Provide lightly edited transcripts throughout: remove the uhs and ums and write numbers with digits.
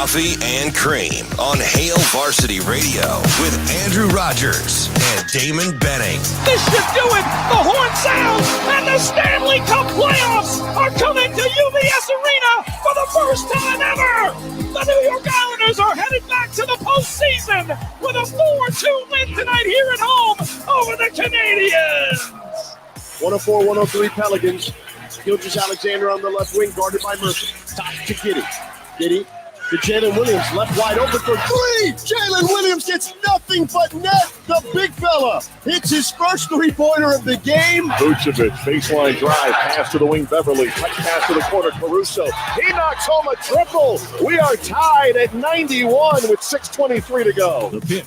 Coffee and Cream on Hail Varsity Radio with Andrew Rogers and Damon Benning. This should do it. The horn sounds, and the Stanley Cup playoffs are coming to UBS Arena for the first time ever. The New York Islanders are headed back to the postseason with a 4-2 win tonight here at home over the Canadiens. 104-103 Pelicans. Gilgeous-Alexander on the left wing, guarded by Murphy. Top to Giddy. Giddy to Jalen Williams, left wide open for three. Jalen Williams gets nothing but net. The big fella hits his first three-pointer of the game. Vucevic, baseline drive, pass to the wing, Beverly, touch pass to the corner, Caruso. He knocks home a triple. We are tied at 91 with 6:23 to go. The pitch.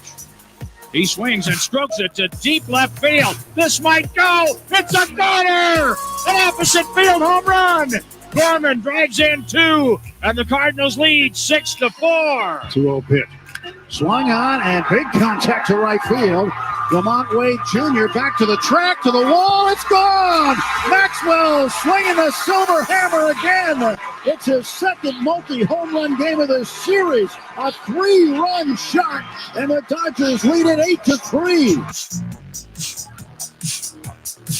He swings and strokes it to deep left field. This might go. It's a goner. An opposite field home run. Gorman drives in two, and the Cardinals lead 6-4. 2-0 pitch. Swung on and big contact to right field. Lamont Wade Jr. back to the track, to the wall. It's gone. Maxwell swinging the silver hammer again. It's his second multi-home run game of the series. A 3-run shot, and the Dodgers lead it 8-3.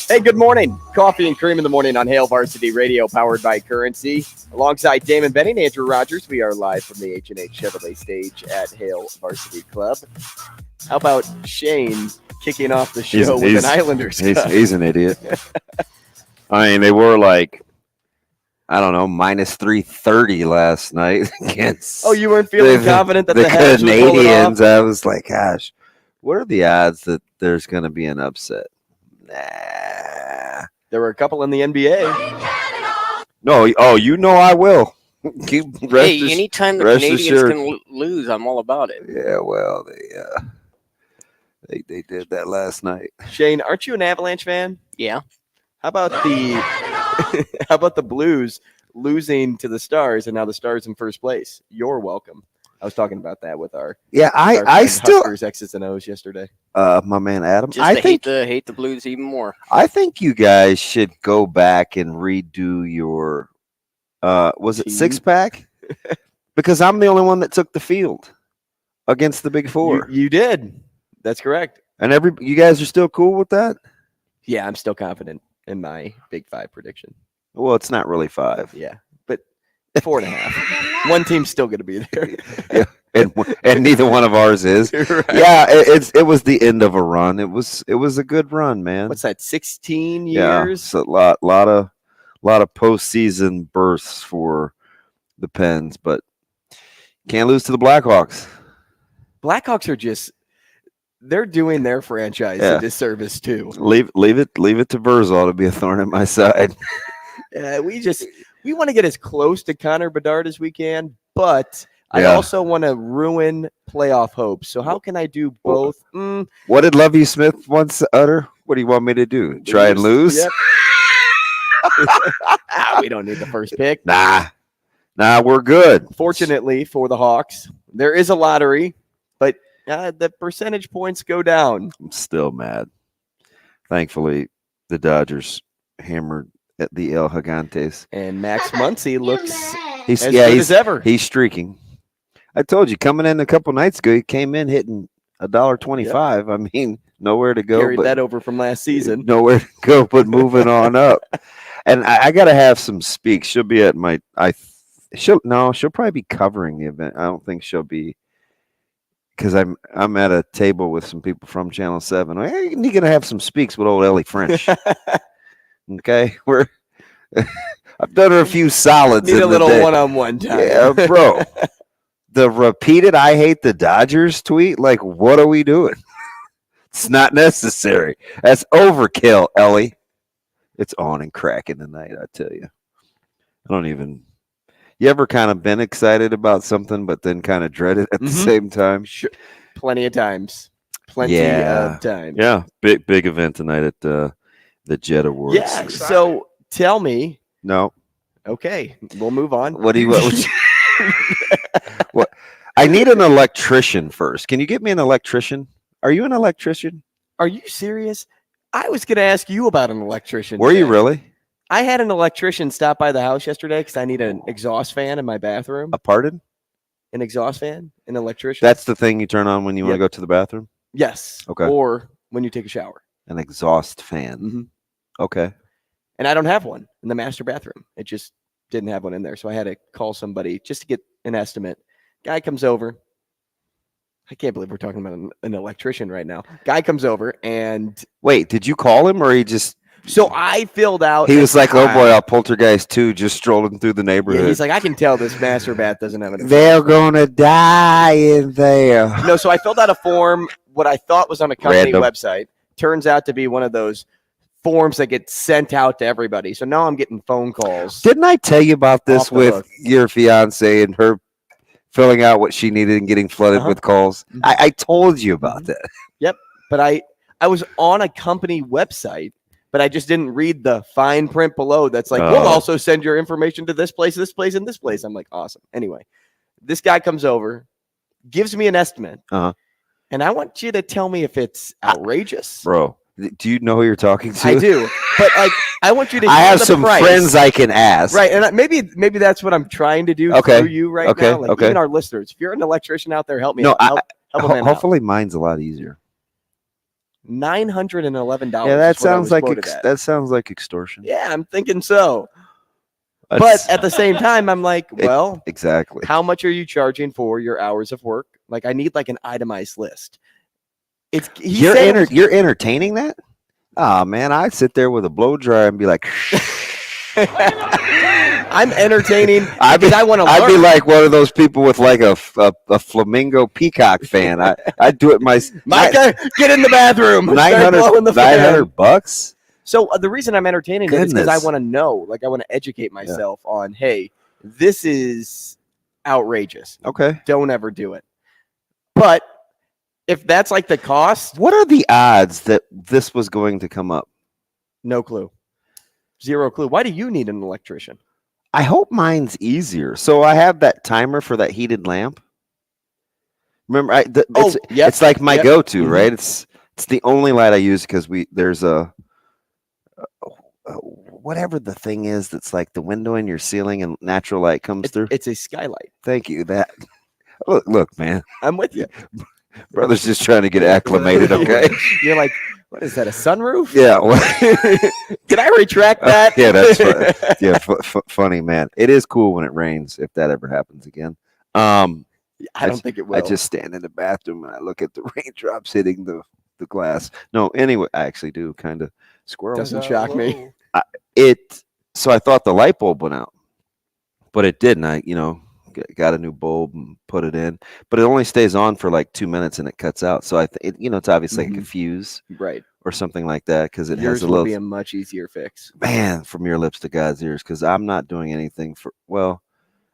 Hey, good morning. Coffee and Cream in the morning on Hail Varsity Radio, powered by Currency. Alongside Damon, Benny, and Andrew Rogers, we are live from the H&H Chevrolet stage at Hail Varsity Club. How about Shane kicking off the show with an Islanders cup? He's an idiot. I mean, they were like, I don't know, minus 330 last night against. Oh, you weren't feeling confident that the Habs would pull it Canadians? off? I was like, gosh, what are the odds that there's going to be an upset? Nah. There were a couple in the NBA. No, oh, you know I will. Anytime the Canadians can lose, I'm all about it. Yeah, well, they did that last night. Shane, aren't you an Avalanche fan? Yeah. How about the Blues losing to the Stars, and now the Stars in first place? You're welcome. I was talking about that with our I still Huskers X's and O's yesterday. My man Adam. I think hate the Blues even more. I think you guys should go back and redo your was it 6-pack? Because I'm the only one that took the field against the Big Four. You did. That's correct. And you guys are still cool with that? Yeah, I'm still confident in my Big Five prediction. Well, it's not really 5. Yeah, but 4.5. One team's still going to be there. Yeah, and neither one of ours is. Right. Yeah, it was the end of a run. It was a good run, man. What's that? 16 years. Yeah, it's a lot of postseason berths for the Pens, but can't lose to the Blackhawks. Blackhawks are they're doing their franchise a disservice too. Leave it to Verzal to be a thorn in my side. We want to get as close to Connor Bedard as we can, but I also want to ruin playoff hopes. So how can I do both? What did Lovie Smith once utter? What do you want me to do? Try and lose? Yep. We don't need the first pick. Nah, we're good. Fortunately for the Hawks, there is a lottery, but the percentage points go down. I'm still mad. Thankfully, the Dodgers hammered at the El Gigantes. And Max Muncy looks he's as good as ever. He's streaking. I told you, coming in a couple nights ago, he came in hitting $1.25. Yep. I mean, nowhere to go. Carried that over from last season. Nowhere to go but moving on up. And I got to have some speaks. She'll be at my she'll probably be covering the event. I don't think she'll be, because I'm at a table with some people from Channel 7. You're going to have some speaks with old Ellie French. Okay, I've done her a few solids. Need a little one-on-one time. Yeah, bro. The repeated "I hate the Dodgers" tweet. Like, what are we doing? It's not necessary. That's overkill, Ellie. It's on and cracking tonight. I tell you. I don't even. You ever kind of been excited about something, but then kind of dread it at the same time? Sure. Plenty of times. Plenty of times. Yeah, big event tonight at the Jet Awards. Yeah. So tell me. No. Okay, we'll move on. What? What? I need an electrician first. Can you get me an electrician? Are you an electrician? Are you serious? I was going to ask you about an electrician. Were you really? I had an electrician stop by the house yesterday because I need an exhaust fan in my bathroom. A pardon? An exhaust fan, an electrician. That's the thing you turn on when you want to go to the bathroom? Yes. Okay. Or when you take a shower. An exhaust fan. Mm-hmm. Okay. And I don't have one in the master bathroom. It just didn't have one in there. So I had to call somebody just to get an estimate. Guy comes over. I can't believe we're talking about an electrician right now. Guy comes over and... Wait, did you call him or he just... So I filled out... He was like, oh boy, I'll Poltergeist 2 just strolling through the neighborhood. Yeah, he's like, I can tell this master bath doesn't have an... They're going to die in there. No, so I filled out a form, what I thought was on a company website. Turns out to be one of those forms that get sent out to everybody. So now I'm getting phone calls. Didn't I tell you about this with your fiance and her filling out what she needed and getting flooded with calls? I told you about that. Yep. But I was on a company website, but I just didn't read the fine print below that's like, we'll also send your information to this place, and this place. I'm like, awesome. Anyway, this guy comes over, gives me an estimate, and I want you to tell me if it's outrageous. Bro, do you know who you're talking to? I do. But like, I want you to I have some friends I can ask. Right, and maybe that's what I'm trying to do through you right now. Like, even our listeners, if you're an electrician out there, help me out. Help a man hopefully out. mine's a lot easier. $911. Yeah, that sounds like extortion. Yeah, I'm thinking so. But at the same time, I'm like, well, exactly. How much are you charging for your hours of work? Like, I need like an itemized list. You're entertaining that? Oh man, I'd sit there with a blow dryer and be like, I'm entertaining because I want to learn. I'd be like one of those people with like a flamingo peacock fan. I'd do it Micah, get in the bathroom. $900. So the reason I'm entertaining it is because I want to know. Like, I want to educate myself on, hey, this is outrageous. Okay. Don't ever do it. But if that's like the cost. What are the odds that this was going to come up? No clue. Zero clue. Why do you need an electrician? I hope mine's easier. So I have that timer for that heated lamp. Remember, it's like my go-to, right? It's the only light I use because there's a whatever the thing is that's like the window in your ceiling and natural light comes through. It's a skylight. Thank you. That look, man. I'm with you. Brother's just trying to get acclimated, okay? You're like, what is that, a sunroof? Yeah. Can I retract that? Yeah, that's fun. Yeah, funny, man. It is cool when it rains, if that ever happens again. I don't think it will. I just stand in the bathroom and I look at the raindrops hitting the glass. No, anyway, I actually do kind of squirrel. Doesn't shock me. So I thought the light bulb went out, but it didn't. I, got a new bulb and put it in, but it only stays on for like 2 minutes and it cuts out. So it's obviously like a fuse, right, or something like that, because it Yours has a little. Be a much easier fix, man. From your lips to God's ears, because I'm not doing anything for. Well,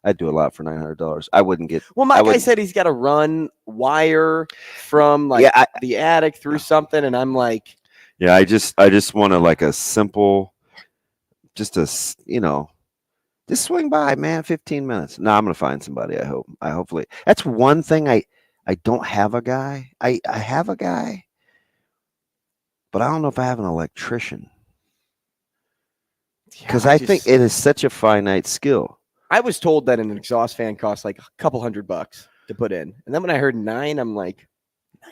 I'd do a lot for $900. I wouldn't get. Well, my guy said he's got to run wire from the attic through something, and I'm like, yeah, I just want to like a simple, just swing by, man. 15 minutes. No, I'm gonna find somebody. Hopefully. That's one thing. I don't have a guy. I have a guy, but I don't know if I have an electrician, because I think it is such a finite skill. I was told that an exhaust fan costs like a couple $100 to put in, and then when I heard 9, I'm like,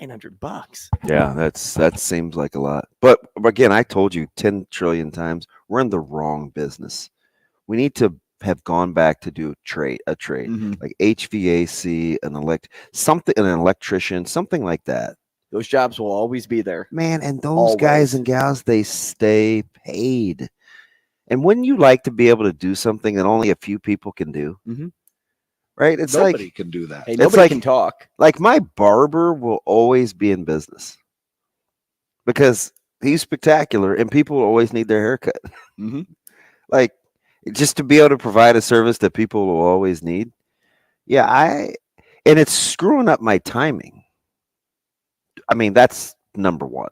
$900. Yeah, that seems like a lot. But again, I told you 10 trillion times, we're in the wrong business. We need to have gone back to do a trade, like HVAC, an electrician, something like that. Those jobs will always be there, man. And those guys and gals, they stay paid. And wouldn't you like to be able to do something that only a few people can do? Mm-hmm. Right? It's nobody can do that. Hey, nobody can talk. Like my barber will always be in business because he's spectacular and people will always need their haircut. Mm-hmm. Like, just to be able to provide a service that people will always need. Yeah, and it's screwing up my timing. I mean, that's number one,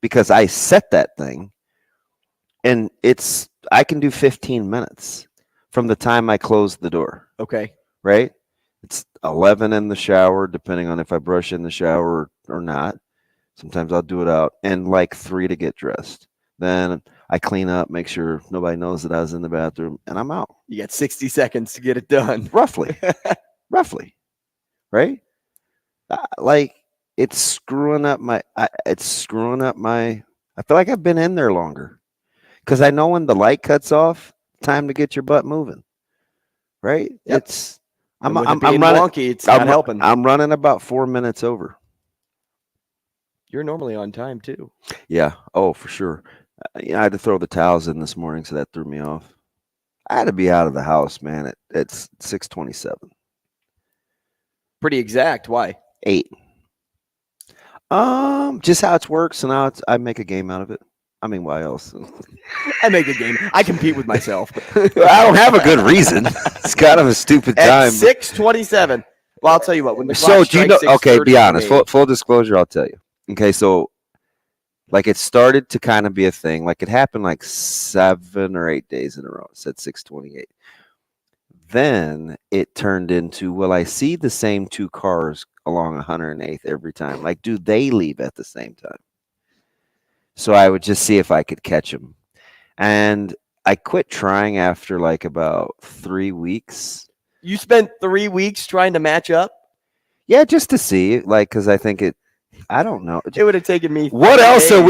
because I set that thing and I can do 15 minutes from the time I close the door. Okay. Right? It's 11 in the shower, depending on if I brush in the shower or not. Sometimes I'll do it out, and like 3 to get dressed. Then I clean up, make sure nobody knows that I was in the bathroom, and I'm out. You got 60 seconds to get it done. Roughly. right? Like it's screwing up my. I feel like I've been in there longer because I know when the light cuts off, time to get your butt moving, right? Yep. I'm running wonky. It's not helping. I'm running about 4 minutes over. You're normally on time too. Yeah. Oh, for sure. I had to throw the towels in this morning, so that threw me off. I had to be out of the house, man. It's 6:27. Pretty exact. Why? 8. Just how it works, so now I make a game out of it. I mean, why else? I make a game. I compete with myself. I don't have a good reason. It's kind of a stupid time. At 6:27. Well, I'll tell you what. When the clock do you know? Okay, be honest. Full disclosure, I'll tell you. Okay, so like it started to kind of be a thing. Like it happened like 7 or 8 days in a row. It said 6:28. Then it turned into, well, I see the same 2 cars along 108th every time. Like, do they leave at the same time? So I would just see if I could catch them. And I quit trying after like about 3 weeks. You spent 3 weeks trying to match up? Yeah, just to see, like, because I think I don't know. It would have taken me. What else are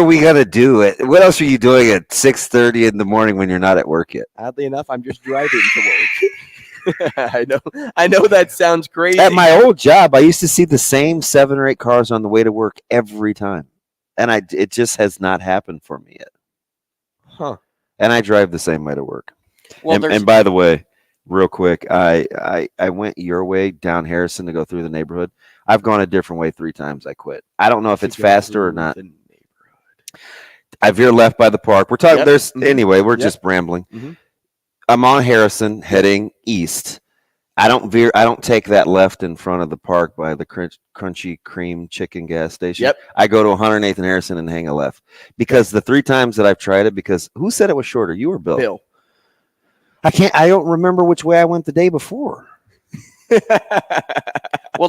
we gonna do? What else are you doing at 6:30 in the morning when you're not at work yet? Oddly enough, I'm just driving to work. I know that sounds crazy. At my old job, I used to see the same 7 or 8 cars on the way to work every time, and it just has not happened for me yet. Huh? And I drive the same way to work. Well, and by the way, real quick, I went your way down Harrison to go through the neighborhood. I've gone a different way 3 times. I quit. I don't know if it's faster or not. I veer left by the park. We're talking. Anyway. We're just rambling. Mm-hmm. I'm on Harrison, heading east. I don't veer. I don't take that left in front of the park by the Crunchy Cream Chicken gas station. Yep. I go to 108th and Harrison and hang a left because the 3 times that I've tried it. Because who said it was shorter? You or Bill? Bill. I don't remember which way I went the day before. Well,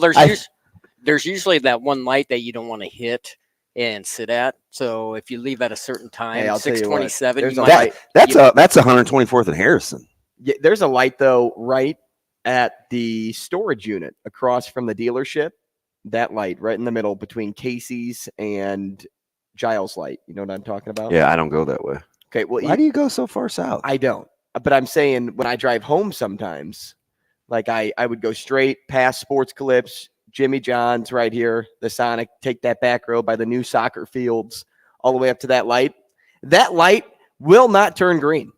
there's usually that one light that you don't want to hit and sit at. So if you leave at a certain time, 6:27, that's 124th and Harrison. Yeah, there's a light though right at the storage unit across from the dealership. That light right in the middle between Casey's and Giles Light. You know what I'm talking about? Yeah, I don't go that way. Okay, well, why do you go so far south? I don't. But I'm saying when I drive home sometimes, like I would go straight past Sports Clips, Jimmy John's right here, the Sonic, take that back road by the new soccer fields all the way up to that light. That light will not turn green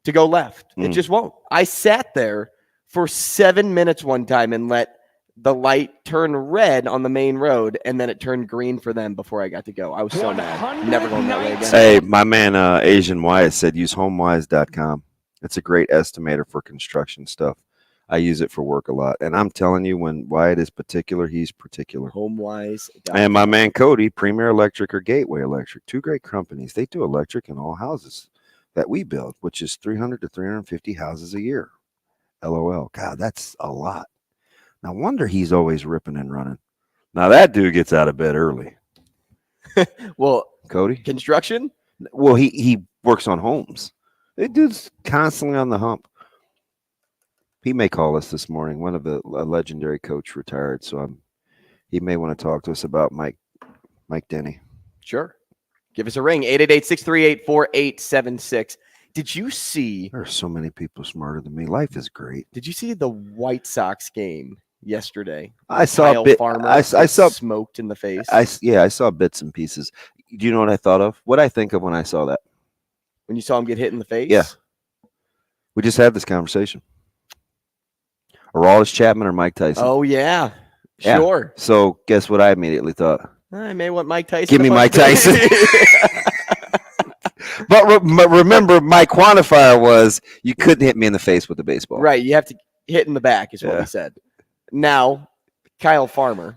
to go left. It just won't. I sat there for 7 minutes one time and let the light turn red on the main road, and then it turned green for them before I got to go. I was so mad. Never going that way again. Hey, my man Asian Wyatt said use homewise.com. It's a great estimator for construction stuff. I use it for work a lot. And I'm telling you, when Wyatt is particular, he's particular. Homewise.com. And my man Cody, Premier Electric or Gateway Electric, 2 great companies. They do electric in all houses that we build, which is 300 to 350 houses a year. LOL. God, that's a lot. No wonder he's always ripping and running. Now that dude gets out of bed early. Well, Cody? Construction? Well, he works on homes. That dude's constantly on the hump. He may call us this morning. One of the legendary coach retired, so he may want to talk to us about Mike Denny. Sure. Give us a ring, 888-638-4876. Did you see? There are so many people smarter than me. Life is great. Did you see the White Sox game yesterday? I saw Kyle a bit. Farmer I saw smoked in the face. I saw bits and pieces. Do you know what I thought of? What I think of when I saw that? When you saw him get hit in the face? Yeah. We just had this conversation. Aroldis Chapman or Mike Tyson? Oh, yeah. Sure. So guess what I immediately thought? I may want Mike Tyson. Give me Mike Tyson. But remember, my quantifier was you couldn't hit me in the face with a baseball. Right. You have to hit in the back is what he said. Now, Kyle Farmer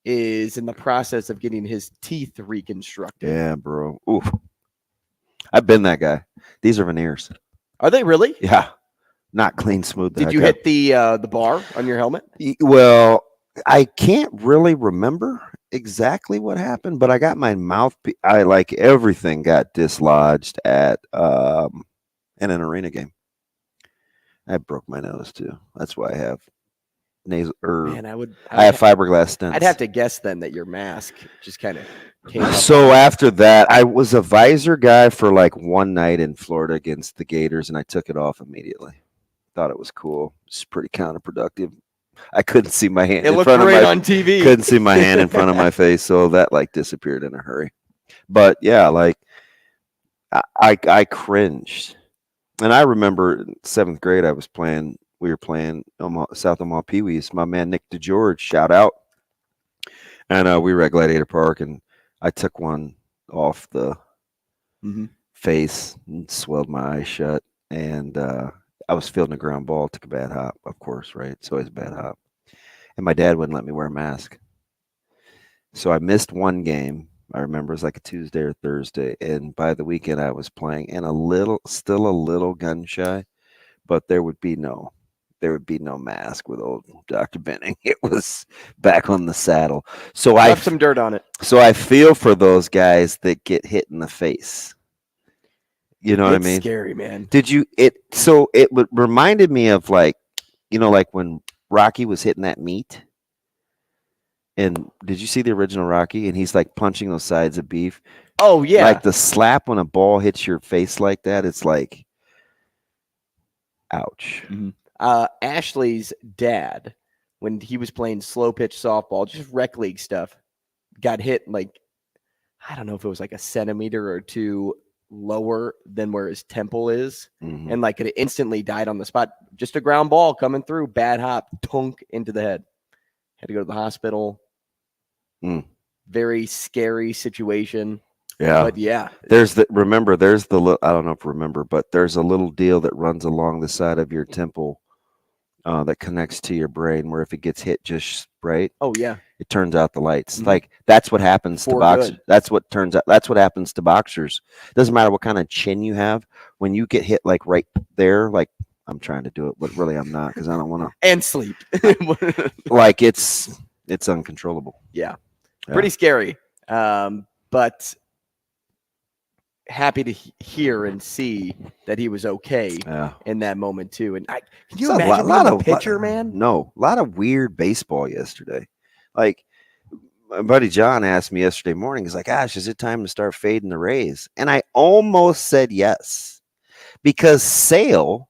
is in the process of getting his teeth reconstructed. Yeah, bro. Oof. I've been that guy. These are veneers. Are they really? Yeah. Not clean, smooth. Did you hit the bar on your helmet? Well, I can't really remember exactly what happened, but I got my mouth. Everything got dislodged at in an arena game. I broke my nose too. That's why I have nasal or Man, I have fiberglass stents. I'd have to guess then that your mask just kind of came up. So after that, I was a visor guy for like one night in Florida against the Gators, and I took it off immediately. Thought it was cool. It's pretty counterproductive. I couldn't see my hand. It looked great on TV. Couldn't see my hand in front of my face, so that like disappeared in a hurry. But yeah, like I cringed, and I remember in 7th grade we were playing South Omaha Pee Wees. My man Nick DeGeorge, shout out, and we were at Gladiator Park, and I took one off the face and swelled my eyes shut, and I was fielding a ground ball, took a bad hop, of course, right? It's always a bad hop. And my dad wouldn't let me wear a mask. So I missed one game. I remember it was like a Tuesday or Thursday. And by the weekend I was playing and still a little gun shy, but there would be no mask with old Dr. Benning. It was back on the saddle. So left some dirt on it. So I feel for those guys that get hit in the face. You know what I mean? Scary, man. It reminded me of like when Rocky was hitting that meat. And did you see the original Rocky? And he's like punching those sides of beef. Oh yeah. Like the slap when a ball hits your face like that, it's like, ouch. Ashley's dad, when he was playing slow pitch softball, just rec league stuff, got hit like, I don't know if it was like a centimeter or two lower than where his temple is, and like it instantly died on the spot. Just a ground ball coming through, bad hop, tunk into the head. Had to go to the hospital. Very scary situation. Yeah, but yeah, there's the I don't know if you remember, but there's a little deal that runs along the side of your temple that connects to your brain, where if it gets hit just right, it turns out the lights. Like that's what happens to boxers. That's what happens to boxers. Doesn't matter what kind of chin you have. When you get hit like right there, like I'm trying to do it, but really I'm not, because I don't want to. And sleep. Like it's uncontrollable. Yeah. Pretty scary. But happy to hear and see that he was okay in that moment too. And can you imagine a pitcher, man? No, a lot of weird baseball yesterday. Like my buddy John asked me yesterday morning, he's like, "Gosh, is it time to start fading the Rays?" And I almost said yes, because Sale,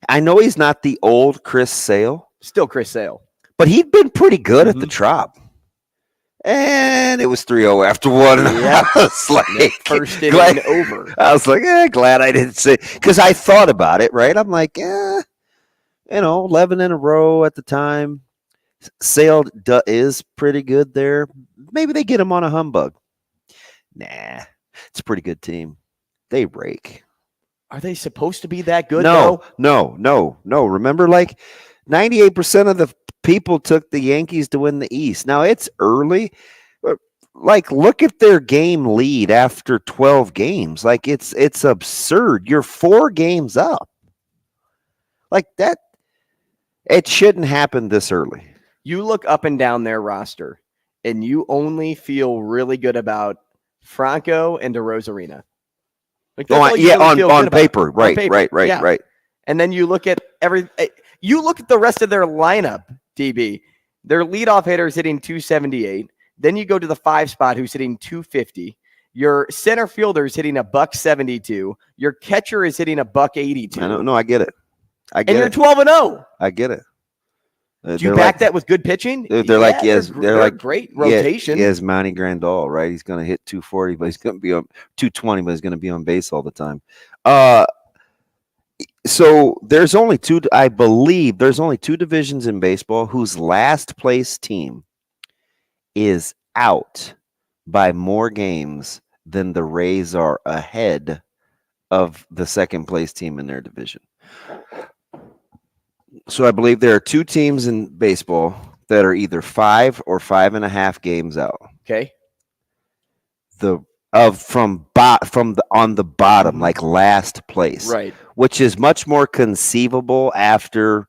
I know he's not the old Chris Sale, still Chris Sale, but he'd been pretty good at the Trop. And it was 3-0 after one. And I was like, first inning over. I was like, glad I didn't say, because I thought about it, right? I'm like, 11 in a row at the time. Sale is pretty good there. Maybe they get him on a humbug. Nah, it's a pretty good team. They rake. Are they supposed to be that good? No. Remember, like 98% of the people took the Yankees to win the East. Now it's early, but like look at their game lead after 12 games. Like it's absurd. You're 4 games up. Like that, it shouldn't happen this early. You look up and down their roster, and you only feel really good about Franco and DeRozarina. Like on paper, right. And then you look at the rest of their lineup, DB. Their leadoff hitter is hitting 278. Then you go to the 5 spot, who's hitting 250. Your center fielder is hitting $172. Your catcher is hitting $182. I don't know. I get it. And you're 12-0. I get it. Do you back that with good pitching? They're great rotation. He has Manny Grandal, right? He's going to hit 240, but he's going to be on 220, but he's going to be on base all the time. So there's only two divisions in baseball whose last place team is out by more games than the Rays are ahead of the second place team in their division. So I believe there are 2 teams in baseball that are either 5 or 5.5 games out. Okay. On the bottom, like last place, right? Which is much more conceivable after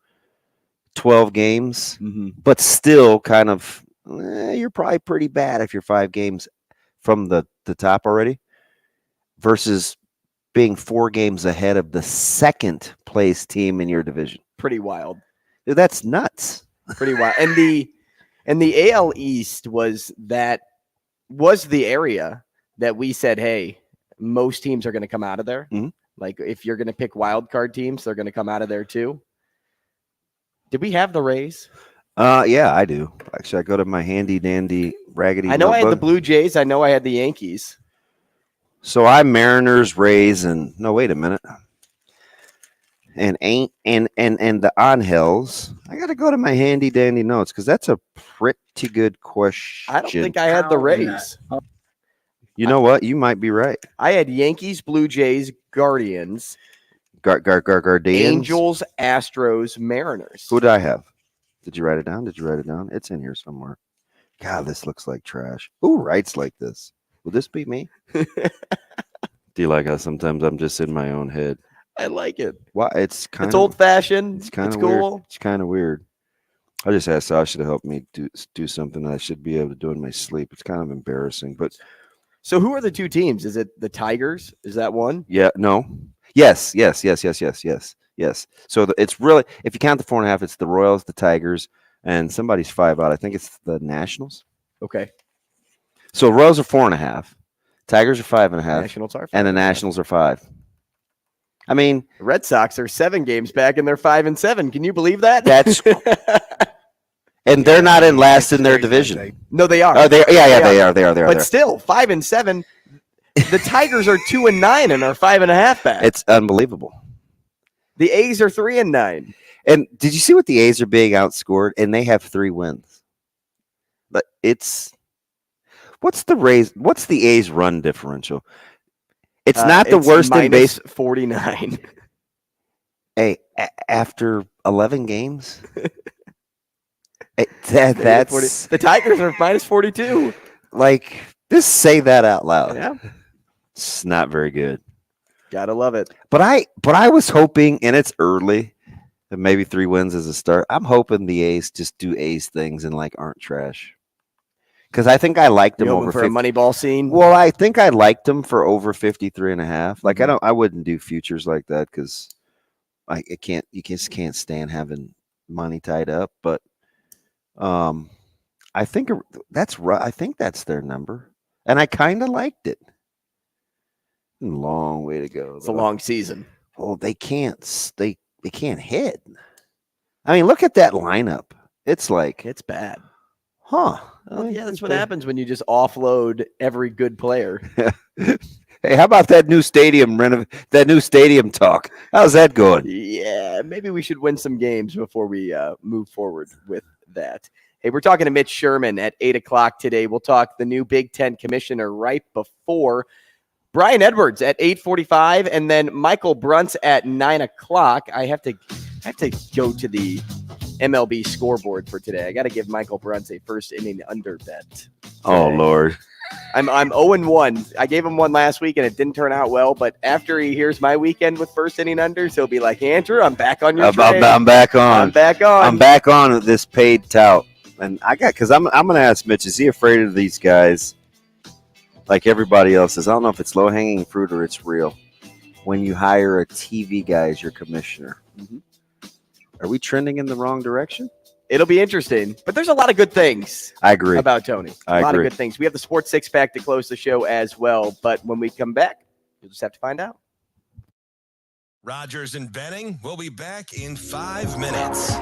12 games, but still kind of you're probably pretty bad if you're 5 games from the top already, versus being 4 games ahead of the second place team in your division. Pretty wild. Dude, that's nuts. Pretty wild. And the AL East was the area that we said, hey, most teams are going to come out of there. Mhm. Like if you're going to pick wild card teams, they're going to come out of there too. Did we have the Rays? Yeah, I do. Actually, I go to my handy dandy raggedy. I know I had the notebook. Blue Jays. I know I had the Yankees. So I'm Mariners, Rays, and no, wait a minute. And the Angels. I got to go to my handy dandy notes because that's a pretty good question. I don't think I had the Rays. You know what? You might be right. I had Yankees, Blue Jays, Guardians, Guardians, Angels, Astros, Mariners. Who did I have? Did you write it down? It's in here somewhere. God, this looks like trash. Who writes like this? Will this be me? Do you like how sometimes I'm just in my own head? I like it. Well, it's old fashioned. It's kind of cool. Weird. It's kind of weird. I just asked Sasha to help me do something that I should be able to do in my sleep. It's kind of embarrassing, but. So who are the two teams? Is it the Tigers? Is that one? Yeah. No. Yes. So it's really, if you count the 4.5, it's the Royals, the Tigers, and somebody's 5 out. I think it's the Nationals. Okay. So Royals are 4.5, Tigers are 5.5, Nationals are 5, and the Nationals are 5. I mean, the Red Sox are 7 games back, and they're 5-7. Can you believe that? That's and they're not in last in their division. No, they are. Oh, they are. But still, 5-7. The Tigers are 2-9 and are 5.5 back. It's unbelievable. The A's are 3-9. And did you see what the A's are being outscored? And they have 3 wins. But what's the A's run differential? It's not the worst in base. 49. Hey, after 11 games, that's the Tigers are minus 42. Like, just say that out loud. Yeah, it's not very good. Gotta love it. But I was hoping, and it's early, that maybe 3 wins as a start. I'm hoping the A's just do A's things and like aren't trash. Because I think I liked them over for a Moneyball scene. Well, I think I liked them for over 53.5. Like I wouldn't do futures like that because you just can't stand having money tied up. But I think that's right. I think that's their number, and I kind of liked it. Long way to go. It's a long season. Well, they can't hit. I mean, look at that lineup. It's like it's bad. Huh. Well, yeah, that's what happens when you just offload every good player. Hey, how about that new stadium talk? How's that going? Yeah, maybe we should win some games before we move forward with that. Hey, we're talking to Mitch Sherman at 8 o'clock today. We'll talk the new Big Ten commissioner right before Brian Edwards at 8:45, and then Michael Bruntz at 9 o'clock. I have to go to the MLB scoreboard for today. I got to give Michael Bruntz a first inning under bet today. Oh Lord, I'm 0-1. I gave him one last week and it didn't turn out well. But after he hears my weekend with first inning unders, he'll be like, Andrew, I'm back on your train. I'm back on. I'm back on. I'm back on with this paid tout, and because I'm going to ask Mitch, is he afraid of these guys? Like everybody else is. I don't know if it's low hanging fruit or it's real. When you hire a TV guy as your commissioner. Mm-hmm. Are we trending in the wrong direction? It'll be interesting, but there's a lot of good things. I agree about Tony. A lot of good things. We have the Sports Six Pack to close the show as well, but when we come back, you'll just have to find out. Rogers and Benning will be back in 5 minutes.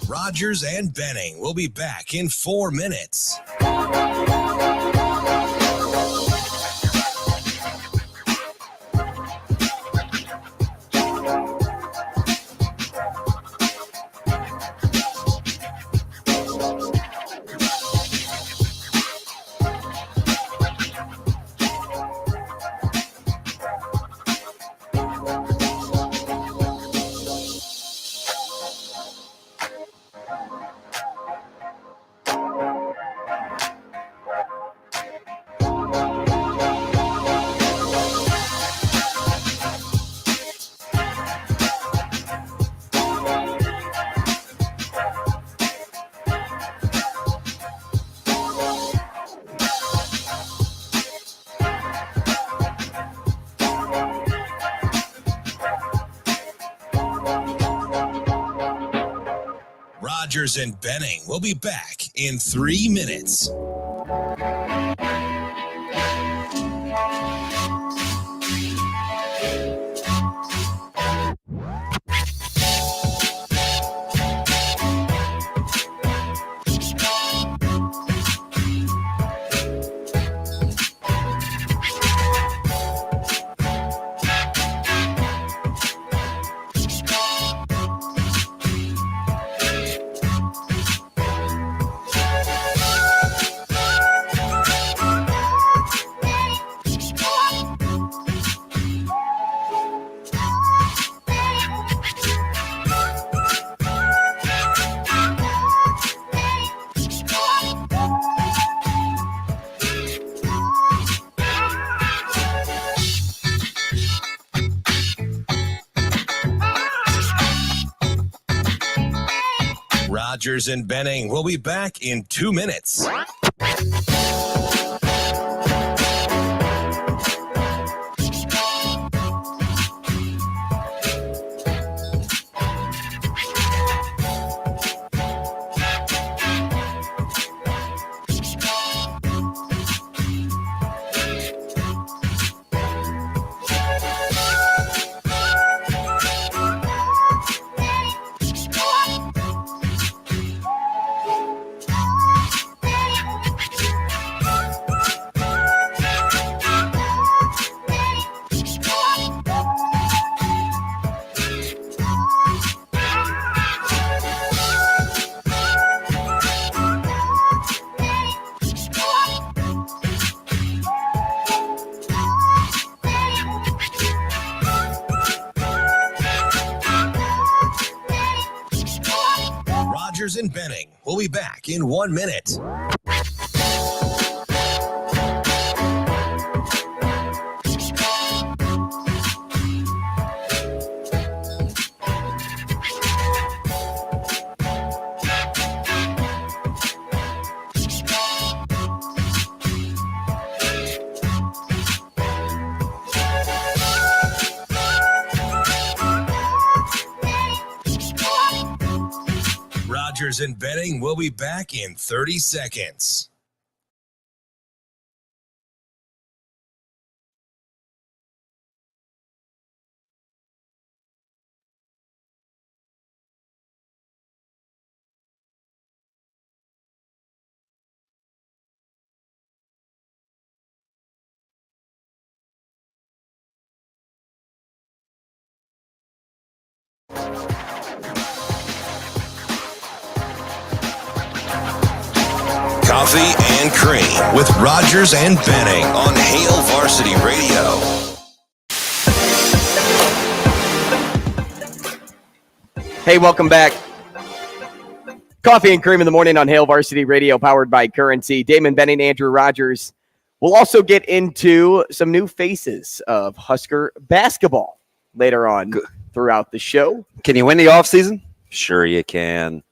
Rogers and Benning will be back in 4 minutes. Rogers and Benning will be back in 3 minutes. Rogers and Benning will be back in 2 minutes. Rogers and Benning will be back in 1 minute. Rogers and Benning will be back in 30 seconds. Coffee and Cream with Rogers and Benning on Hail Varsity Radio. Hey, welcome back. Coffee and Cream in the morning on Hail Varsity Radio, powered by Currency. Damon, Benning, Andrew Rogers. We'll also get into some new faces of Husker basketball later on throughout the show. Can you win the offseason? Sure you can.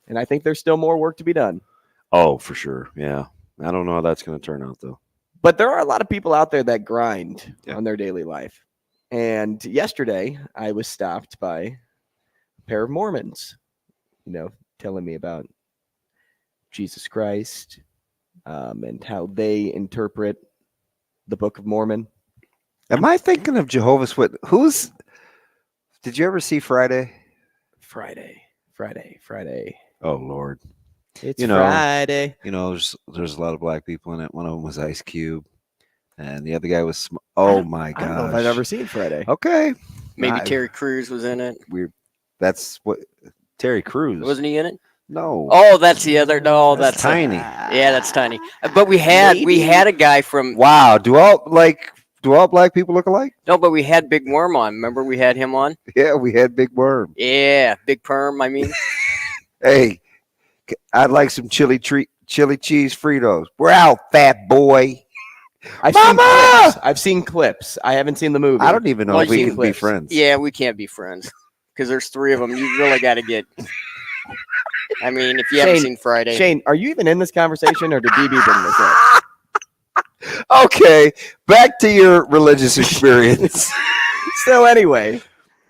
And I think there's still more work to be done. Oh, for sure. Yeah. I don't know how that's going to turn out, though. But there are a lot of people out there that grind on their daily life. And yesterday, I was stopped by a pair of Mormons, telling me about Jesus Christ and how they interpret the Book of Mormon. Am I thinking of Jehovah's Witness? Did you ever see Friday? Friday. Oh, Lord. It's Friday. There's a lot of black people in it. One of them was Ice Cube, and the other guy was. Oh my gosh! I don't know if I've ever seen Friday. Okay, maybe Terry Crews was in it. That's what Terry Crews wasn't he in it? No. Oh, that's the other. No, that's Tiny. Yeah, that's Tiny. But we had a guy from. Wow. Do all black people look alike? No, but we had Big Worm on. Remember we had him on? Yeah, we had Big Worm. Yeah, Big Perm. I mean. Hey. I'd like some chili cheese Fritos. We're out, fat boy. I've seen clips. I haven't seen the movie. I don't even know if we can be friends. Yeah, we can't be friends because there's 3 of them. You really got to get. I mean, if you haven't seen Friday. Shane, are you even in this conversation, or did DB bring this up? Okay, back to your religious experience. So anyway.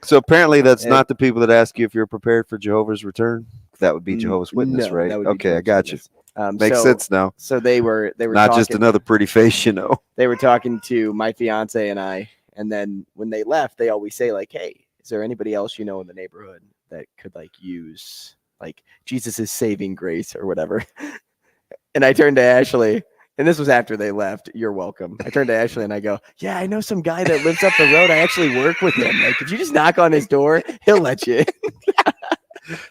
So apparently that's not the people that ask you if you're prepared for Jehovah's return. that would be Jehovah's Witness, No, right? that would be Okay, I Jehovah's got you. Witness. Makes sense now. So they were not talking, just another pretty face, They were talking to my fiance and I, and then when they left, they always say like, "Hey, is there anybody else you know in the neighborhood that could like use like Jesus' saving grace or whatever?" And I turned to Ashley, and this was after they left. You're welcome. I turned to Ashley and I go, "Yeah, I know some guy that lives up the road. I actually work with him. Like, if you just knock on his door, he'll let you in."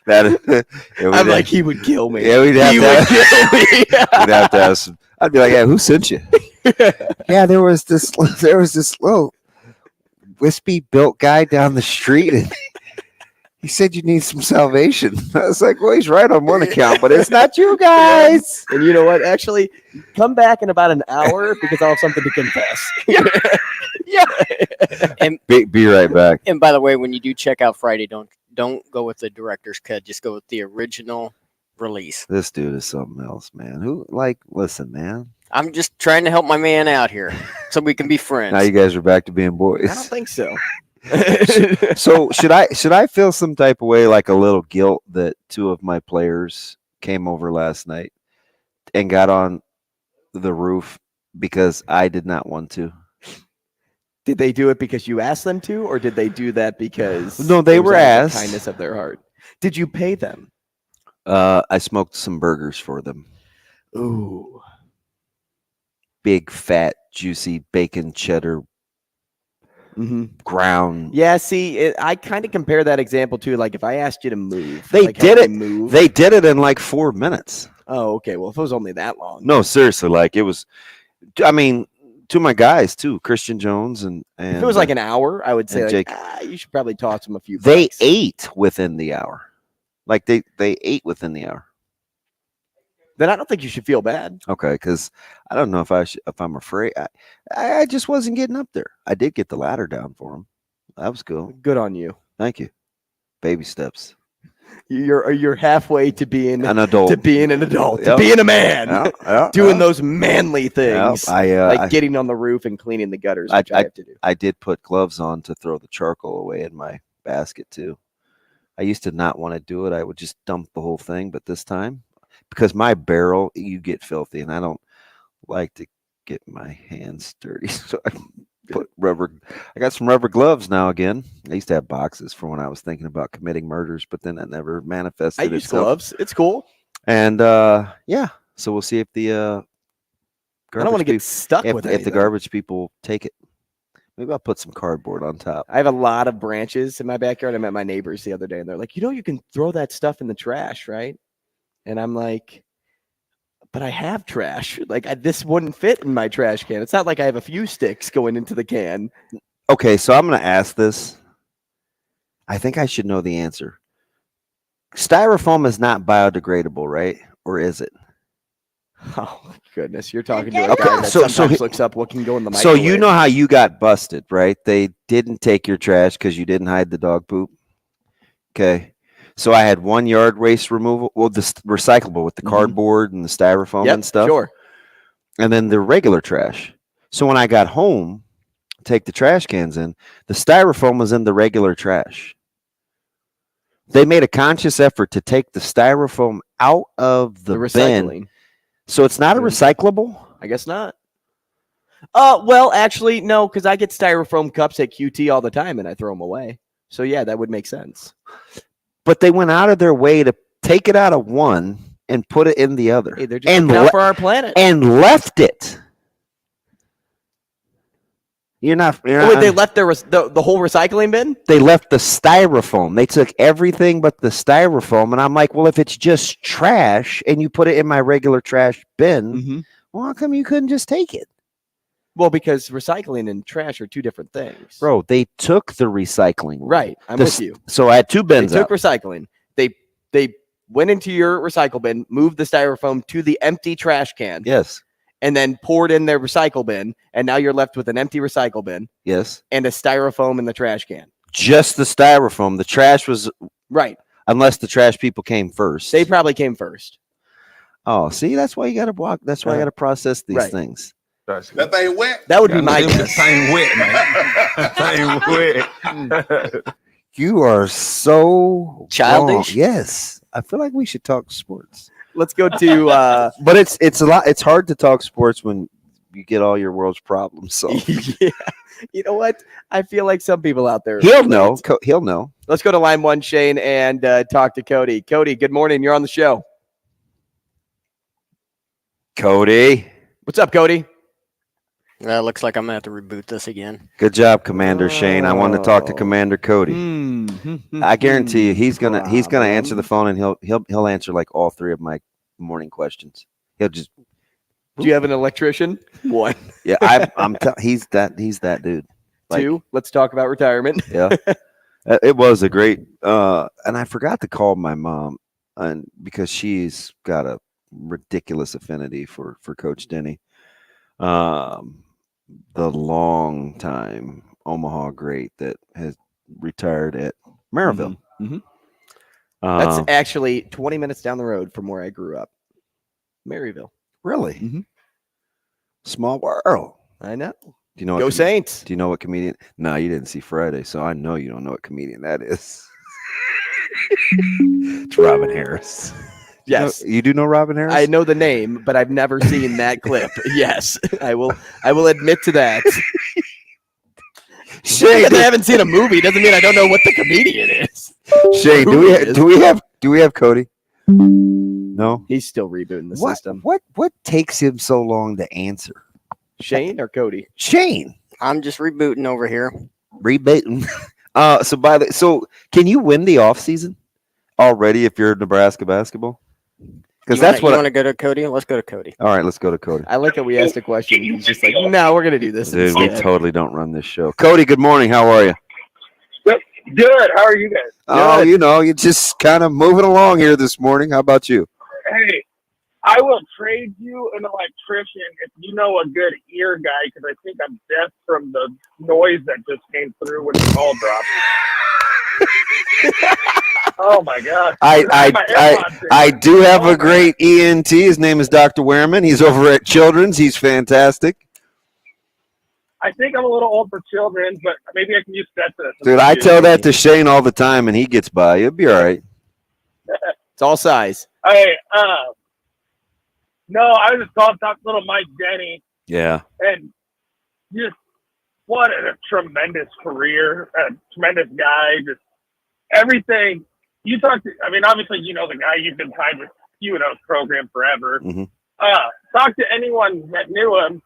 I'm like, he would kill me. Yeah, we'd have he to would kill me. we'd have to have some. I'd be like, "Yeah, who sent you?" Yeah, there was this little wispy built guy down the street, and he said you need some salvation. I was like, "Well, he's right on one account, but it's not you guys." And you know what? Actually, come back in about an hour because I'll have something to confess. Yeah. And Be right back. And by the way, when you do check out Friday, don't go with the director's cut. Just go with the original release. This dude is something else, man. Listen, man. I'm just trying to help my man out here so we can be friends. Now you guys are back to being boys. I don't think so. So should I feel some type of way, like a little guilt, that two of my players came over last night and got on the roof because I did not want to? Did they do it because you asked them to, or did they do that because No, they were asked. The kindness of their heart? Did you pay them? I smoked some burgers for them. Ooh, big, fat, juicy bacon cheddar ground. Yeah, see, I kind of compare that example to like if I asked you to move. They like, did it. Move. They did it in like 4 minutes. Oh, okay. Well, if it was only that long. No, seriously, like it was. I mean, to my guys too, Christian Jones and if it was like an hour, I would say Jake, you should probably toss them a few. They bucks. ate within the hour. Like they ate within the hour. Then I don't think you should feel bad. Okay, because I don't know if I'm afraid. I just wasn't getting up there. I did get the ladder down for him. That was cool. Good on you. Thank you. Baby steps. You're halfway to being an adult. To being an adult. Yep. To being a man. Yep. Doing those manly things. Yep. Like getting on the roof and cleaning the gutters, which I have to do. I did put gloves on to throw the charcoal away in my basket too. I used to not want to do it. I would just dump the whole thing, but this time, because my barrel, you get filthy, and I don't like to get my hands dirty. So I put rubber. I got some rubber gloves now again. I used to have boxes for when I was thinking about committing murders, but then that never manifested. I use gloves. It's cool. And yeah, so we'll see if the I don't want to get stuck with it. If the garbage people take it. Maybe I'll put some cardboard on top. I have a lot of branches in my backyard. I met my neighbors the other day, and they're like, you can throw that stuff in the trash, right? And I'm like, but I have trash. Like, this wouldn't fit in my trash can. It's not like I have a few sticks going into the can. Okay, so I'm going to ask this. I think I should know the answer. Styrofoam is not biodegradable, right? Or is it? Oh, goodness. You're talking to a guy that sometimes looks up what can go in the So microwave. you know how you got busted, right? They didn't take your trash because you didn't hide the dog poop. Okay. So I had 1 yard waste removal. Well, this recyclable with the cardboard and the styrofoam and stuff. Sure. And then the regular trash. So when I got home, take the trash cans in, the styrofoam was in the regular trash. They made a conscious effort to take the styrofoam out of the recycling. bin. So it's not a recyclable? I guess not. Well, actually, no, because I get styrofoam cups at QT all the time and I throw them away. So yeah, that would make sense. But they went out of their way to take it out of one and put it in the other. Hey, they're just looking out for our planet. And left it. You're not. Wait, they left the whole recycling bin? They left the styrofoam. They took everything but the styrofoam. And I'm like, well, if it's just trash and you put it in my regular trash bin, well, how come you couldn't just take it? Well, because recycling and trash are two different things. Bro, they took the recycling. Right. I'm with you. So I had two bins. They took recycling. They went into your recycle bin, moved the styrofoam to the empty trash can. Yes. And then poured in their recycle bin. And now you're left with an empty recycle bin. Yes. And a styrofoam in the trash can. Just the styrofoam. The trash was. Right. Unless the trash people came first. They probably came first. Oh, see, that's why you got to block. That's why I got to process these things. That thing wet. That would be my guess. That thing wet, man. That thing wet. You are so childish. wrong. Yes, I feel like we should talk sports. Let's go to. But it's a lot. It's hard to talk sports when you get all your world's problems solved. Yeah. You know what? I feel like some people out there. He'll know. He'll know. Let's go to line 1, Shane, and talk to Cody. Cody, good morning. You're on the show. Cody. What's up, Cody? Looks like I'm going to have to reboot this again. Good job, Commander Shane. I want to talk to Commander Cody. I guarantee you he's gonna answer the phone, and he'll answer like all 3 of my morning questions. He'll just. Do you have an electrician? 1. Yeah, he's that dude. Like, 2. Let's talk about retirement. Yeah, it was a great. And I forgot to call my mom, and because she's got a ridiculous affinity for Coach Denny. The long time Omaha great that has retired at Maryville. Mm-hmm. That's actually 20 minutes down the road from where I grew up. Maryville. Really? Mm-hmm. Small world. I know. Do you know Go Saints? Do you know what comedian? No, you didn't see Friday, so I know you don't know what comedian that is. It's Robin Harris. Yes. You do know Robin Harris? I know the name, but I've never seen that clip. Yes, I will admit to that. Shane, because I haven't seen a movie doesn't mean I don't know what the comedian is. Shane, do we have Cody? No, he's still rebooting the system. What takes him so long to answer? Shane or Cody? Shane. I'm just rebooting over here. Rebooting. So can you win the off season already if you're Nebraska basketball? Because that's what you want to go to Cody. Let's go to Cody. All right, let's go to Cody. I like that we asked a question. He's just like, no, we're gonna do this. Dude, we totally don't run this show. Cody, good morning. How are you? Good. How are you guys? Oh, you're just kind of moving along here this morning. How about you? Hey, I will trade you an electrician if you know a good ear guy, because I think I'm deaf from the noise that just came through when the call dropped. Oh my God! I do have a great ENT. His name is Dr. Wehrman. He's over at Children's. He's fantastic. I think I'm a little old for Children's, but maybe I can use Stetson. Dude, I tell that to Shane all the time, and he gets by. You'll be all right. It's all size. Hey, no, I was just calling to talk to little Mike Denny. Yeah. And just what a tremendous career, a tremendous guy. Just everything. You talk to, I mean, obviously, you know the guy. You've been tied with UNO's program forever. Mm-hmm. Talk to anyone that knew him,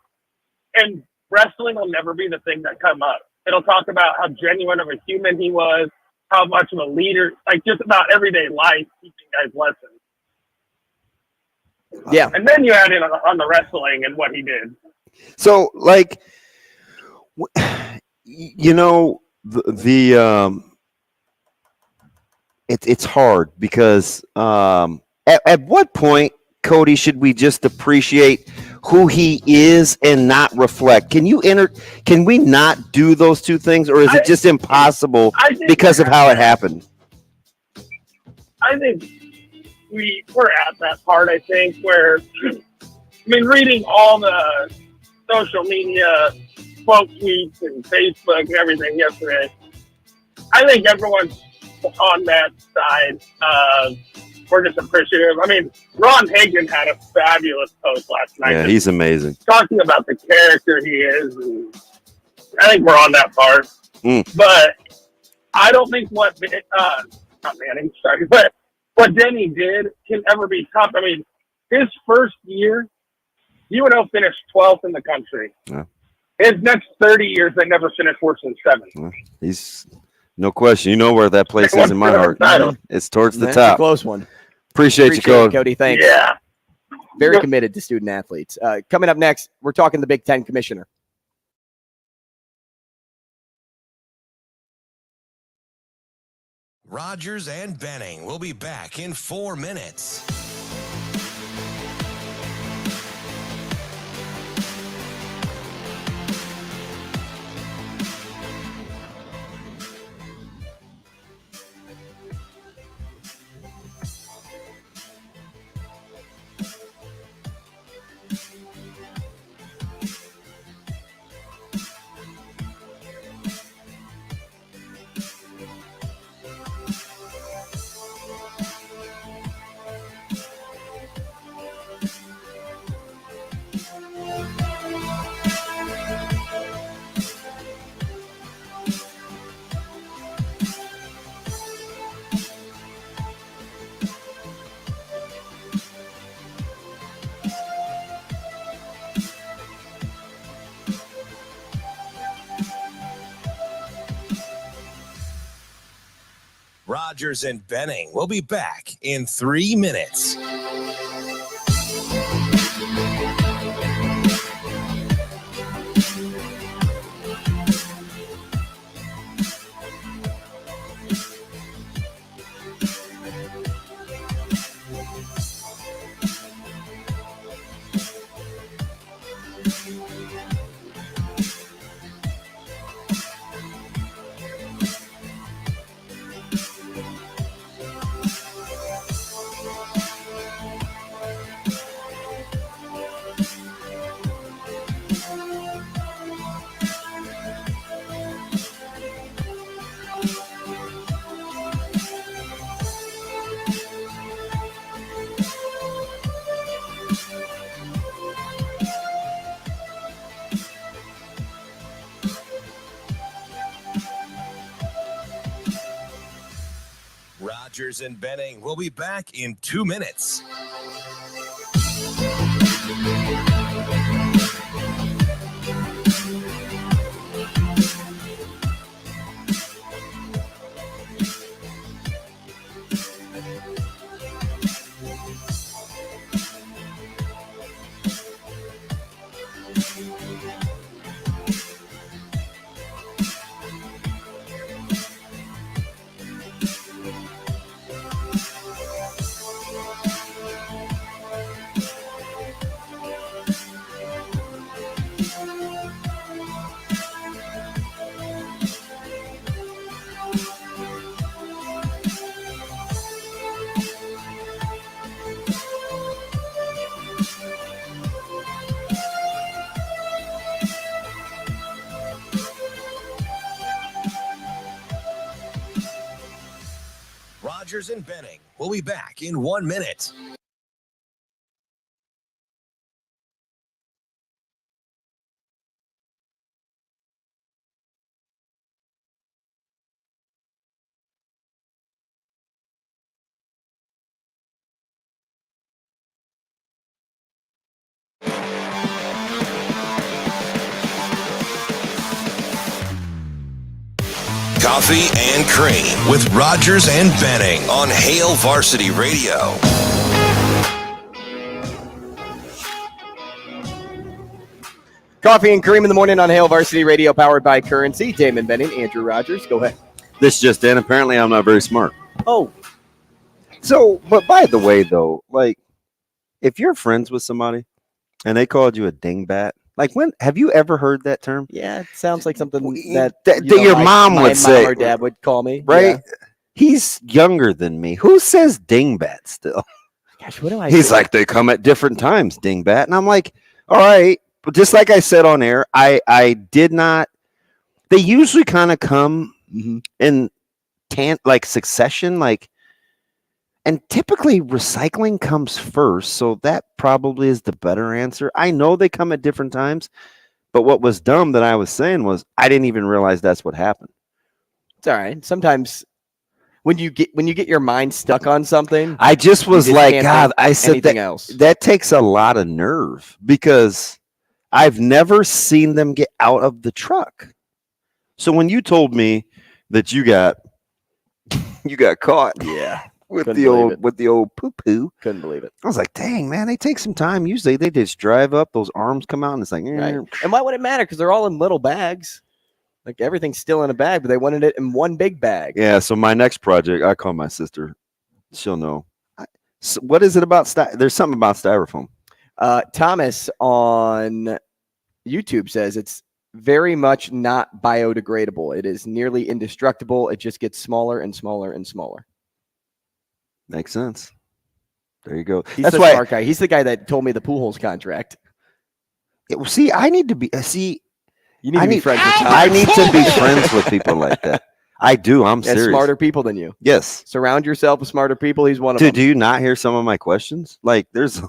and wrestling will never be the thing that come up. It'll talk about how genuine of a human he was, how much of a leader, like just about everyday life, teaching guys lessons. Yeah. And then you add in on the wrestling and what he did. So, like, it's hard because at what point, Cody, should we just appreciate who he is and not reflect? Can we not do those two things, or is it just impossible because of how it happened? I think we're at that part, I think, where, I mean, reading all the social media quote tweets and Facebook and everything yesterday, I think everyone's on that side. We're just appreciative. I mean, Ron Hagen had a fabulous post last night. Yeah, he's amazing. Talking about the character he is. And I think we're on that part. But I don't think what Denny did can ever be topped. I mean, his first year, UNO finished 12th in the country. Yeah. His next 30 years, they never finished worse than 7th. Yeah. He's no question. You know where that place is in my heart. It's towards the top. That's a close one. Appreciate you, Cody. Thanks. Yeah. Very committed to student athletes. Coming up next, we're talking the Big Ten commissioner. Rogers and Benning will be back in 4 minutes. Rogers and Benning will be back in 3 minutes. Rogers and Benning will be back in 2 minutes. Rogers and Benning will be back in 1 minute. Coffee and Cream with Rogers and Benning on Hail Varsity Radio. Coffee and Cream in the morning on Hail Varsity Radio, powered by Currency. Damon Benning, Andrew Rogers. Go ahead. This just in. Apparently, I'm not very smart. Oh. So, but by the way, though, like, if you're friends with somebody and they called you a dingbat, like, when have you ever heard that term? Yeah, it sounds like something that your mom would say. Mom or dad would call me. Right? Yeah. He's younger than me. Who says dingbat still? Gosh, what do I He's say? like, they come at different times, dingbat. And I'm like, all right. But just like I said on air, I did not. They usually kind of come in like succession, like, and typically recycling comes first. So that probably is the better answer. I know they come at different times, but what was dumb that I was saying was I didn't even realize that's what happened. It's all right. Sometimes when you get your mind stuck on something, I just was like, God, I said that else. That takes a lot of nerve because I've never seen them get out of the truck. So when you told me that you got caught, yeah, with the old poo poo, couldn't believe it. I was like, dang, man, they take some time. Usually they just drive up, those arms come out, and it's like, right. And why would it matter? Because they're all in little bags. Like everything's still in a bag, but they wanted it in one big bag. Yeah. So my next project, I call my sister. She'll know. So what is it about? There's something about styrofoam. Thomas on YouTube says it's very much not biodegradable. It is nearly indestructible. It just gets smaller and smaller and smaller. Makes sense. There you go. That's the smart guy. He's the guy that told me the Pujols contract. See, I need to be. You need to be friends with Thomas. I need to be friends with people like that. I do. I'm serious. Smarter people than you. Yes. Surround yourself with smarter people. He's one of them. Do you not hear some of my questions? Like, there's.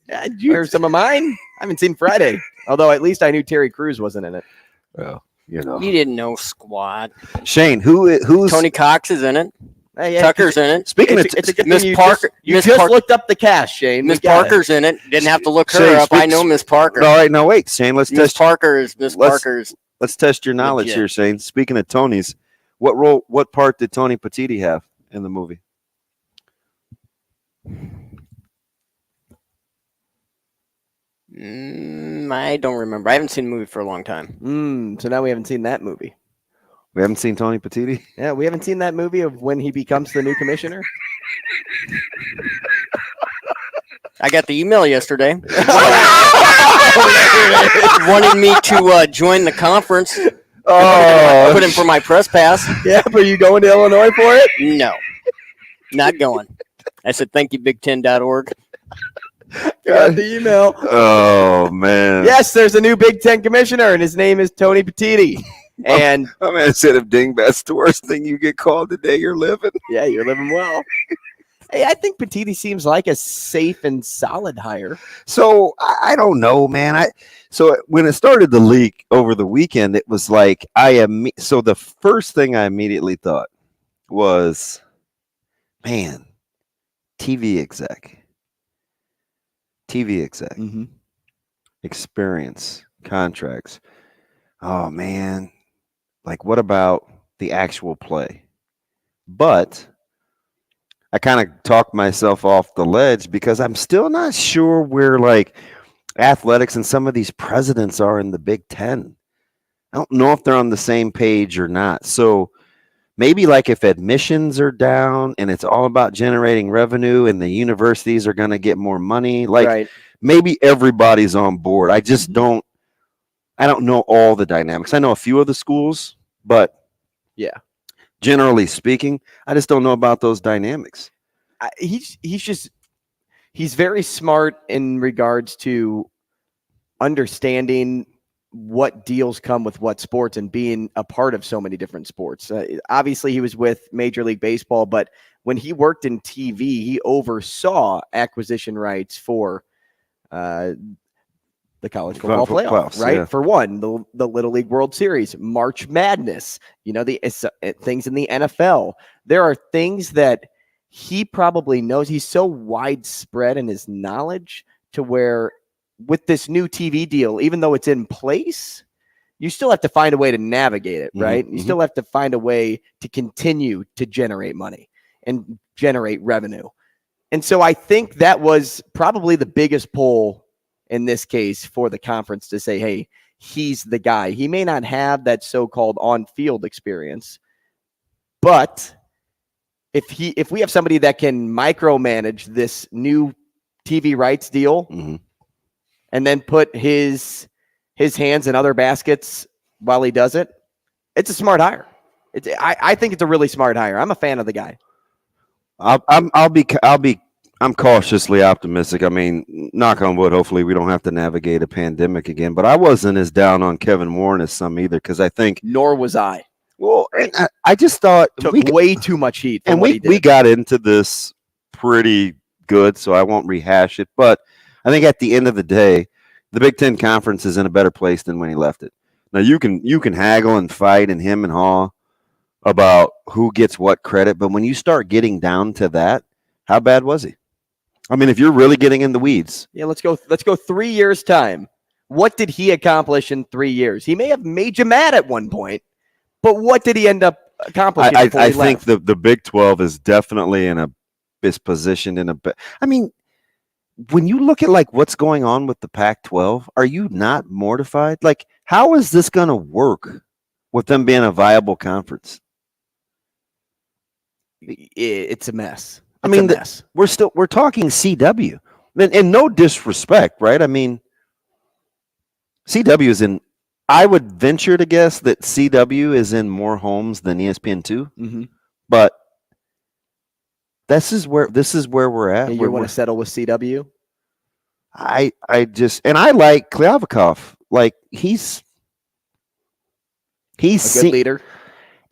Did you hear some of mine? I haven't seen Friday. Although at least I knew Terry Crews wasn't in it. Well, you know. You didn't know squad. Shane, who's Tony Cox is in it. Hey, yeah, Tucker's in it. Speaking of Miss Parker, you just looked up the cast, Shane. Miss Parker's in it. Didn't have to look her Shane, up. I know Miss Parker. All right, now wait, Shane. Let's Miss test. Parker's. Let's test your knowledge here, Shane. Speaking of Tony's, what part did Tony Petiti have in the movie? I don't remember. I haven't seen the movie for a long time. So now we haven't seen that movie. We haven't seen Tony Petitti? Yeah, we haven't seen that movie of when he becomes the new commissioner. I got the email yesterday. Wanting me to join the conference. Oh, put in for my press pass. Yeah, but are you going to Illinois for it? No, not going. I said, thank you, Big10.org. Got the email. Oh, man. Yes, there's a new Big Ten commissioner, and his name is Tony Petitti. And I'm going to say, if Dingbat's the worst thing you get called today, you're living. Yeah, you're living well. Hey, I think Petitti seems like a safe and solid hire. So I don't know, man. So when it started to leak over the weekend, it was like so the first thing I immediately thought was, man, TV exec, experience, contracts. Oh man, like what about the actual play? But I kind of talked myself off the ledge because I'm still not sure where like athletics and some of these presidents are in the Big Ten. I don't know if they're on the same page or not. So maybe like if admissions are down and it's all about generating revenue and the universities are going to get more money, like maybe everybody's on board. I just don't know all the dynamics. I know a few of the schools, but yeah. Generally speaking, I just don't know about those dynamics. He's very smart in regards to understanding what deals come with what sports and being a part of so many different sports. Obviously, he was with Major League Baseball, but when he worked in TV, he oversaw acquisition rights for the college football playoff, right? Yeah. For one, the Little League World Series, March Madness, the things in the NFL. There are things that he probably knows. He's so widespread in his knowledge to where with this new TV deal, even though it's in place, you still have to find a way to navigate it, right? You still have to find a way to continue to generate money and generate revenue. And so I think that was probably the biggest pull in this case for the conference to say, hey, he's the guy. He may not have that so-called on-field experience, but if we have somebody that can micromanage this new TV rights deal and then put his hands in other baskets while he does it, it's a smart hire. I think it's a really smart hire. I'm a fan of the guy. I'm cautiously optimistic. I mean, knock on wood, hopefully we don't have to navigate a pandemic again. But I wasn't as down on Kevin Warren as some either, because I think... Nor was I. Well, and I just thought... Took way too much heat. And we got into this pretty good, so I won't rehash it. But I think at the end of the day, the Big Ten Conference is in a better place than when he left it. Now, you can haggle and fight and him and haw about who gets what credit, but when you start getting down to that, how bad was he? I mean, if you're really getting in the weeds. Yeah, let's go 3 years' time. What did he accomplish in 3 years? He may have made you mad at one point, but what did he end up accomplishing? I think the Big 12 is definitely is positioned in a. I mean, when you look at like what's going on with the Pac-12, are you not mortified? Like, how is this going to work with them being a viable conference? It's a mess. We're talking CW, and no disrespect, right? I mean, CW is in. I would venture to guess that CW is in more homes than ESPN2, but this is where we're at. You want to settle with CW? I like Kliavkoff. Like he's a good leader,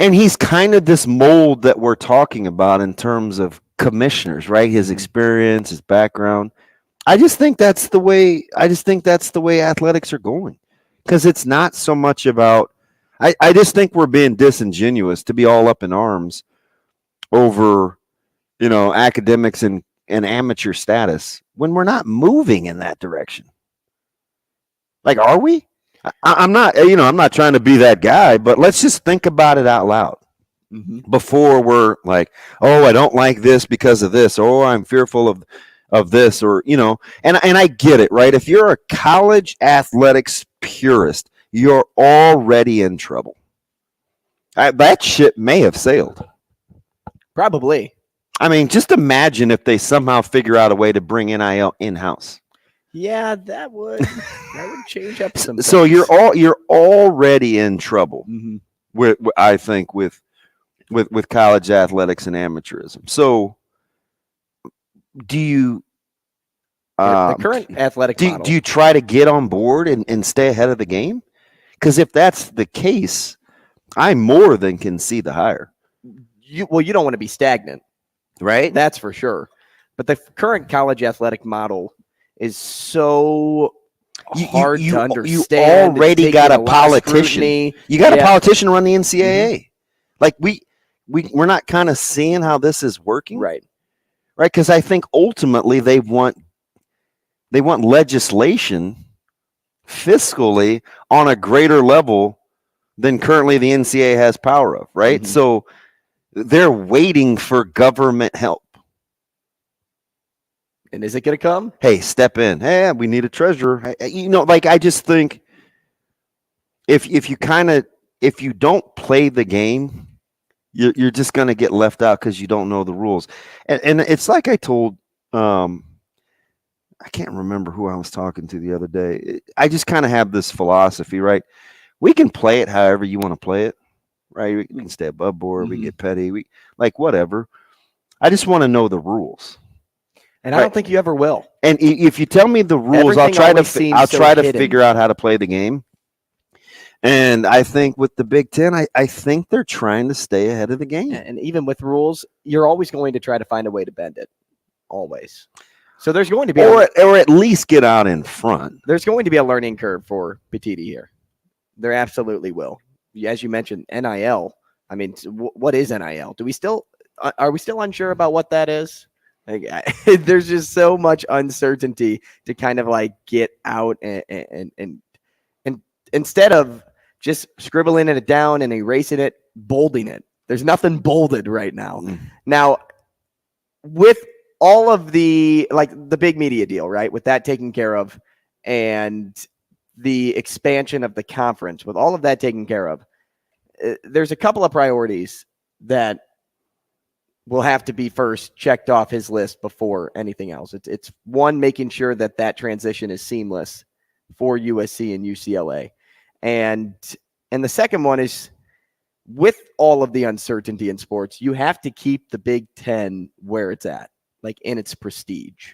and he's kind of this mold that we're talking about in terms of commissioners, right? His experience, his background. I just think that's the way athletics are going, because it's not so much about. I just think we're being disingenuous to be all up in arms over, academics and amateur status when we're not moving in that direction. Like, are we? I'm not. I'm not trying to be that guy, but let's just think about it out loud. before we're like, oh, I don't like this because of this, or I'm fearful of this, or, and I get it, right? If you're a college athletics purist, you're already in trouble. That ship may have sailed. Probably. I mean, just imagine if they somehow figure out a way to bring NIL in-house. Yeah, that would change up some things. So you're already in trouble. I think with college athletics and amateurism. So do you the current athletic model, do you try to get on board and stay ahead of the game? Because if that's the case, I more than can see the hire. You don't want to be stagnant, right? That's for sure. But the current college athletic model is so hard to understand. You already got a politician. You got a politician run the NCAA. Like we're not kind of seeing how this is working, right? Because I think ultimately they want legislation fiscally on a greater level than currently the NCAA has power of, right? So they're waiting for government help. And is it going to come? Hey, step in. Hey, we need a treasurer. I just think if you don't play the game, you're just going to get left out because you don't know the rules. And it's like I told, I can't remember who I was talking to the other day. I just kind of have this philosophy, right? We can play it however you want to play it, right? We can stay above board. We can get petty. We whatever. I just want to know the rules. And I don't think you ever will. And if you tell me the rules, I'll try to figure out how to play the game. And I think with the Big Ten, I think they're trying to stay ahead of the game. And even with rules, you're always going to try to find a way to bend it. Always. So there's going to be or at least get out in front. There's going to be a learning curve for Petiti here. There absolutely will. As you mentioned, NIL. I mean, what is NIL? Are we still unsure about what that is? There's just so much uncertainty to kind of like get out and instead of just scribbling it down and erasing it, bolding it. There's nothing bolded right now. Now, with all of the big media deal, right? With that taken care of and the expansion of the conference, with all of that taken care of, there's a couple of priorities that will have to be first checked off his list before anything else. It's one, making sure that transition is seamless for USC and UCLA. And the second one is, with all of the uncertainty in sports, you have to keep the Big Ten where it's at, like in its prestige.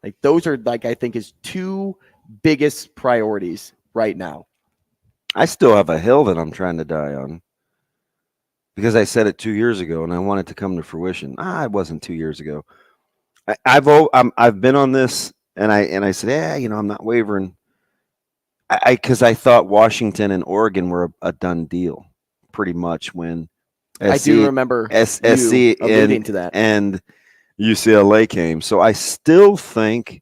Like those are I think his two biggest priorities right now. I still have a hill that I'm trying to die on. Because I said it 2 years ago and I want it to come to fruition. It wasn't 2 years ago. I've been on this and I said, I'm not wavering. Because I thought Washington and Oregon were a done deal, pretty much when I do remember SC alluding to that and UCLA came. So I still think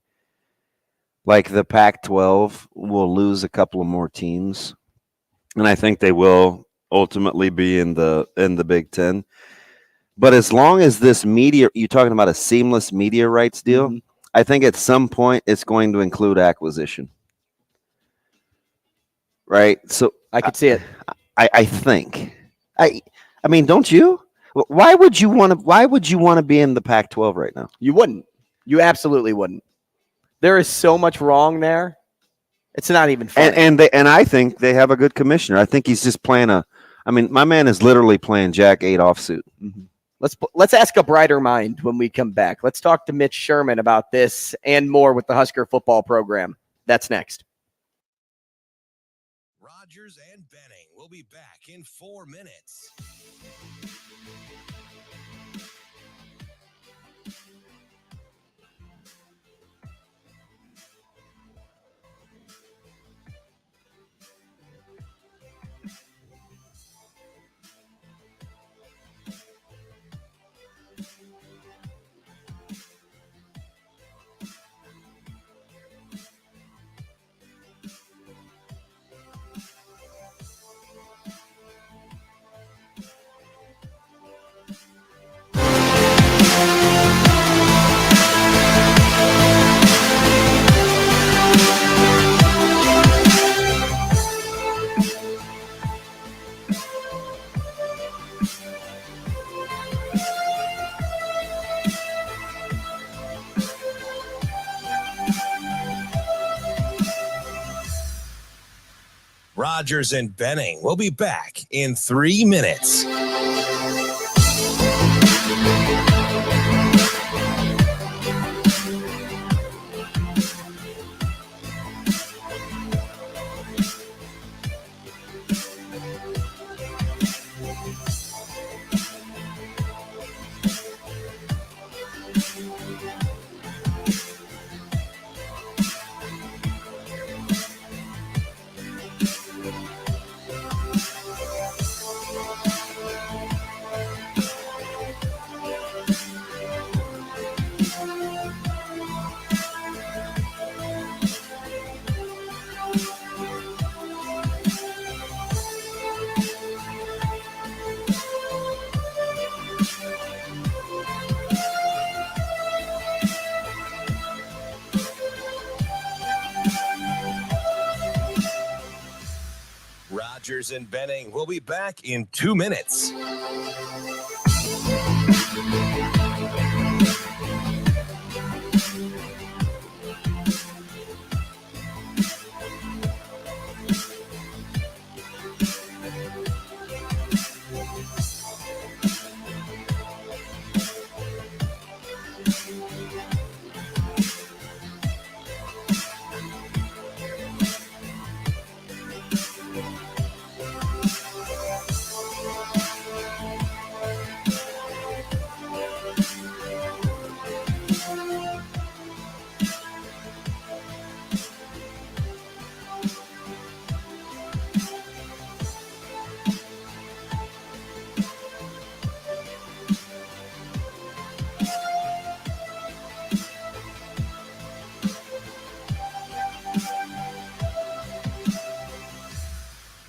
like the Pac-12 will lose a couple of more teams, and I think they will ultimately be in the Big Ten. But as long as this media, you're talking about a seamless media rights deal, I think at some point it's going to include acquisition. Right? So I could see it. I think. I mean, don't you? Why would you want to be in the Pac-12 right now? You wouldn't. You absolutely wouldn't. There is so much wrong there. It's not even funny. And I think they have a good commissioner. I think he's just playing my man is literally playing Jack 8 offsuit. Let's ask a brighter mind when we come back. Let's talk to Mitch Sherman about this and more with the Husker football program. That's next. Rogers and Benning will be back in 4 minutes. Rogers and Benning will be back in 3 minutes. Rogers and Benning will be back in 2 minutes.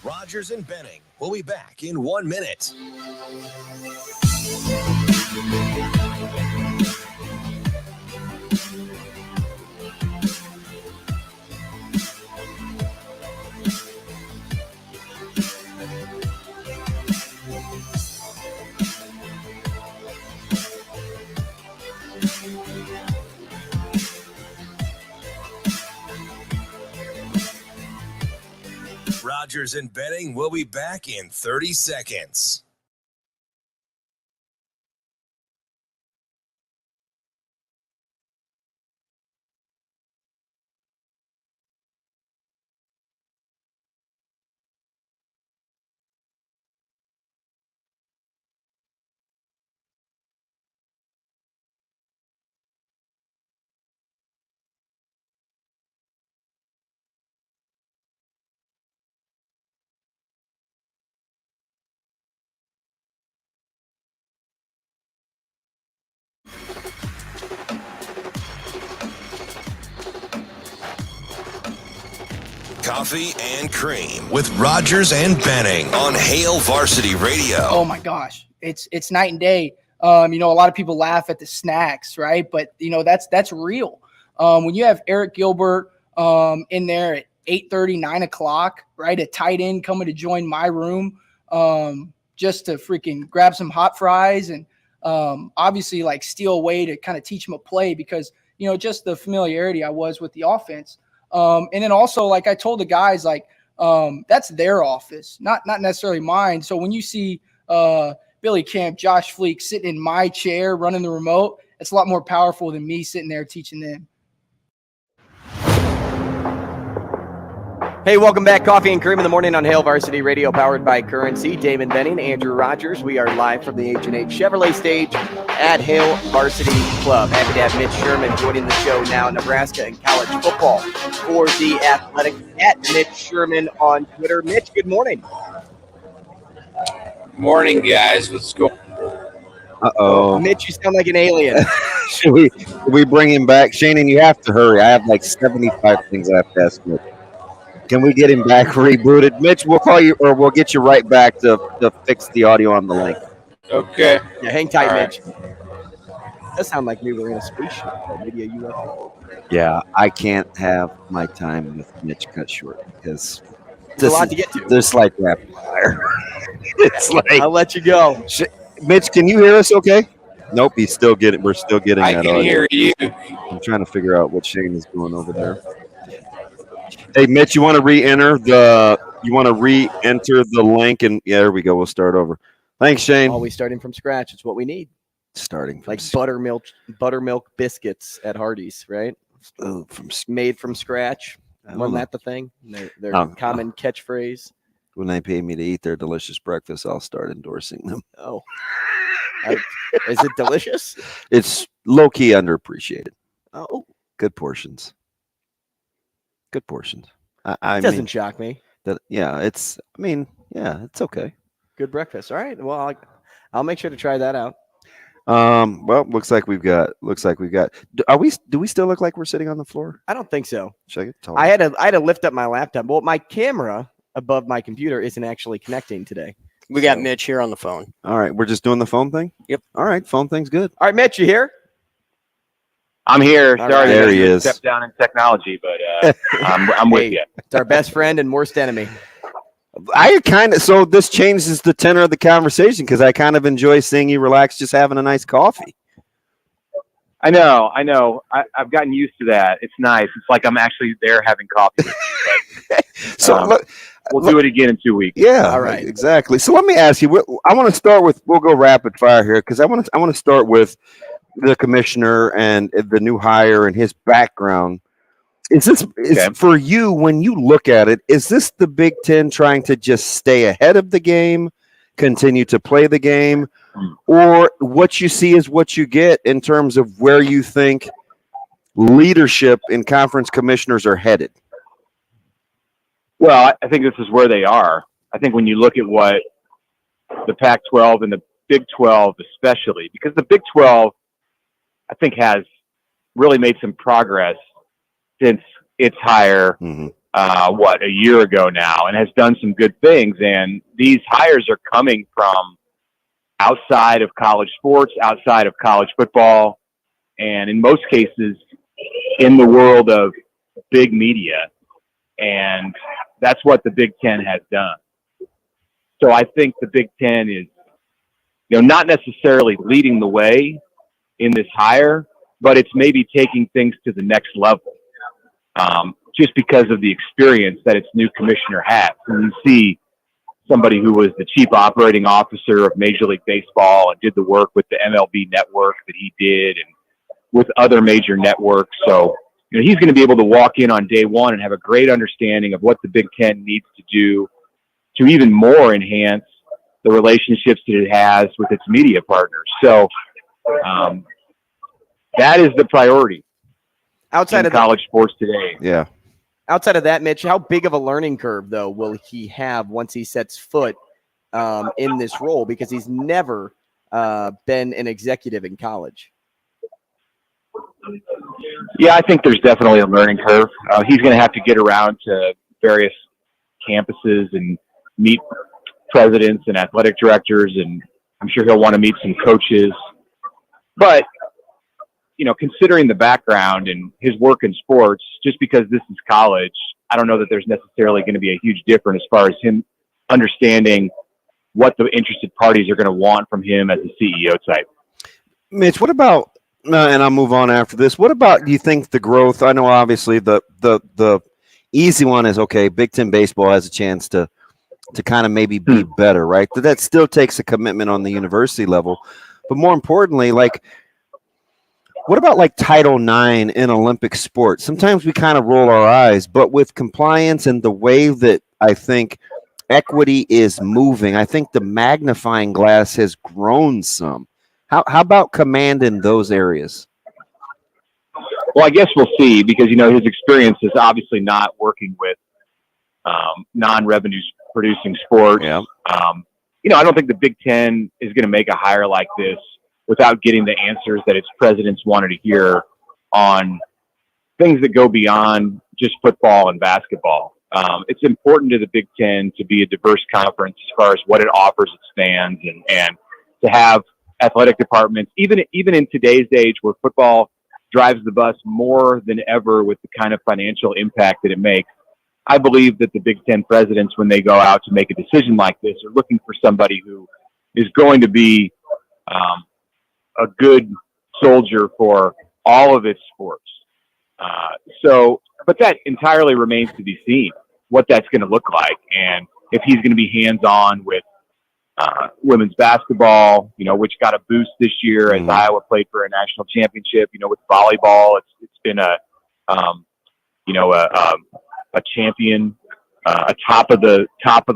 Rogers and Benning will be back in 1 minute. Rogers and Benning will be back in 30 seconds. Coffee and Cream with Rogers and Benning on Hail Varsity Radio. Oh my gosh, it's night and day. A lot of people laugh at the snacks, right? But that's real. When you have Eric Gilbert in there at 8:30, 9 o'clock, right? A tight end coming to join my room just to freaking grab some hot fries and obviously like steal away to kind of teach him a play because just the familiarity I was with the offense. And then also, like I told the guys, like that's their office, not necessarily mine. So when you see Billy Kemp, Josh Fleek sitting in my chair running the remote, it's a lot more powerful than me sitting there teaching them. Hey, welcome back. Coffee and Cream in the morning on Hail Varsity Radio, powered by Currency. Damon Benning, Andrew Rogers. We are live from the H&H Chevrolet stage at Hail Varsity Club. Happy to have Mitch Sherman joining the show now. Nebraska and college football for the Athletics at Mitch Sherman on Twitter. Mitch, good morning. Morning, guys. What's going on? Uh-oh. Mitch, you sound like an alien. Should we bring him back? Shannon, you have to hurry. I have like 75 things I have to ask Mitch. Can we get him back rebooted? Mitch, we'll call you, or we'll get you right back to fix the audio on the link. Okay. Yeah, hang tight, all Mitch. That sounds like we were in a spaceship, or maybe a UFO. Yeah, I can't have my time with Mitch cut short because there's a lot to get to. There's like rapid fire. It's like I'll let you go. Mitch, can you hear us? Okay. Nope, we're still getting that I audio. can hear you. I'm trying to figure out what Shane is doing over there. Hey, Mitch, you want to re-enter the You want to re-enter the link, and there we go. We'll start over. Thanks, Shane. Always starting from scratch. It's what we need. Starting from buttermilk biscuits at Hardee's, right? Oh, made from scratch. Wasn't that the thing? Their common catchphrase. When they pay me to eat their delicious breakfast, I'll start endorsing them. Oh, is it delicious? It's low key underappreciated. Oh, good portions. Good portions. It doesn't shock me. It's okay. Good breakfast. All right. Well, I'll make sure to try that out. Well, looks like we've got. Do we still look like we're sitting on the floor? I don't think so. Should I get taller? I had to lift up my laptop. Well, my camera above my computer isn't actually connecting today. We got Mitch here on the phone. All right, we're just doing the phone thing. Yep. All right, phone thing's good. All right, Mitch, you here? I'm here. All Sorry, right. There he is. Step down in technology, but I'm with you. It's our best friend and worst enemy. So this changes the tenor of the conversation because I kind of enjoy seeing you relax, just having a nice coffee. I know. I've gotten used to that. It's nice. It's like I'm actually there having coffee with you. But, we'll do it again in 2 weeks. Yeah, all right, exactly. So let me ask you. I want to start with. We'll go rapid fire here because I want to start with the commissioner and the new hire and his background. Is for you, when you look at it, is this the Big Ten trying to just stay ahead of the game, continue to play the game, or what you see is what you get in terms of where you think leadership in conference commissioners are headed? Well, I think this is where they are. I think when you look at what the Pac-12 and the Big 12 especially, because the Big 12, I think, has really made some progress since its hire, a year ago now, and has done some good things. And these hires are coming from outside of college sports, outside of college football, and in most cases in the world of big media. And that's what the Big Ten has done. So I think the Big Ten is, not necessarily leading the way in this hire, but it's maybe taking things to the next level. Just because of the experience that its new commissioner has. And you see somebody who was the chief operating officer of Major League Baseball and did the work with the MLB network that he did and with other major networks. So, he's going to be able to walk in on day one and have a great understanding of what the Big Ten needs to do to even more enhance the relationships that it has with its media partners. So that is the priority outside of college sports today. Yeah. Outside of that, Mitch, how big of a learning curve, though, will he have once he sets foot in this role? Because he's never been an executive in college. Yeah, I think there's definitely a learning curve. He's going to have to get around to various campuses and meet presidents and athletic directors, and I'm sure he'll want to meet some coaches. But considering the background and his work in sports, just because this is college, I don't know that there's necessarily going to be a huge difference as far as him understanding what the interested parties are going to want from him as a CEO type. Mitch, what about, and I'll move on after this, what about, do you think the growth, I know obviously the easy one is, okay, Big Ten baseball has a chance to kind of maybe be better, right? But that still takes a commitment on the university level. But more importantly, what about Title IX in Olympic sports? Sometimes we kind of roll our eyes, but with compliance and the way that I think equity is moving, I think the magnifying glass has grown some. How about command in those areas? Well, I guess we'll see, because, his experience is obviously not working with non-revenue producing sports. Yeah. I don't think the Big Ten is going to make a hire like this without getting the answers that its presidents wanted to hear on things that go beyond just football and basketball. It's important to the Big Ten to be a diverse conference as far as what it offers its fans, and to have athletic departments, even in today's age where football drives the bus more than ever with the kind of financial impact that it makes. I believe that the Big Ten presidents, when they go out to make a decision like this, are looking for somebody who is going to be a good soldier for all of its sports. But that entirely remains to be seen. what that's going to look like, and if he's going to be hands-on with women's basketball, which got a boost this year as Iowa played for a national championship. With volleyball, it's been a champion, a top of the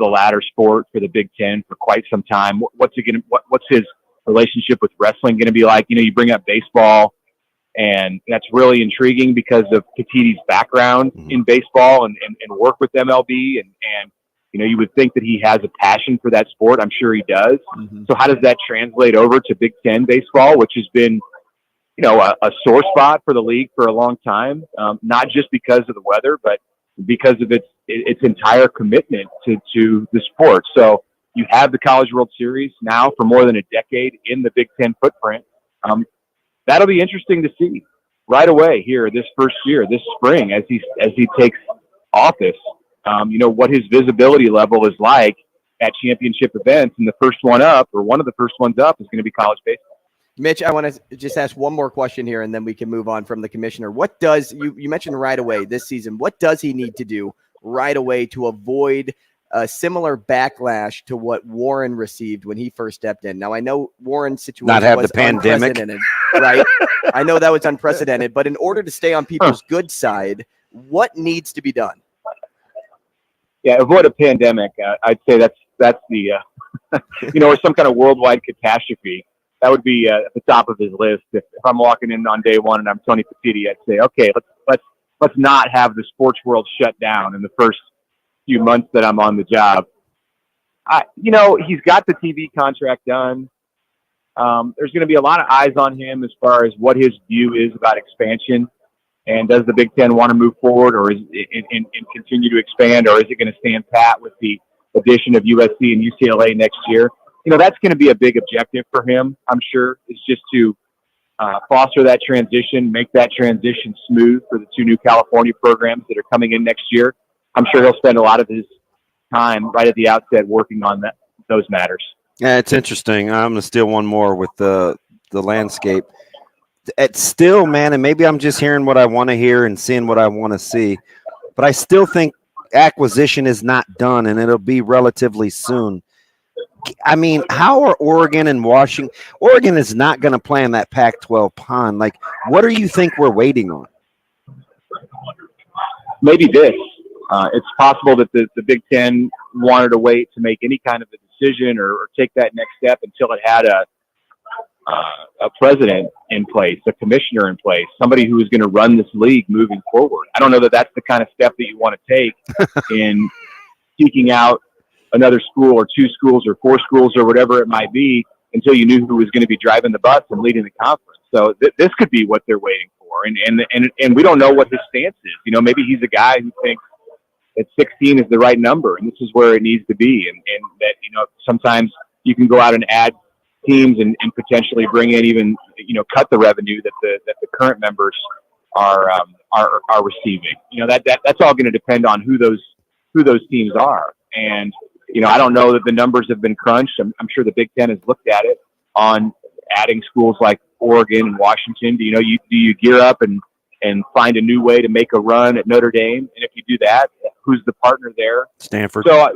ladder sport for the Big Ten for quite some time. What's his relationship with wrestling going to be like? You bring up baseball, and that's really intriguing because of Petitti's background in baseball and work with MLB, and you would think that he has a passion for that sport. I'm sure he does. So how does that translate over to Big Ten baseball, which has been, a sore spot for the league for a long time, not just because of the weather, but because of its entire commitment to the sport. So you have the College World Series now for more than a decade in the Big Ten footprint. That'll be interesting to see right away here this first year, this spring, as he takes office. What his visibility level is like at championship events, and the first one up, or one of the first ones up, is going to be college baseball. Mitch, I want to just ask one more question here, and then we can move on from the commissioner. What does you mentioned right away this season? What does he need to do right away to avoid a similar backlash to what Warren received when he first stepped in? Now, I know Warren's situation not have was the pandemic, right? I know that was unprecedented, but in order to stay on people's good side, what needs to be done? Yeah, avoid a pandemic. I'd say that's the or some kind of worldwide catastrophe. That would be at the top of his list. If I'm walking in on day one and I'm Tony Petitti, I'd say, okay, let's not have the sports world shut down in the first few months that I'm on the job. He's got the TV contract done. There's going to be a lot of eyes on him as far as what his view is about expansion. And does the Big Ten want to move forward, or is it and continue to expand, or is it going to stand pat with the addition of USC and UCLA next year? That's going to be a big objective for him, I'm sure, is just to foster that transition, make that transition smooth for the two new California programs that are coming in next year. I'm sure he'll spend a lot of his time right at the outset working on those matters. Yeah, it's interesting. I'm going to steal one more with the landscape. It's still, man, and maybe I'm just hearing what I want to hear and seeing what I want to see, but I still think acquisition is not done, and it'll be relatively soon. I mean, how are Oregon and Washington? Oregon is not going to play in that Pac-12 pond. Like, what do you think we're waiting on? Maybe this. It's possible that the Big Ten wanted to wait to make any kind of a decision or take that next step until it had a president in place, a commissioner in place, somebody who is going to run this league moving forward. I don't know that that's the kind of step that you want to take in seeking out another school or two schools or four schools or whatever it might be until you knew who was going to be driving the bus and leading the conference. So this could be what they're waiting for. And we don't know what his stance is. Maybe he's a guy who thinks that 16 is the right number and this is where it needs to be. And that, sometimes you can go out and add teams and potentially bring in even, cut the revenue that the current members are receiving. That's all going to depend on who those teams are. And, I don't know that the numbers have been crunched. I'm sure the Big Ten has looked at it on adding schools like Oregon and Washington. Do you gear up and find a new way to make a run at Notre Dame? And if you do that, who's the partner there? Stanford. So,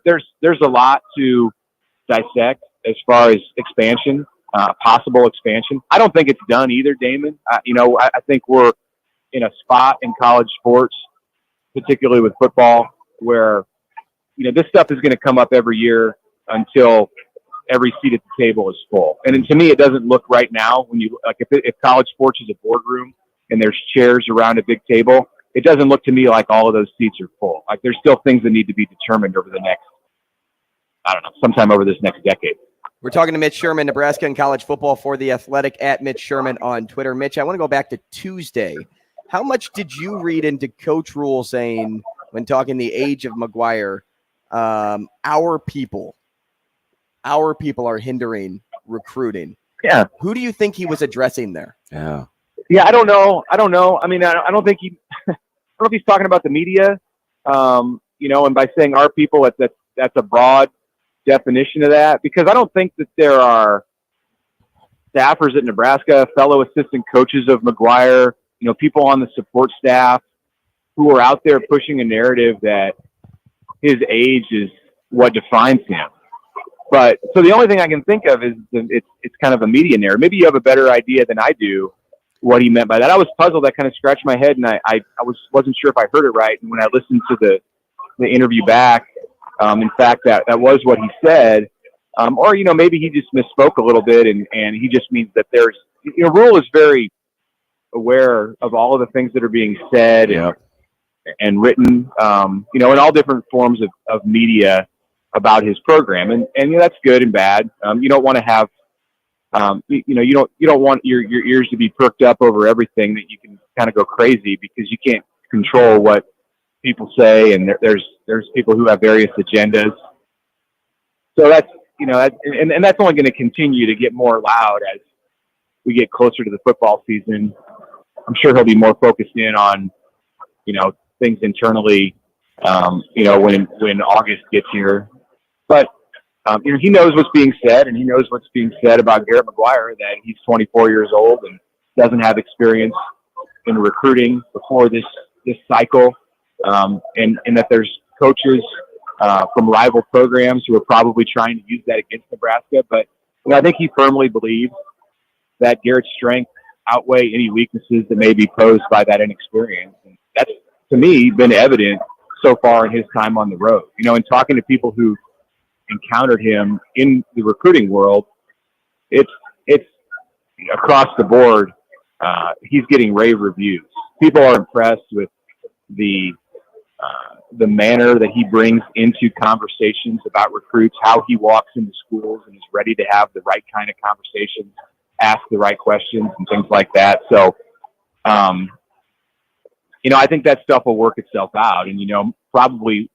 there's a lot to dissect as far as expansion, possible expansion. I don't think it's done either, Damon. I think we're in a spot in college sports, particularly with football, where, this stuff is going to come up every year until every seat at the table is full. And to me, it doesn't look right now when you, like, if college sports is a boardroom and there's chairs around a big table, it doesn't look to me like all of those seats are full. Like, there's still things that need to be determined over the next, sometime over this next decade. We're talking to Mitch Sherman, Nebraska and college football for The Athletic, at Mitch Sherman on Twitter. Mitch, I want to go back to Tuesday. How much did you read into Coach Rule saying, when talking the age of McGuire, our people are hindering recruiting? Yeah. Who do you think he was addressing there? Yeah. Yeah, I don't know. I mean, I don't think I don't know if he's talking about the media, and by saying our people, that's a broad definition of that, because I don't think that there are staffers at Nebraska, fellow assistant coaches of McGuire, people on the support staff who are out there pushing a narrative that his age is what defines him. But so the only thing I can think of is it's kind of a media narrative. Maybe you have a better idea than I do what he meant by that. I was puzzled. I kind of scratched my head, and I wasn't sure if I heard it right. And when I listened to the interview back, in fact, that was what he said. Or, maybe he just misspoke a little bit, and he just means that there's, Rule is very aware of all of the things that are being said and written, in all different forms of media about his program. And that's good and bad. You don't want to have, you don't want your ears to be perked up over everything that you can kind of go crazy, because you can't control what people say. And there's people who have various agendas. So that's, and that's only going to continue to get more loud as we get closer to the football season. I'm sure he'll be more focused in on, things internally, when August gets here. But, he knows what's being said, and he knows what's being said about Garrett McGuire, that he's 24 years old and doesn't have experience in recruiting before this cycle, and that there's coaches from rival programs who are probably trying to use that against Nebraska. But I think he firmly believes that Garrett's strengths outweigh any weaknesses that may be posed by that inexperience. And that's, to me, been evident so far in his time on the road. In talking to people who encountered him in the recruiting world, it's across the board. He's getting rave reviews. People are impressed with the manner that he brings into conversations about recruits, how he walks into schools and is ready to have the right kind of conversations, ask the right questions and things like that. So, I think that stuff will work itself out. And, probably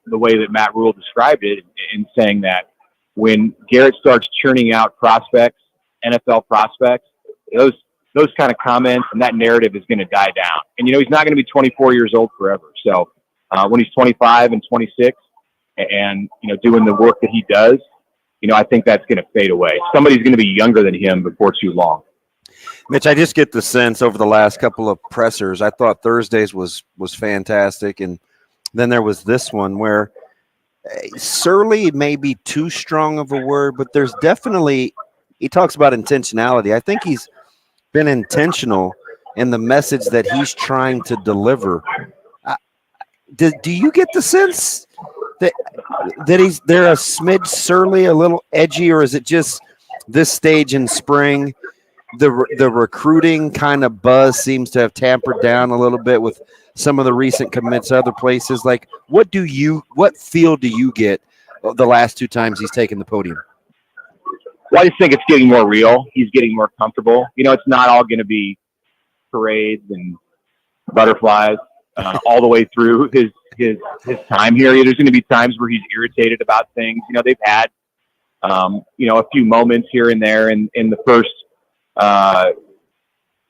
the way that Matt Rule described it in saying that when Garrett starts churning out prospects, NFL prospects, those kind of comments and that narrative is going to die down. And, he's not going to be 24 years old forever. So, when he's 25 and 26 and, doing the work that he does, I think that's going to fade away. Somebody's going to be younger than him before too long. Mitch, I just get the sense over the last couple of pressers, I thought Thursday's was fantastic. And then there was this one where surly may be too strong of a word, but there's definitely, he talks about intentionality. I think he's been intentional in the message that he's trying to deliver. Do you get the sense that they're a smidge surly, a little edgy, or is it just this stage in spring, the recruiting kind of buzz seems to have tampered down a little bit with some of the recent commits other places? Like, what feel do you get the last two times he's taken the podium? Well, I just think it's getting more real. He's getting more comfortable. It's not all going to be parades and butterflies all the way through his time here. There's going to be times where he's irritated about things. They've had, a few moments here and there in the first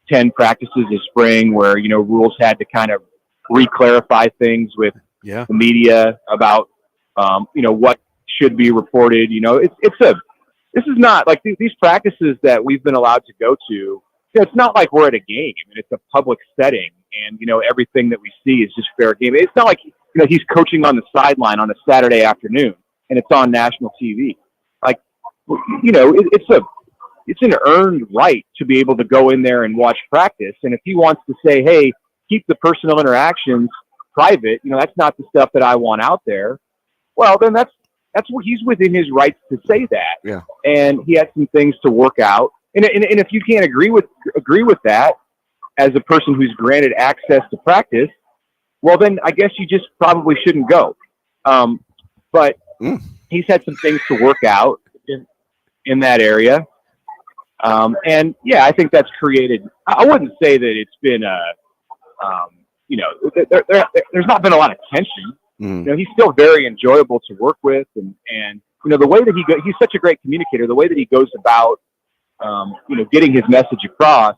10 practices of spring where, Rules had to kind of re-clarify things with the media about, what should be reported. This is not like these practices that we've been allowed to go to. It's not like we're at a game and it's a public setting and, everything that we see is just fair game. It's not like, he's coaching on the sideline on a Saturday afternoon and it's on national TV. Like, it's an earned right to be able to go in there and watch practice. And if he wants to say, hey, keep the personal interactions private, that's not the stuff that I want out there. Well, then that's what he's within his rights to say that. Yeah. And he has some things to work out. And if you can't agree with that as a person who's granted access to practice, well, then I guess you just probably shouldn't go. But he's had some things to work out in that area. And yeah, I think that's created, I wouldn't say that it's been there's not been a lot of tension. He's still very enjoyable to work with. And the way that he's such a great communicator, the way that he goes about, getting his message across,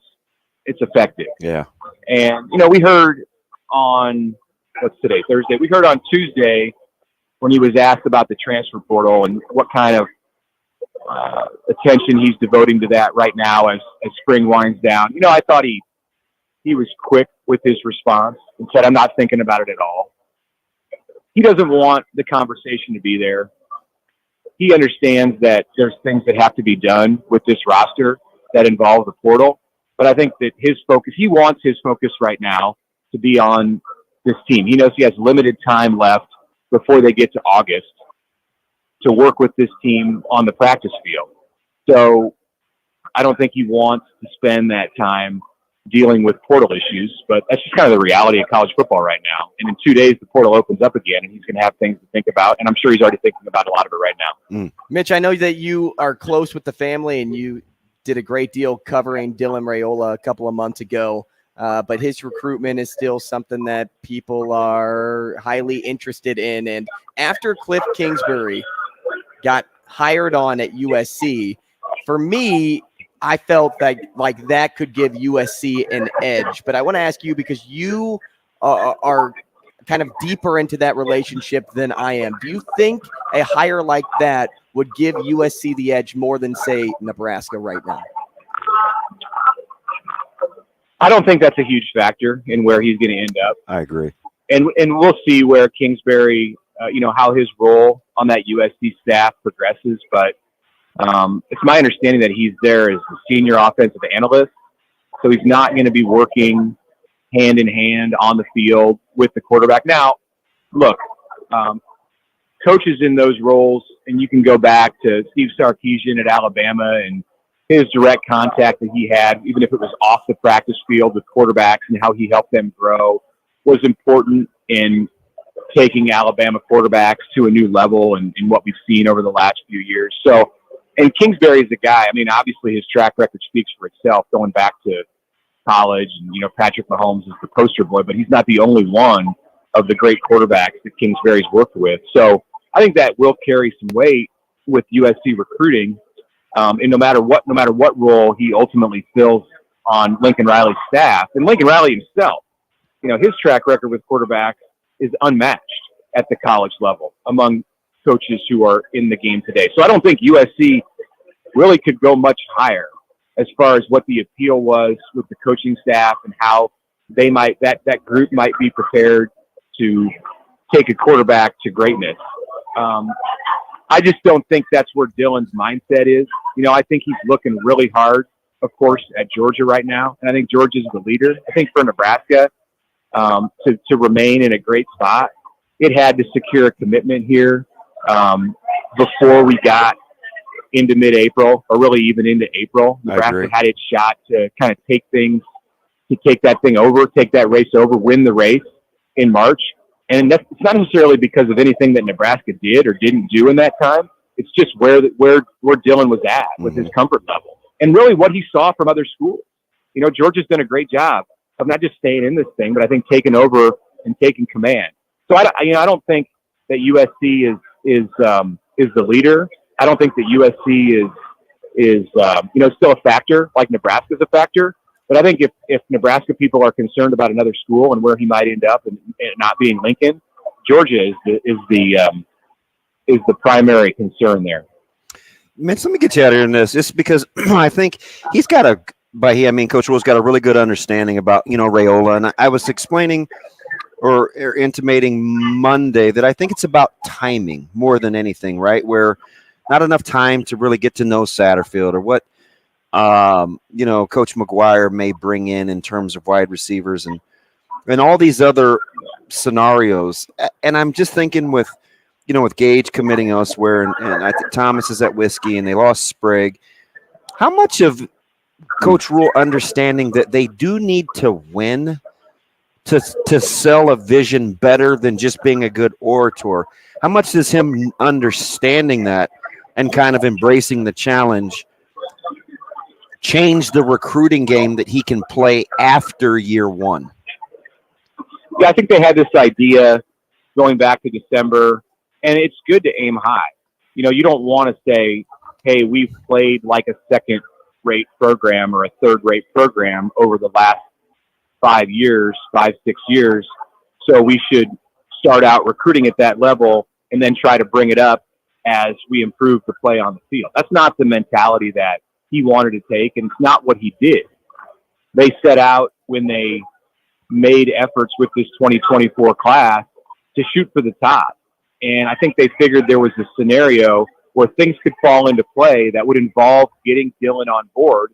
it's effective. Yeah. And, we heard on, what's today, Thursday, we heard on Tuesday when he was asked about the transfer portal and what kind of attention he's devoting to that right now as spring winds down. I thought he was quick with his response and said, I'm not thinking about it at all. he doesn't want the conversation to be there. He understands that there's things that have to be done with this roster that involve the portal. But I think that he wants his focus right now to be on this team. He knows he has limited time left before they get to August to work with this team on the practice field. So I don't think he wants to spend that time dealing with portal issues, but that's just kind of the reality of college football right now. And in 2 days, the portal opens up again, and he's going to have things to think about. And I'm sure he's already thinking about a lot of it right now. Mitch, I know that you are close with the family, and you did a great deal covering Dylan Raiola a couple of months ago. But his recruitment is still something that people are highly interested in. And after Cliff Kingsbury got hired on at USC, for me, I felt like that could give USC an edge. But I want to ask you, because you are kind of deeper into that relationship than I am. Do you think a hire like that would give USC the edge more than, say, Nebraska right now? I don't think that's a huge factor in where he's going to end up. I agree. And we'll see where Kingsbury, how his role on that USC staff progresses. But it's my understanding that he's there as the senior offensive analyst. So he's not going to be working hand in hand on the field with the quarterback. Now, look, coaches in those roles, and you can go back to Steve Sarkisian at Alabama and his direct contact that he had, even if it was off the practice field with quarterbacks and how he helped them grow, was important in taking Alabama quarterbacks to a new level and what we've seen over the last few years. So, and Kingsbury is a guy, I mean, obviously his track record speaks for itself going back to college. And, Patrick Mahomes is the poster boy, but he's not the only one of the great quarterbacks that Kingsbury's worked with. So I think that will carry some weight with USC recruiting. And no matter what role he ultimately fills on Lincoln Riley's staff, and Lincoln Riley himself, his track record with quarterbacks is unmatched at the college level among coaches who are in the game today. So I don't think USC really could go much higher as far as what the appeal was with the coaching staff and how they might, that group might be prepared to take a quarterback to greatness. I just don't think that's where Dylan's mindset is. I think he's looking really hard, of course, at Georgia right now. And I think Georgia's the leader. I think for Nebraska to remain in a great spot, it had to secure a commitment here before we got into mid-April, or really even into April. Nebraska had its shot to kind of take that thing over, take that race over, win the race in March. And that's not necessarily because of anything that Nebraska did or didn't do in that time. It's just where Dylan was at with his comfort level and really what he saw from other schools. Georgia's done a great job of not just staying in this thing, but I think taking over and taking command. So I don't think that USC is the leader. I don't think that USC is still a factor like Nebraska's a factor. But I think if Nebraska people are concerned about another school and where he might end up and not being Lincoln, Georgia is the primary concern there. Mitch, let me get you out of here in this, just because I think he's got Coach Rhule's got a really good understanding about, Raiola. And I was explaining or intimating Monday that I think it's about timing more than anything, right? Where not enough time to really get to know Satterfield or what, Coach McGuire may bring in terms of wide receivers and all these other scenarios. And I'm just thinking with Gage committing elsewhere and I think Thomas is at Whiskey and they lost Sprague, how much of Coach Rhule understanding that they do need to win to sell a vision better than just being a good orator? How much does him understanding that and kind of embracing the challenge change the recruiting game that he can play after year one? Yeah, I think they had this idea going back to December, and it's good to aim high. You don't want to say, hey, we've played like a second-rate program or a third-rate program over the last 5 years, 5-6 years, so we should start out recruiting at that level and then try to bring it up as we improve the play on the field. That's not the mentality that he wanted to take, and it's not what he did. They set out when they made efforts with this 2024 class to shoot for the top. And I think they figured there was a scenario where things could fall into play that would involve getting Dylan on board.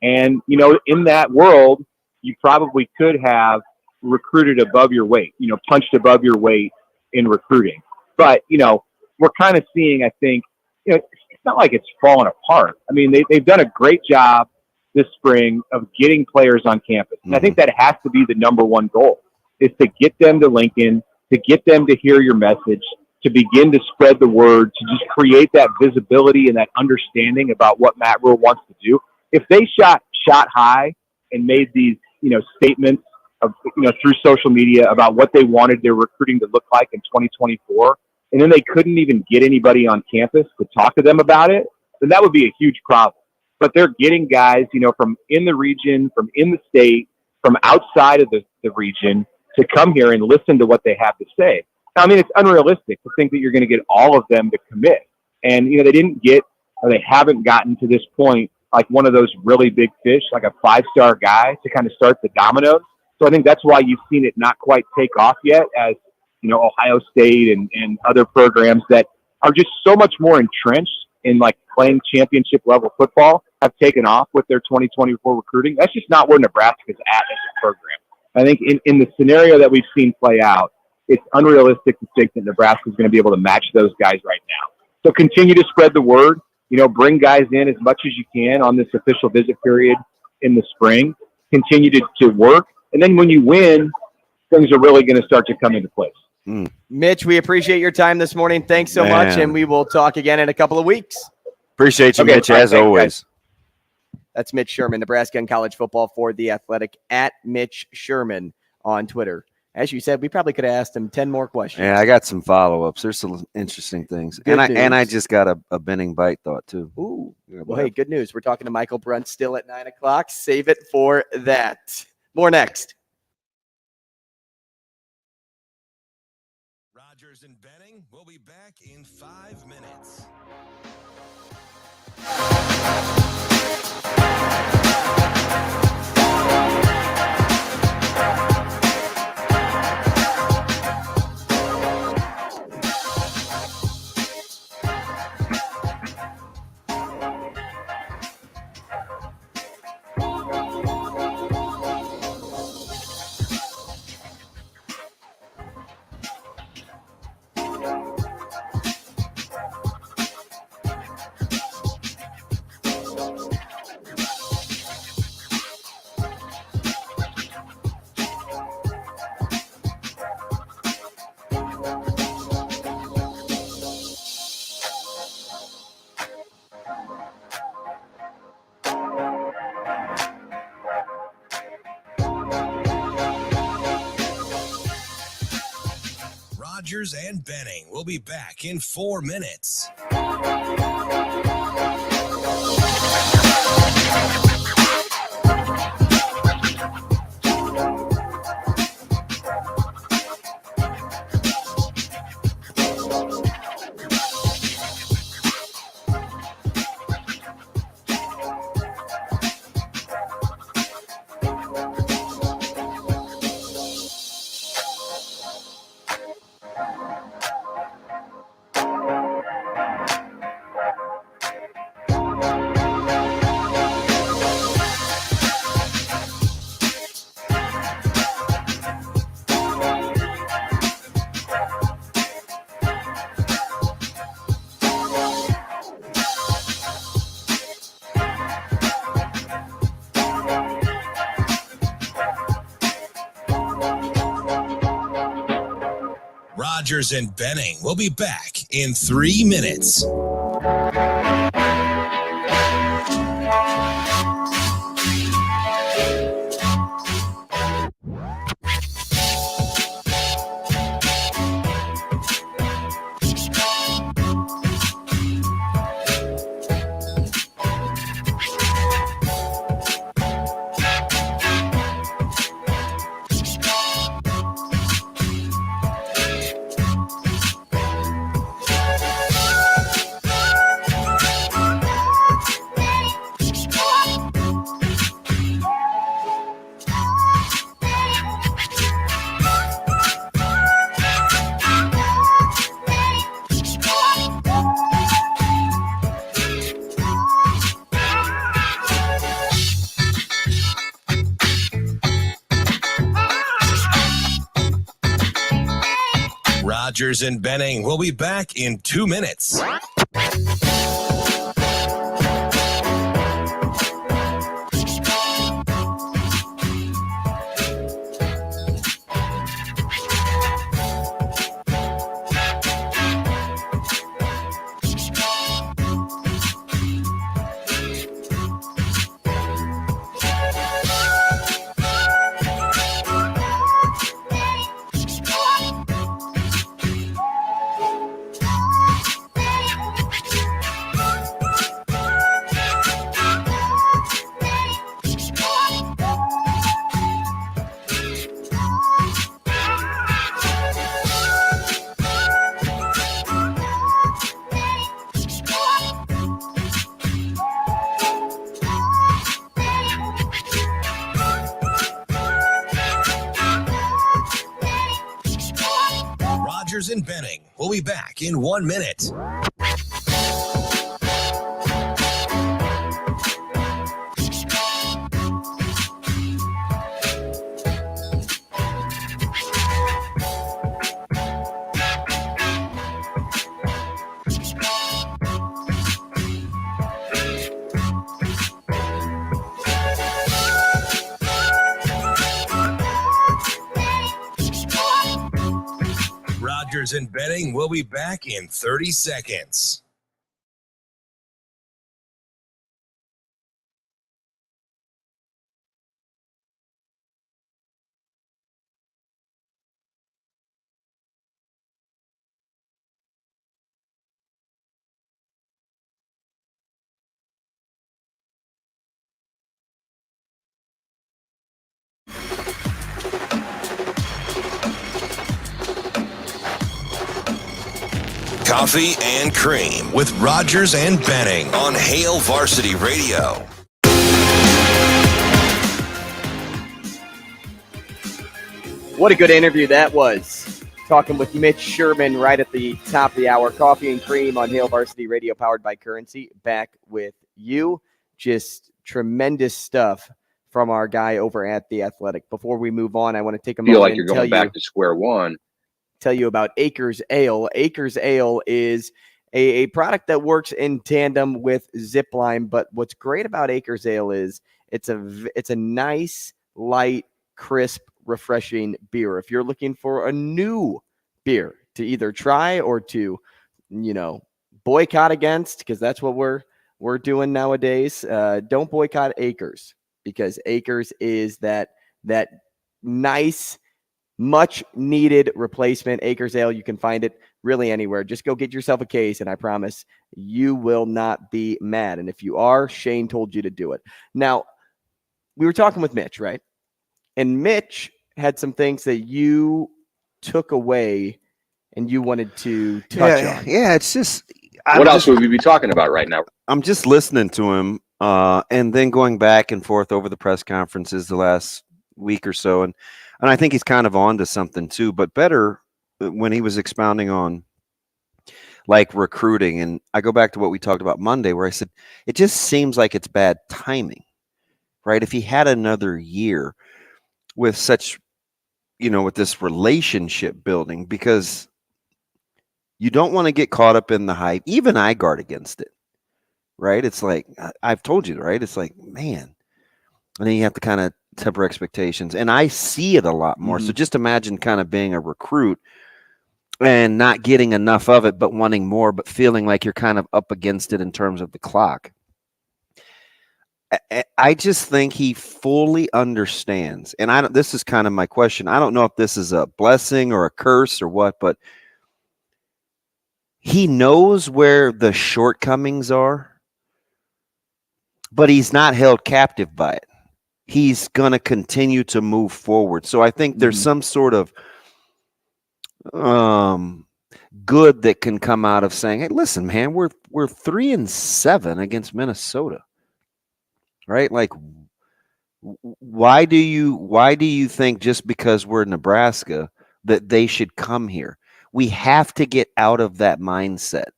And, you know, in that world, you probably could have recruited above your weight, you know, punched above your weight in recruiting. But, you know, we're kind of seeing, I think, you know, it's not like it's fallen apart. I mean, they've done a great job this spring of getting players on campus. And I think that has to be the number one goal, is to get them to Lincoln, to get them to hear your message, to begin to spread the word, to just create that visibility and that understanding about what Matt Rhule wants to do. If they shot high and made these, you know, statements of, you know, through social media about what they wanted their recruiting to look like in 2024, and then they couldn't even get anybody on campus to talk to them about it, then that would be a huge problem. But they're getting guys, you know, from in the region, from in the state, from outside of the region to come here and listen to what they have to say. Now, I mean, it's unrealistic to think that you're going to get all of them to commit. And, you know, they didn't get, or they haven't gotten to this point, like one of those really big fish, like a 5-star guy to kind of start the dominoes. So I think that's why you've seen it not quite take off yet, as, you know, Ohio State and other programs that are just so much more entrenched in like playing championship level football have taken off with their 2024 recruiting. That's just not where Nebraska's at as a program. I think in the scenario that we've seen play out, it's unrealistic to think that Nebraska is going to be able to match those guys right now. So continue to spread the word, you know, bring guys in as much as you can on this official visit period in the spring, continue to work. And then when you win, things are really going to start to come into place. Mitch, we appreciate your time this morning. Thanks so much. And we will talk again in a couple of weeks. Appreciate you, Mitch, as always. That's Mitch Sherman, Nebraska and college football for The Athletic, at Mitch Sherman on Twitter. As you said, we probably could have asked him 10 more questions. Yeah, I got some follow-ups. There's some interesting things. And I just got a Benning Bite thought, too. Ooh. Well, hey, good news. We're talking to Michael Brunt still at 9 o'clock. Save it for that. More next. Rogers and Benning will be back in 5 minutes. Rogers and Benning will be back in 4 minutes. Rogers and Benning will be back in 3 minutes. Rogers and Benning will be back in 2 minutes. Rogers and Benning will be back in 1 minute. Rogers and Benning will be back in 30 seconds. Coffee and Cream with Rogers and Benning on Hail Varsity Radio. What a good interview that was. Talking with Mitch Sherman right at the top of the hour. Coffee and Cream on Hail Varsity Radio, powered by Currency. Back with you. Just tremendous stuff from our guy over at The Athletic. Before we move on, I want to take a moment. Feel like you're going back to square one. Tell you about Acres Ale. Acres Ale is a product that works in tandem with Zipline, but what's great about Acres Ale is it's a nice, light, crisp, refreshing beer. If you're looking for a new beer to either try or to, boycott against, because that's what we're doing nowadays, don't boycott Acres, because Acres is that nice, much needed replacement. Acres Ale, you can find it really anywhere. Just go get yourself a case, and I promise you will not be mad. And if you are, Shane told you to do it. Now, we were talking with Mitch, right? And Mitch had some things that you took away and you wanted to touch on. Yeah, it's just... What else would we be talking about right now? I'm just listening to him and then going back and forth over the press conferences the last week or so. And I think he's kind of on to something too, but better when he was expounding on like recruiting. And I go back to what we talked about Monday, where I said, it just seems like it's bad timing, right? If he had another year with such, with this relationship building, because you don't want to get caught up in the hype. Even I guard against it, right? It's like, I've told you, right? It's like, man, and then you have to kind of temper expectations. And I see it a lot more. Mm-hmm. So just imagine kind of being a recruit and not getting enough of it, but wanting more, but feeling like you're kind of up against it in terms of the clock. I just think he fully understands. And this is kind of my question. I don't know if this is a blessing or a curse or what, but he knows where the shortcomings are, but he's not held captive by it. He's going to continue to move forward. So I think there's some sort of good that can come out of saying, hey, listen, man, we're 3-7 against Minnesota, right? Like, why do you think just because we're Nebraska that they should come here? We have to get out of that mindset,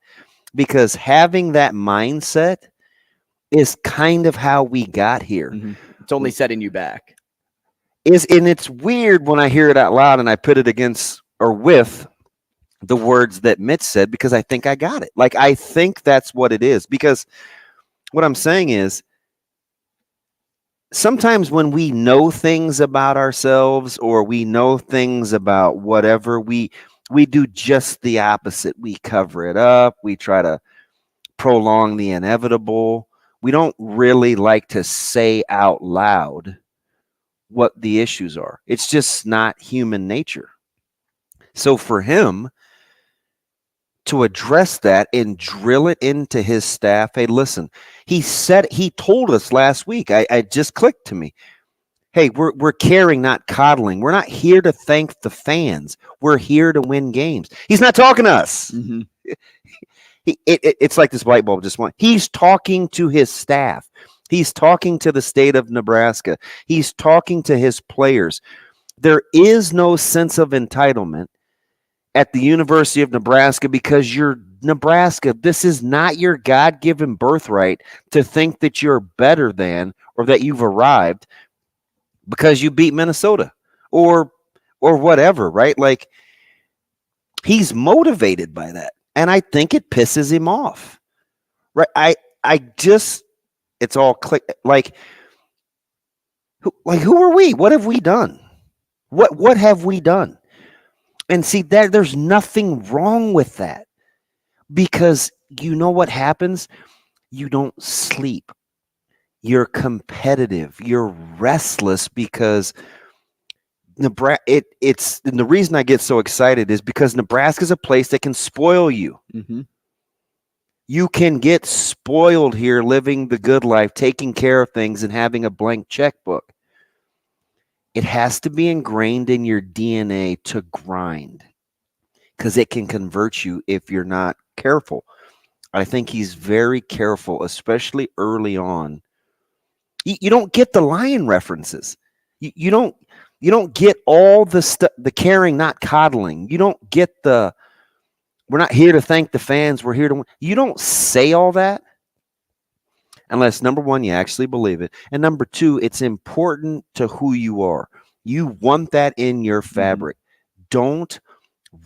because having that mindset is kind of how we got here. Mm-hmm. It's only setting you back. And it's weird when I hear it out loud and I put it against or with the words that Mitch said because I think I got it. Like, I think that's what it is. Because what I'm saying is, sometimes when we know things about ourselves or we know things about whatever, we do just the opposite. We cover it up. We try to prolong the inevitable. We don't really like to say out loud what the issues are. It's just not human nature. So for him to address that and drill it into his staff, hey, listen, he told us last week, I just clicked to me, hey, we're caring, not coddling. We're not here to thank the fans. We're here to win games. He's not talking to us. Mm-hmm. It's like this light bulb just went. He's talking to his staff. He's talking to the state of Nebraska. He's talking to his players. There is no sense of entitlement at the University of Nebraska because you're Nebraska. This is not your God-given birthright to think that you're better than or that you've arrived because you beat Minnesota or whatever, right? Like, he's motivated by that. And I think it pisses him off, right? It's all click. Who are we? What have we done? What have we done? And see, there's nothing wrong with that because you know what happens? You don't sleep. You're competitive. You're restless because Nebraska. And the reason I get so excited is because Nebraska is a place that can spoil you. Mm-hmm. You can get spoiled here living the good life, taking care of things, and having a blank checkbook. It has to be ingrained in your DNA to grind because it can convert you if you're not careful. I think he's very careful, especially early on. You don't get the Lion references. You don't get all the caring, not coddling. You don't get we're not here to thank the fans. We're here to win. You don't say all that unless, number one, you actually believe it. And number two, it's important to who you are. You want that in your fabric. Mm-hmm. Don't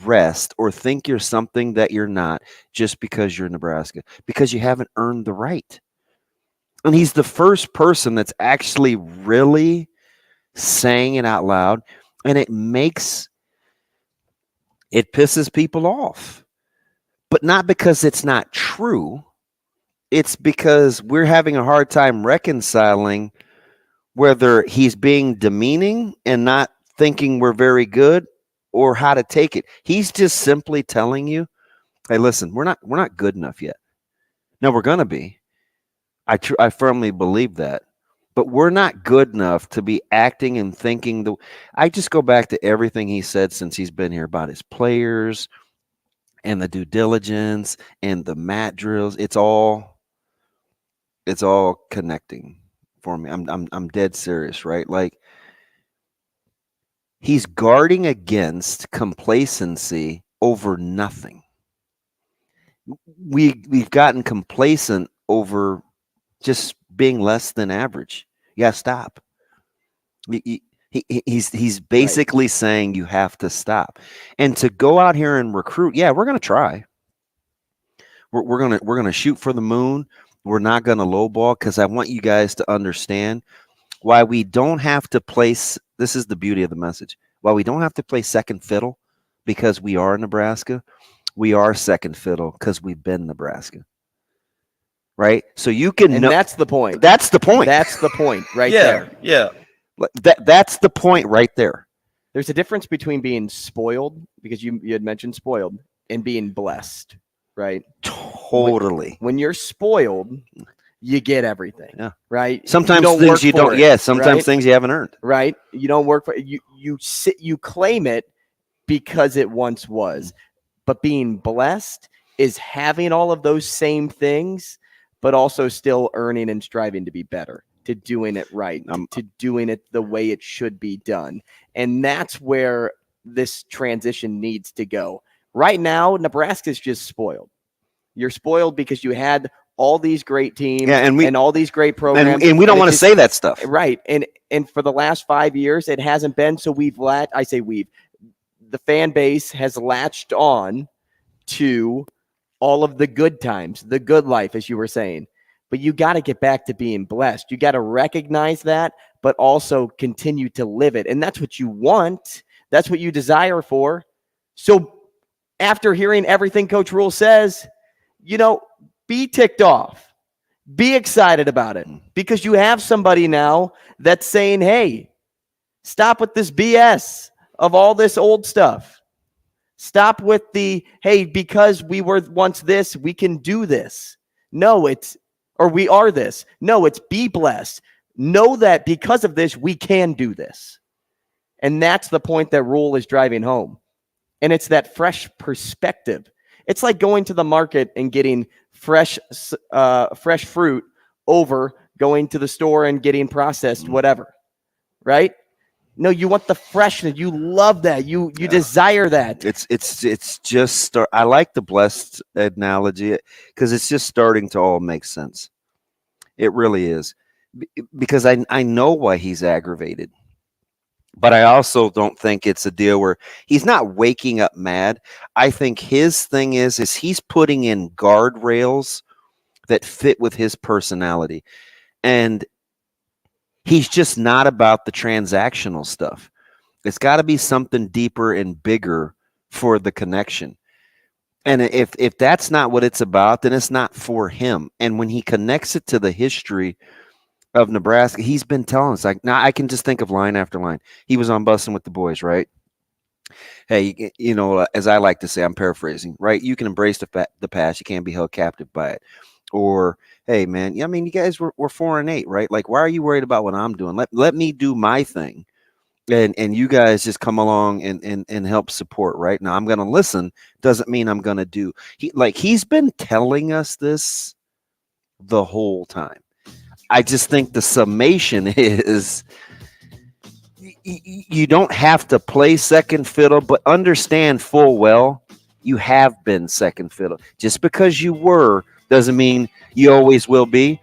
rest or think you're something that you're not just because you're Nebraska, because you haven't earned the right. And he's the first person that's actually really saying it out loud, and it pisses people off. But not because it's not true. It's because we're having a hard time reconciling whether he's being demeaning and not thinking we're very good or how to take it. He's just simply telling you, hey, listen, we're not good enough yet. No, we're going to be. I firmly believe that. But we're not good enough to be acting and thinking. I just go back to everything he said since he's been here about his players and the due diligence and the mat drills. It's all connecting for me. I'm dead serious, right? Like, he's guarding against complacency over nothing. We've gotten complacent over just being less than average. You gotta stop. He's basically saying you have to stop. And to go out here and recruit, yeah, we're gonna try. We're gonna shoot for the moon. We're not gonna lowball because I want you guys to understand why we don't have to place. This is the beauty of the message. Why we don't have to play second fiddle because we are Nebraska. We are second fiddle because we've been Nebraska. Right? So you can and that's the point. That's the point. That's the point right there. Yeah. That's the point right there. There's a difference between being spoiled, because you had mentioned spoiled, and being blessed, right? Totally. When you're spoiled, you get everything. Yeah. Right? Sometimes things you don't. Yeah. Sometimes things you haven't earned. Right? You don't work for it. You claim it because it once was. But being blessed is having all of those same things, but also still earning and striving to be better, to doing it right, to doing it the way it should be done. And that's where this transition needs to go. Right now, Nebraska's just spoiled. You're spoiled because you had all these great teams and all these great programs. And we don't want to say that stuff. Right. And for the last 5 years, it hasn't been. So we've the the fan base has latched on to all of the good times, the good life, as you were saying. But you got to get back to being blessed. You got to recognize that, but also continue to live it. And that's what you want. That's what you desire for. So after hearing everything Coach Rule says, be ticked off. Be excited about it, because you have somebody now that's saying, hey, stop with this BS of all this old stuff. Stop with the, hey, because we were once this, we can do this. No, we are this. No, it's be blessed. Know that because of this, we can do this. And that's the point that Rule is driving home. And it's that fresh perspective. It's like going to the market and getting fresh fruit over going to the store and getting processed whatever, right? No, you want the freshness. You love that. You desire that. It's just I like the blessed analogy because it's just starting to all make sense. It really is, because I know why he's aggravated. But I also don't think it's a deal where he's not waking up mad. I think his thing is he's putting in guardrails that fit with his personality. And he's just not about the transactional stuff. It's got to be something deeper and bigger for the connection. And if that's not what it's about, then it's not for him. And when he connects it to the history of Nebraska, he's been telling us, like, now I can just think of line after line. He was on Bussin' with the Boys, right? Hey, as I like to say, I'm paraphrasing, right? You can embrace the past. You can't be held captive by it. Or, hey, man, I mean, you guys were 4-8, right? Like, why are you worried about what I'm doing? Let me do my thing. And you guys just come along and help support, right? Now, I'm going to listen. Doesn't mean I'm going to do. He's been telling us this the whole time. I just think the summation is you don't have to play second fiddle, but understand full well you have been second fiddle. Just because you were doesn't mean you always will be,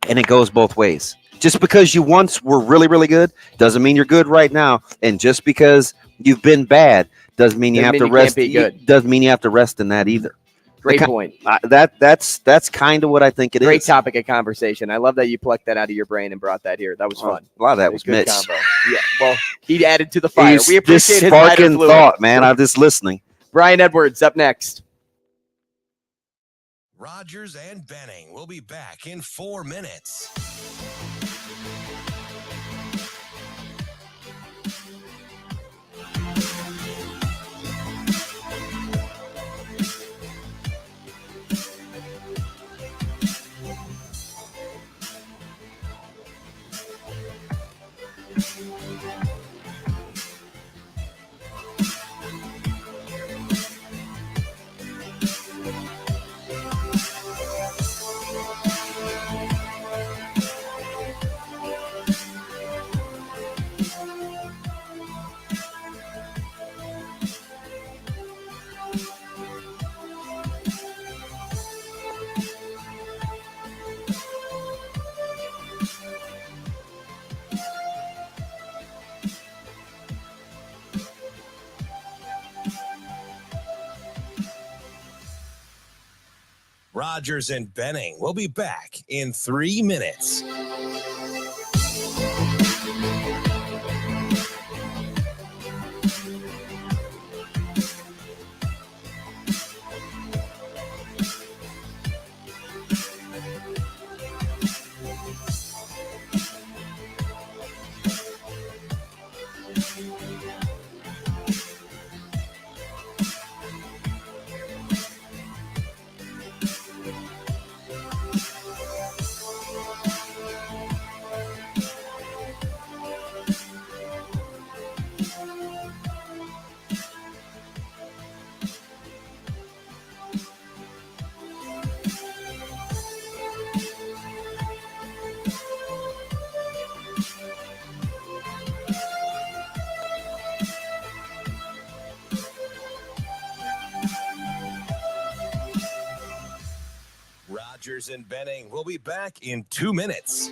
and it goes both ways. Just because you once were really, really good doesn't mean you're good right now, and just because you've been bad doesn't mean you have to rest. Doesn't mean you have to rest in that either. Great point. That's kind of what I think it is. Great topic of conversation. I love that you plucked that out of your brain and brought that here. That was fun. A lot of that was Mitch. Combo. Yeah, well, he added to the fire. We appreciate his sparking thought, man. I'm just listening. Brian Edwards up next. Rogers and Benning will be back in 4 minutes. Rogers and Benning will be back in 3 minutes. Rogers and Benning will be back in 2 minutes.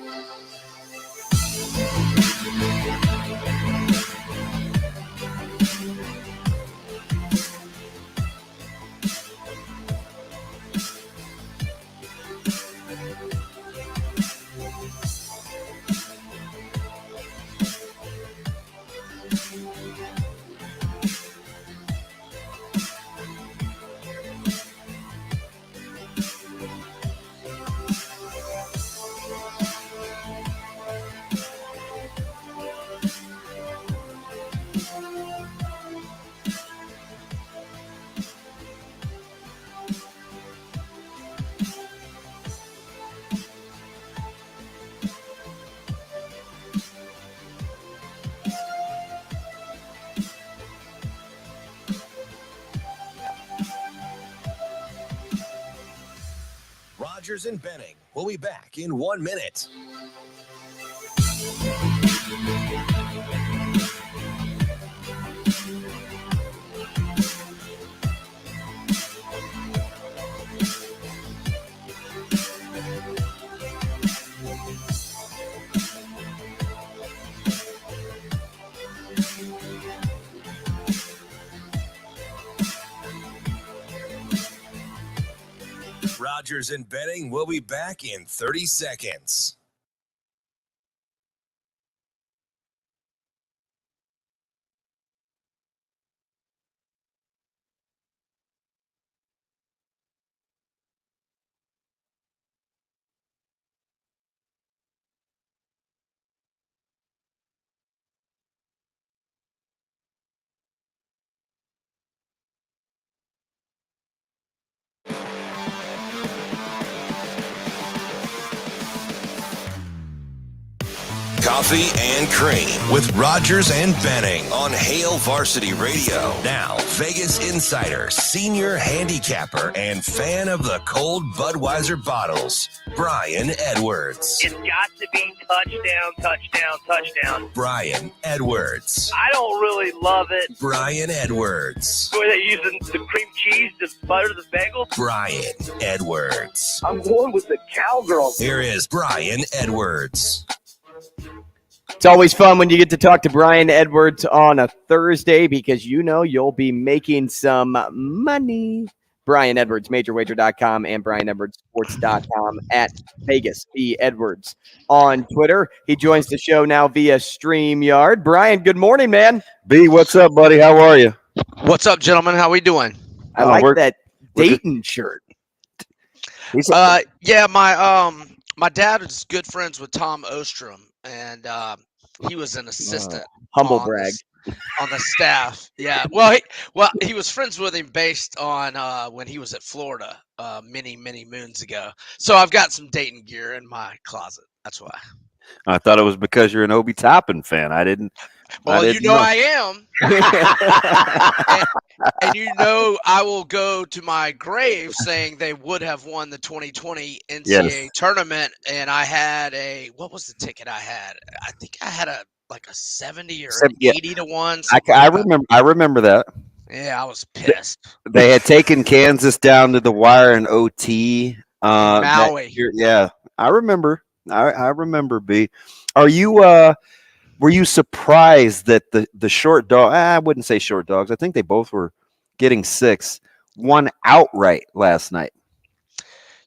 Rogers and Benning. We'll be back in 1 minute. Rogers and Benning will be back in 30 seconds. Coffee and Cream with Rogers and Benning on Hail Varsity Radio. Now, Vegas insider, senior handicapper, and fan of the cold Budweiser bottles, Brian Edwards. It's got to be touchdown, touchdown, touchdown. Brian Edwards. I don't really love it. Brian Edwards. Were they using the cream cheese to butter the bagel? Brian Edwards. I'm going with the cowgirl. Here is Brian Edwards. It's always fun when you get to talk to Brian Edwards on a Thursday because you know you'll be making some money. Brian Edwards, majorwager.com and BrianEdwardsSports.com at Vegas B. Edwards on Twitter. He joins the show now via StreamYard. Brian, good morning, man. B, what's up, buddy? How are you? What's up, gentlemen? How we doing? I like that Dayton shirt. Yeah, my dad is good friends with Tom Ostrom, and he was an assistant. Humble brag. On the staff. Yeah. He was friends with him based on when he was at Florida many moons ago. So I've got some Dayton gear in my closet. That's why. I thought it was because you're an Obi Toppin fan. I didn't know. I am. and you know I will go to my grave saying they would have won the 2020 NCAA tournament. And I had what was the ticket I had? I think I had a 70 or 80 to 1. I remember that. Yeah, I was pissed. They had taken Kansas down to the wire in OT. Maui. Yeah, I remember. I remember, B. Are you were you surprised that the short dog, I wouldn't say short dogs, I think they both were getting 6, won outright last night?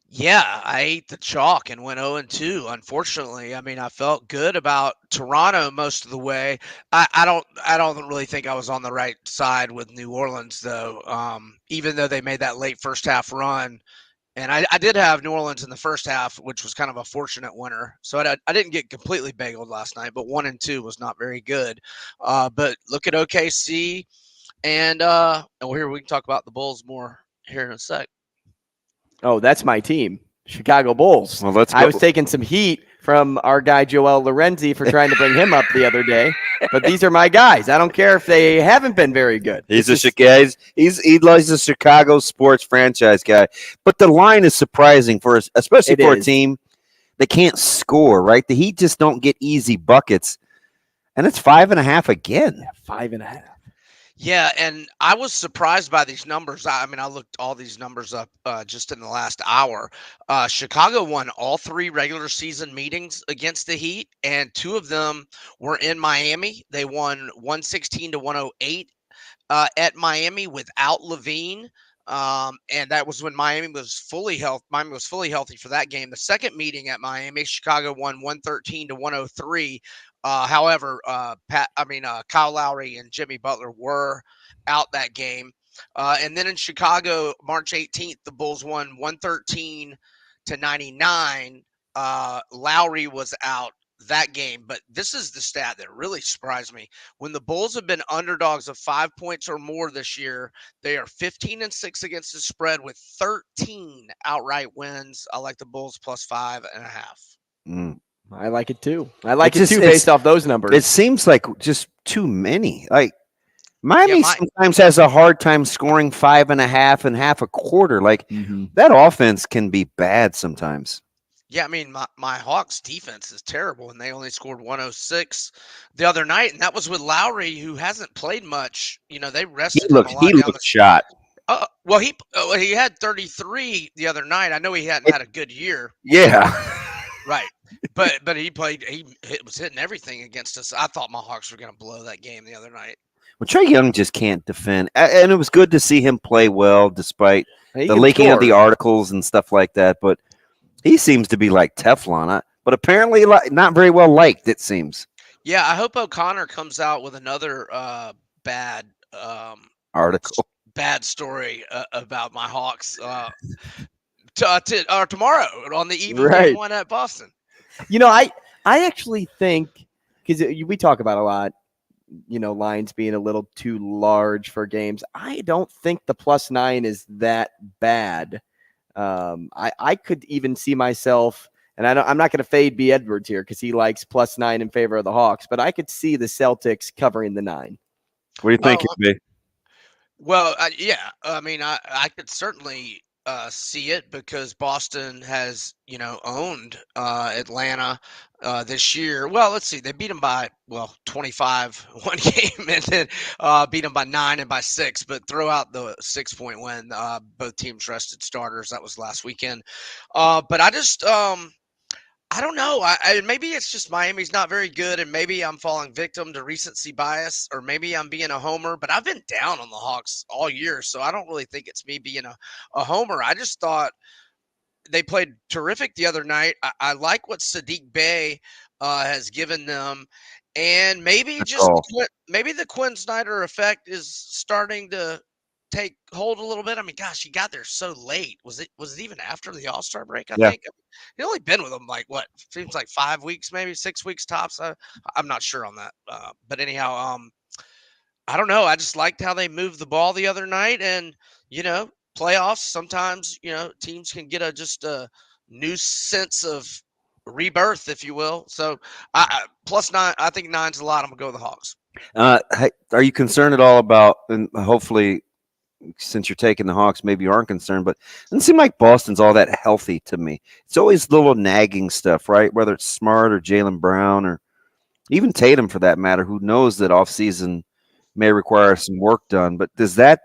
Yeah, I ate the chalk and went 0-2. Unfortunately, I mean, I felt good about Toronto most of the way. I don't really think I was on the right side with New Orleans though. Even though they made that late first half run, and I did have New Orleans in the first half, which was kind of a fortunate winner. So I didn't get completely bageled last night, but 1-2 was not very good. But look at OKC, and here we can talk about the Bulls more here in a sec. Oh, that's my team, Chicago Bulls. Well, let's go. I was taking some heat from our guy Joel Lorenzi for trying to bring him up the other day, but these are my guys. I don't care if they haven't been very good. He likes a Chicago sports franchise guy, but the line is surprising for us, especially for a team that can't score. Right, the Heat just don't get easy buckets, and it's 5.5 again. 5.5. Yeah, and I was surprised by these numbers. I mean, I looked all these numbers up just in the last hour. Chicago won all 3 regular season meetings against the Heat, and 2 of them were in Miami. They won 116-108 at Miami without Levine, and that was when Miami was fully healthy. Miami was fully healthy for that game. The second meeting at Miami, Chicago won 113-103. However, Kyle Lowry and Jimmy Butler were out that game. And then in Chicago, March 18th, the Bulls won 113-99. Lowry was out that game, but this is the stat that really surprised me. When the Bulls have been underdogs of 5 points or more this year, they are 15-6 against the spread with 13 outright wins. I like the Bulls plus 5.5. I like it too. I like it too based off those numbers. It seems like just too many. Like Miami sometimes has a hard time scoring 5.5 and half a quarter. Like that offense can be bad sometimes. Yeah, I mean, my Hawks defense is terrible, and they only scored 106 the other night, and that was with Lowry, who hasn't played much. You know, they rested him a lot. He looked shot. Well, he had 33 the other night. I know he hadn't had a good year. Yeah. Right. But he played. He was hitting everything against us. I thought my Hawks were going to blow that game the other night. Well, Trae Young just can't defend, and it was good to see him play well despite the leaking of the articles and stuff like that. But he seems to be like Teflon, but apparently not very well liked, it seems. Yeah, I hope O'Connor comes out with another bad article, bad story about my Hawks tomorrow on the eve of game one at Boston. You know, I actually think, because we talk about a lot, you know, lines being a little too large for games. I don't think the +9 is that bad. I could even see myself, and I'm not going to fade B. Edwards here because he likes +9 in favor of the Hawks, but I could see the Celtics covering the 9. What do you think, B? Well, yeah, I mean, I could certainly see it because Boston has, you know, owned Atlanta this year. Well, let's see. They beat them by, 25 one game and then beat them by 9 and by 6, but throw out the 6-point win. Both teams rested starters. That was last weekend. But I just I don't know. Maybe it's just Miami's not very good, and maybe I'm falling victim to recency bias, or maybe I'm being a homer. But I've been down on the Hawks all year, so I don't really think it's me being a homer. I just thought they played terrific the other night. I like what Sadiq Bey has given them, and maybe maybe the Quinn Snyder effect is starting to take hold a little bit. I mean, gosh, he got there so late. Was it even after the All-Star break? I think he only been with them like what seems like 5 weeks, maybe 6 weeks tops. I'm not sure on that. But anyhow, I don't know. I just liked how they moved the ball the other night, and you know, playoffs sometimes, you know, teams can get just a new sense of rebirth, if you will. So +9, I think 9's a lot. I'm gonna go with the Hawks. Are you concerned at all about, and hopefully, since you're taking the Hawks, maybe you aren't concerned, but it doesn't seem like Boston's all that healthy to me. It's always little nagging stuff, right? Whether it's Smart or Jaylen Brown or even Tatum for that matter, who knows that offseason may require some work done. But does that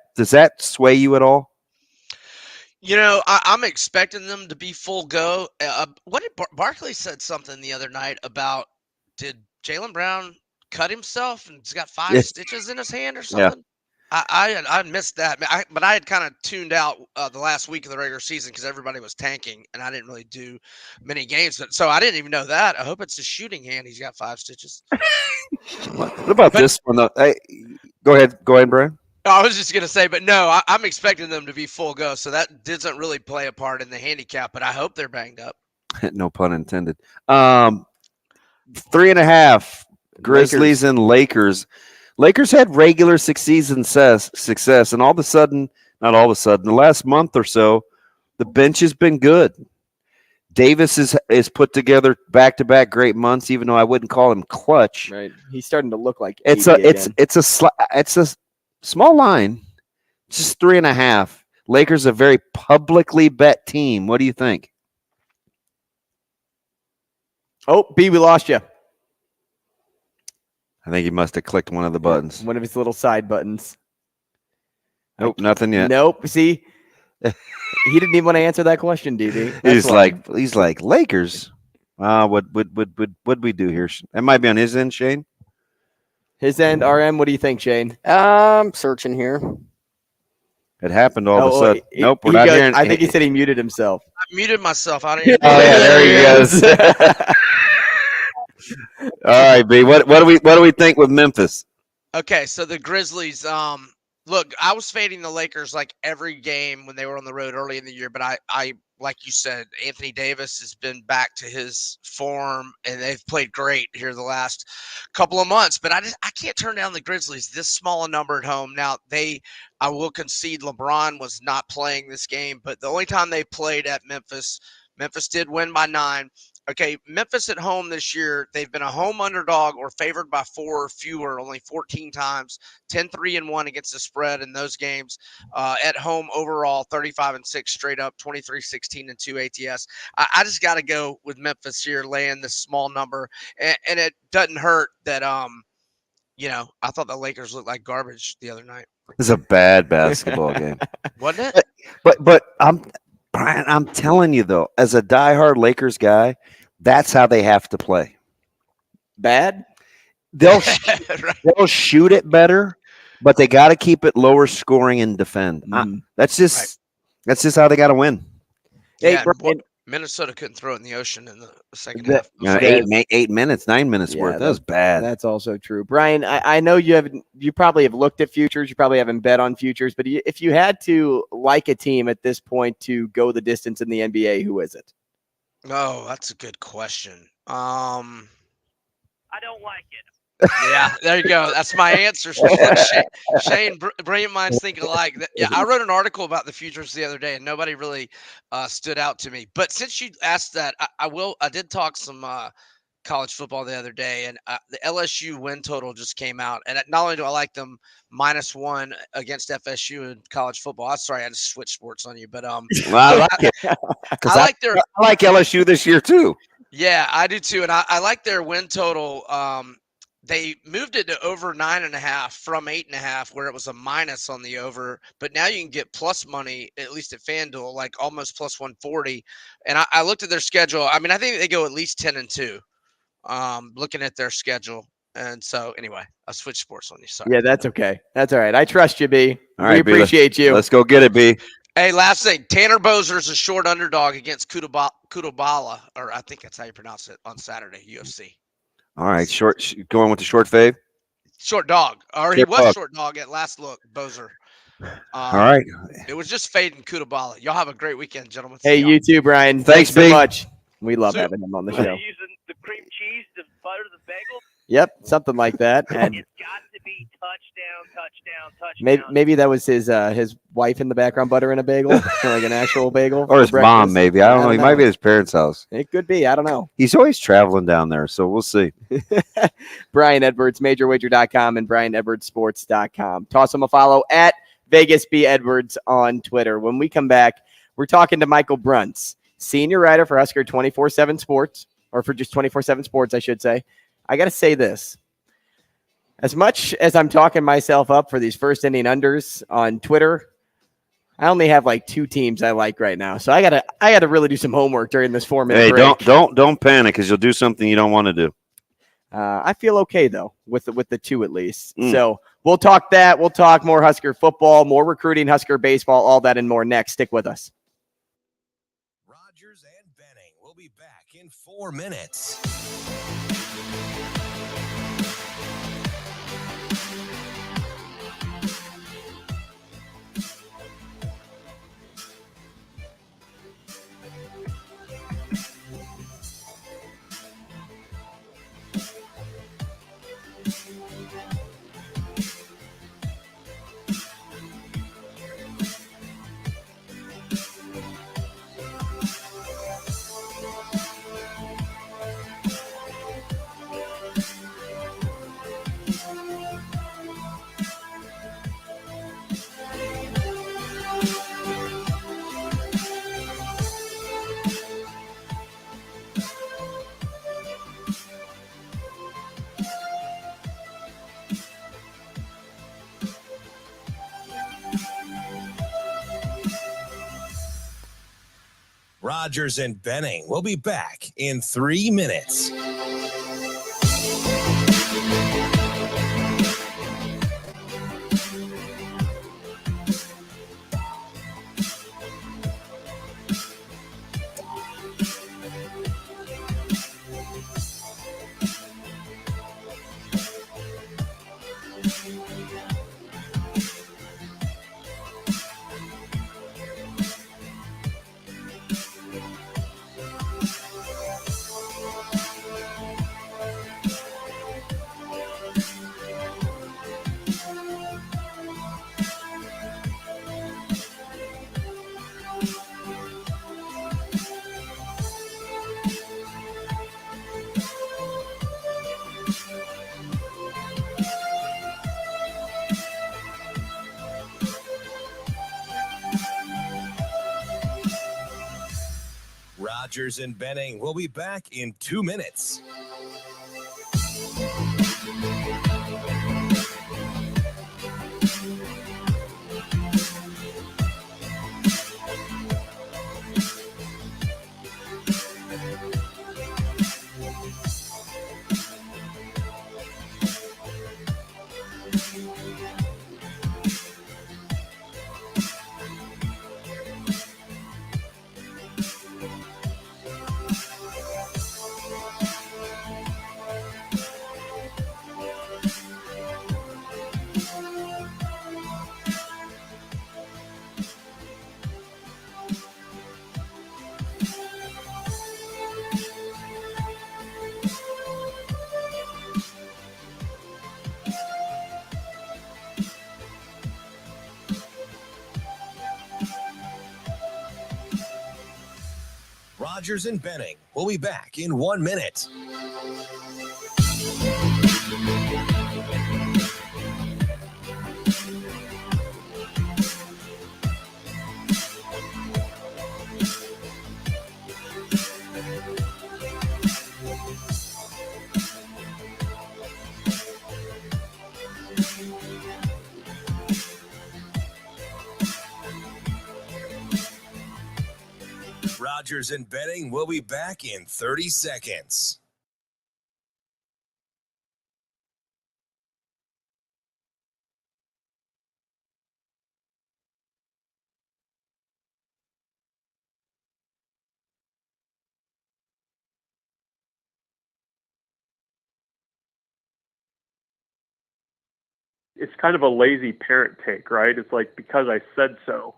sway you at all? You know, I'm expecting them to be full go. What did Barkley said something the other night about, did Jaylen Brown cut himself and he's got 5 stitches in his hand or something? Yeah. I missed that, but I had kind of tuned out the last week of the regular season because everybody was tanking, and I didn't really do many games. So I didn't even know that. I hope it's a shooting hand. He's got 5 stitches. What about this one, though? Hey, go ahead, Brian. I was just going to say, but no, I'm expecting them to be full go, so that doesn't really play a part in the handicap, but I hope they're banged up. No pun intended. 3.5, Grizzlies and Lakers. Lakers had regular season success, and not all of a sudden, the last month or so, the bench has been good. Davis is put together back-to-back great months, even though I wouldn't call him clutch. Right, he's starting to look like it's a small line, just 3.5. Lakers a very publicly bet team. What do you think? Oh, B, we lost you. I think he must have clicked one of the buttons. One of his little side buttons. Nope, nothing yet. Nope. See, he didn't even want to answer that question, DB. He's like Lakers. What we do here? That might be on his end, Shane. His end, RM. What do you think, Shane? I'm searching here. It happened all of a sudden. Nope, we're not hearing. I think he said he muted himself. I muted myself. I didn't. Oh yeah, there he goes. All right, B. What do we think with Memphis? Okay, so the Grizzlies. Look, I was fading the Lakers like every game when they were on the road early in the year, but I like you said, Anthony Davis has been back to his form, and they've played great here the last couple of months. But I can't turn down the Grizzlies this small a number at home. Now I will concede LeBron was not playing this game, but the only time they played at Memphis did win by 9. Okay, Memphis at home this year, they've been a home underdog or favored by 4 or fewer only 14 times, 10-3-1 against the spread in those games. At home overall, 35-6 straight up, 23-16-2 ATS. I just got to go with Memphis here, laying this small number. And it doesn't hurt that, I thought the Lakers looked like garbage the other night. It's a bad basketball game. Wasn't it? But Brian, I'm telling you though, as a diehard Lakers guy, that's how they have to play. Bad? They'll shoot it better, but they got to keep it lower scoring and defend. That's just how they got to win. Yeah, Minnesota couldn't throw it in the ocean in the second half. 8 minutes, 9 minutes worth. That was bad. That's also true. Brian, I know you probably have looked at futures. You probably haven't bet on futures, but if you had to like a team at this point to go the distance in the NBA, who is it? Oh, that's a good question. I don't like it. Yeah, there you go. That's my answer. Shane, brilliant minds think alike. Yeah, I wrote an article about the futures the other day, and nobody really stood out to me. But since you asked that, I did talk some college football the other day, and the LSU win total just came out. And not only do I like them -1 against FSU in college football. I'm sorry, I just switched sports on you, but I like it. I like LSU this year too. Yeah, I do too, and I like their win total. They moved it to over 9.5 from 8.5, where it was a minus on the over. But now you can get plus money, at least at FanDuel, like almost plus 140. And I looked at their schedule. I mean, I think they go at least 10-2. Looking at their schedule. And so, anyway, I switched sports on you. Sorry. Yeah, that's okay. That's all right. I trust you, B. All right, we appreciate you. Let's go get it, B. Hey, last thing. Tanner Bozer's a short underdog against Kutubala, or I think that's how you pronounce it, on Saturday, UFC. All right, going with the short fade. Short dog. Or he was short dog at last look, Bozer. All right. It was just fading Kutubala. Y'all have a great weekend, gentlemen. Hey, you too, Brian. Thanks so much. We love having him on the show. Are you using the cream cheese to butter the bagel? Yep, something like that. And it's got to be touchdown. Maybe that was his wife in the background buttering a bagel, like an actual bagel, or his mom. Maybe I don't know. He might be at his parents' house. It could be. I don't know. He's always traveling down there, so we'll see. Brian Edwards, MajorWager.com and BrianEdwardsSports.com. Toss him a follow at Vegas B Edwards on Twitter. When we come back, we're talking to Michael Bruntz, senior writer for Husker 24/7 Sports, or for just 24/7 Sports, I should say. I got to say this. As much as I'm talking myself up for these first inning unders on Twitter, I only have like 2 teams I like right now. So I gotta really do some homework during this 4-minute break. Don't panic, because you'll do something you don't want to do. I feel okay though with the 2 at least. So we'll talk that. We'll talk more Husker football, more recruiting, Husker baseball, all that and more next. Stick with us. Rogers and Benning will be back in 4 minutes. Rogers and Benning will be back in 3 minutes. Rogers and Benning will be back in 2 minutes. Rogers and Benning will be back in 1 minute. Rogers and Benning will be back in 30 seconds. It's kind of a lazy parent take, right? It's like, because I said so.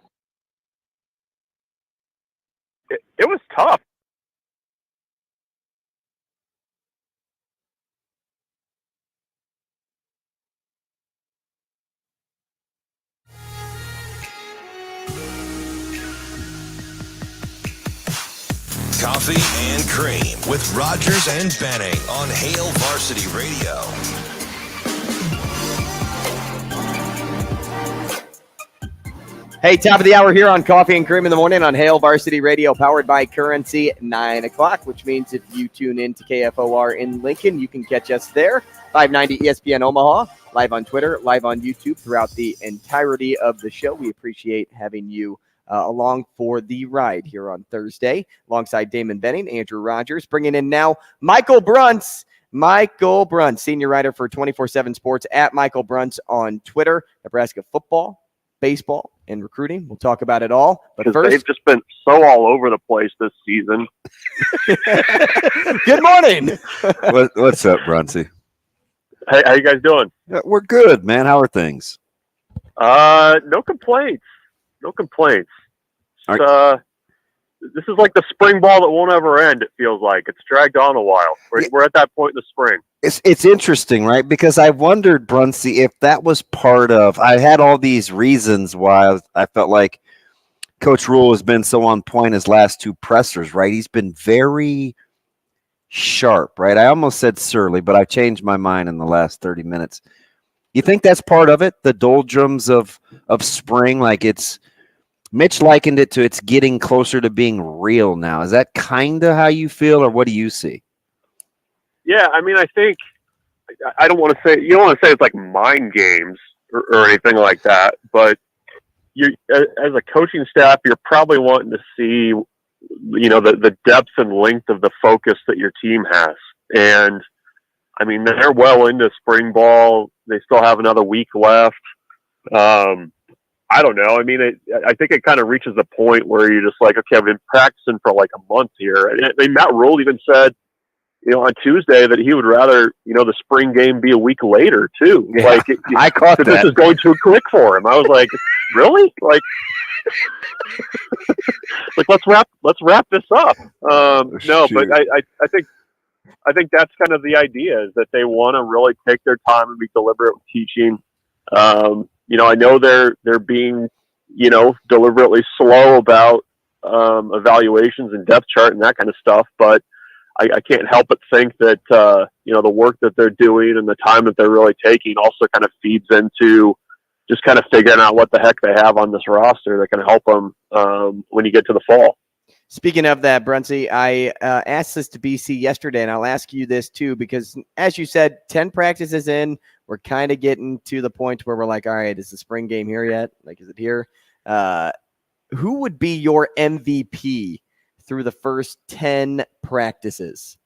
It was tough. Coffee and Cream with Rogers and Benning on Hail Varsity Radio. Hey, top of the hour here on Coffee and Cream in the morning on Hail Varsity Radio, powered by Currency, 9 o'clock, which means if you tune in to KFOR in Lincoln, you can catch us there. 590 ESPN Omaha, live on Twitter, live on YouTube throughout the entirety of the show. We appreciate having you along for the ride here on Thursday, alongside Damon Benning, Andrew Rogers, bringing in now Michael Bruntz. Michael Bruntz, senior writer for 24/7 Sports, at Michael Bruntz on Twitter. Nebraska football, baseball, and recruiting. We'll talk about it all. But first, they've just been so all over the place this season. Good morning. What's up, Brunsey? Hey, how you guys doing? We're good, man. How are things? No complaints. No complaints. This is like the spring ball that won't ever end, it feels like. It's dragged on a while. We're at that point in the spring. It's interesting, right? Because I wondered, Brunsey, if that was part of – I had all these reasons why I felt like Coach Rule has been so on point his last two pressers, right? He's been very sharp, right? I almost said surly, but I've changed my mind in the last 30 minutes. You think that's part of it, the doldrums of spring? Like it's – Mitch likened it to it's getting closer to being real now. Is that kind of how you feel, or what do you see? Yeah, I mean, I think I don't want to say, you don't want to say it's like mind games or anything like that, but you, as a coaching staff, you're probably wanting to see, you know, the depth and length of the focus that your team has. And I mean, they're well into spring ball. They still have another week left. I don't know. I mean, I think it kind of reaches a point where you're just like, okay, I've been practicing for like a month here. And I mean, Matt Rule even said, you know, on Tuesday that he would rather, you know, the spring game be a week later too. Yeah, like I caught that. This is going too quick for him. I was like, really? Like let's wrap this up. No, but I think that's kind of the idea, is that they want to really take their time and be deliberate with teaching. You know, I know they're being, you know, deliberately slow about evaluations and depth chart and that kind of stuff, but I can't help but think that, you know, the work that they're doing and the time that they're really taking also kind of feeds into just kind of figuring out what the heck they have on this roster that can help them when you get to the fall. Speaking of that, Bruntz, I asked this to BC yesterday, and I'll ask you this too, because as you said, 10 practices in, we're kind of getting to the point where we're like, all right, is the spring game here yet? Like, is it here? Who would be your MVP through the first 10 practices?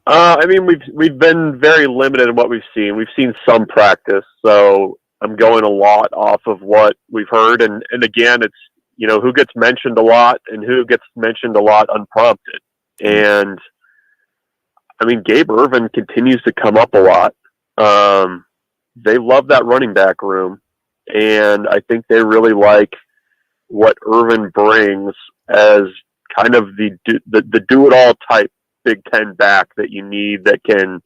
I mean, we've been very limited in what we've seen. We've seen some practice, so I'm going a lot off of what we've heard. And again, it's, who gets mentioned a lot and who gets mentioned a lot unprompted. And I mean, Gabe Irvin continues to come up a lot. They love that running back room, and I think they really like what Irvin brings as kind of the do-it-all type Big Ten back that you need, that can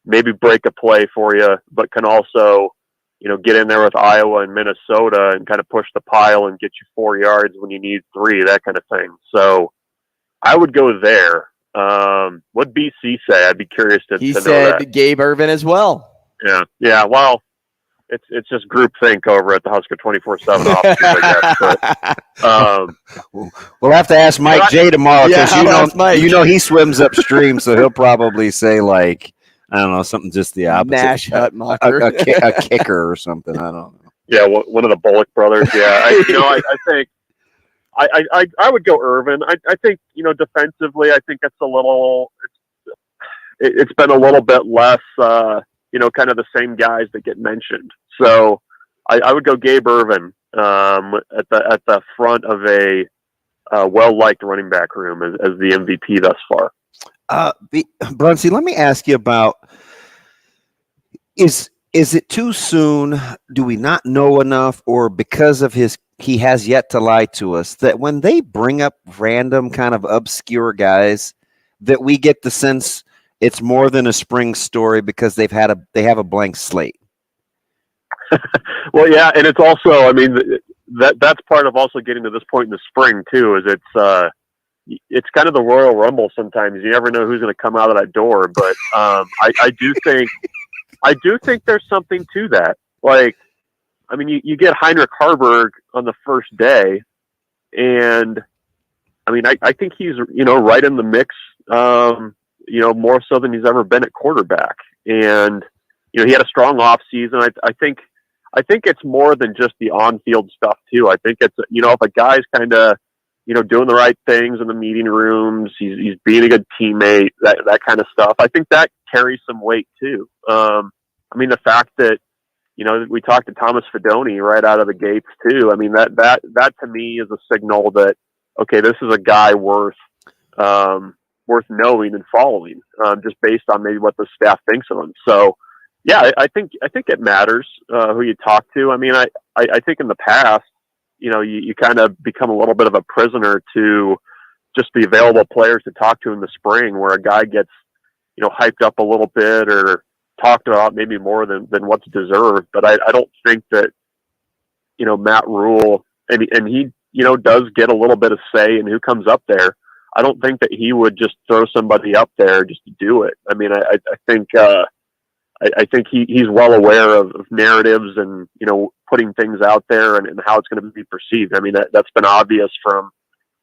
maybe break a play for you, but can also, get in there with Iowa and Minnesota and kind of push the pile and get you 4 yards when you need 3, that kind of thing. So I would go there. What BC say? I'd be curious to know that. Gabe Irvin as well. Yeah. Well, it's just groupthink over at the Husker 24/7 office, I guess. But, we'll have to ask Mike J tomorrow, because he swims upstream, so he'll probably say, like, I don't know, something just the opposite. Nash Hutmacher. a kicker or something. I don't know. Yeah, one of the Bullock brothers. Yeah, I think I would go Irvin. I think defensively, I think it's a little. It's been a little bit less. Kind of the same guys that get mentioned. So I would go Gabe Irvin at the front of a well-liked running back room as the MVP thus far. Bruntz, let me ask you about, is it too soon? Do we not know enough, or because of he has yet to lie to us, that when they bring up random kind of obscure guys, that we get the sense it's more than a spring story because they have a blank slate? Well, yeah, and it's also, I mean, that's part of also getting to this point in the spring too. Is it's kind of the Royal Rumble sometimes. You never know who's going to come out of that door, but I do think there's something to that. Like, I mean, you get Heinrich Harburg on the first day, and I mean, I think he's right in the mix. More so than he's ever been at quarterback. And, he had a strong off season. I think it's more than just the on-field stuff too. I think it's, if a guy's kind of, doing the right things in the meeting rooms, he's being a good teammate, that kind of stuff. I think that carries some weight too. I mean, the fact that, we talked to Thomas Fidone right out of the gates too. I mean, that to me is a signal that, okay, this is a guy worth knowing and following, just based on maybe what the staff thinks of him. So, yeah, I think it matters who you talk to. I mean, I think in the past, you kind of become a little bit of a prisoner to just the available players to talk to in the spring, where a guy gets, hyped up a little bit or talked about maybe more than what's deserved. But I don't think that, Matt Rule, and he, does get a little bit of say in who comes up there. I don't think that he would just throw somebody up there just to do it. I mean, I think he's well aware of narratives and, putting things out there and how it's going to be perceived. I mean, that's been obvious from,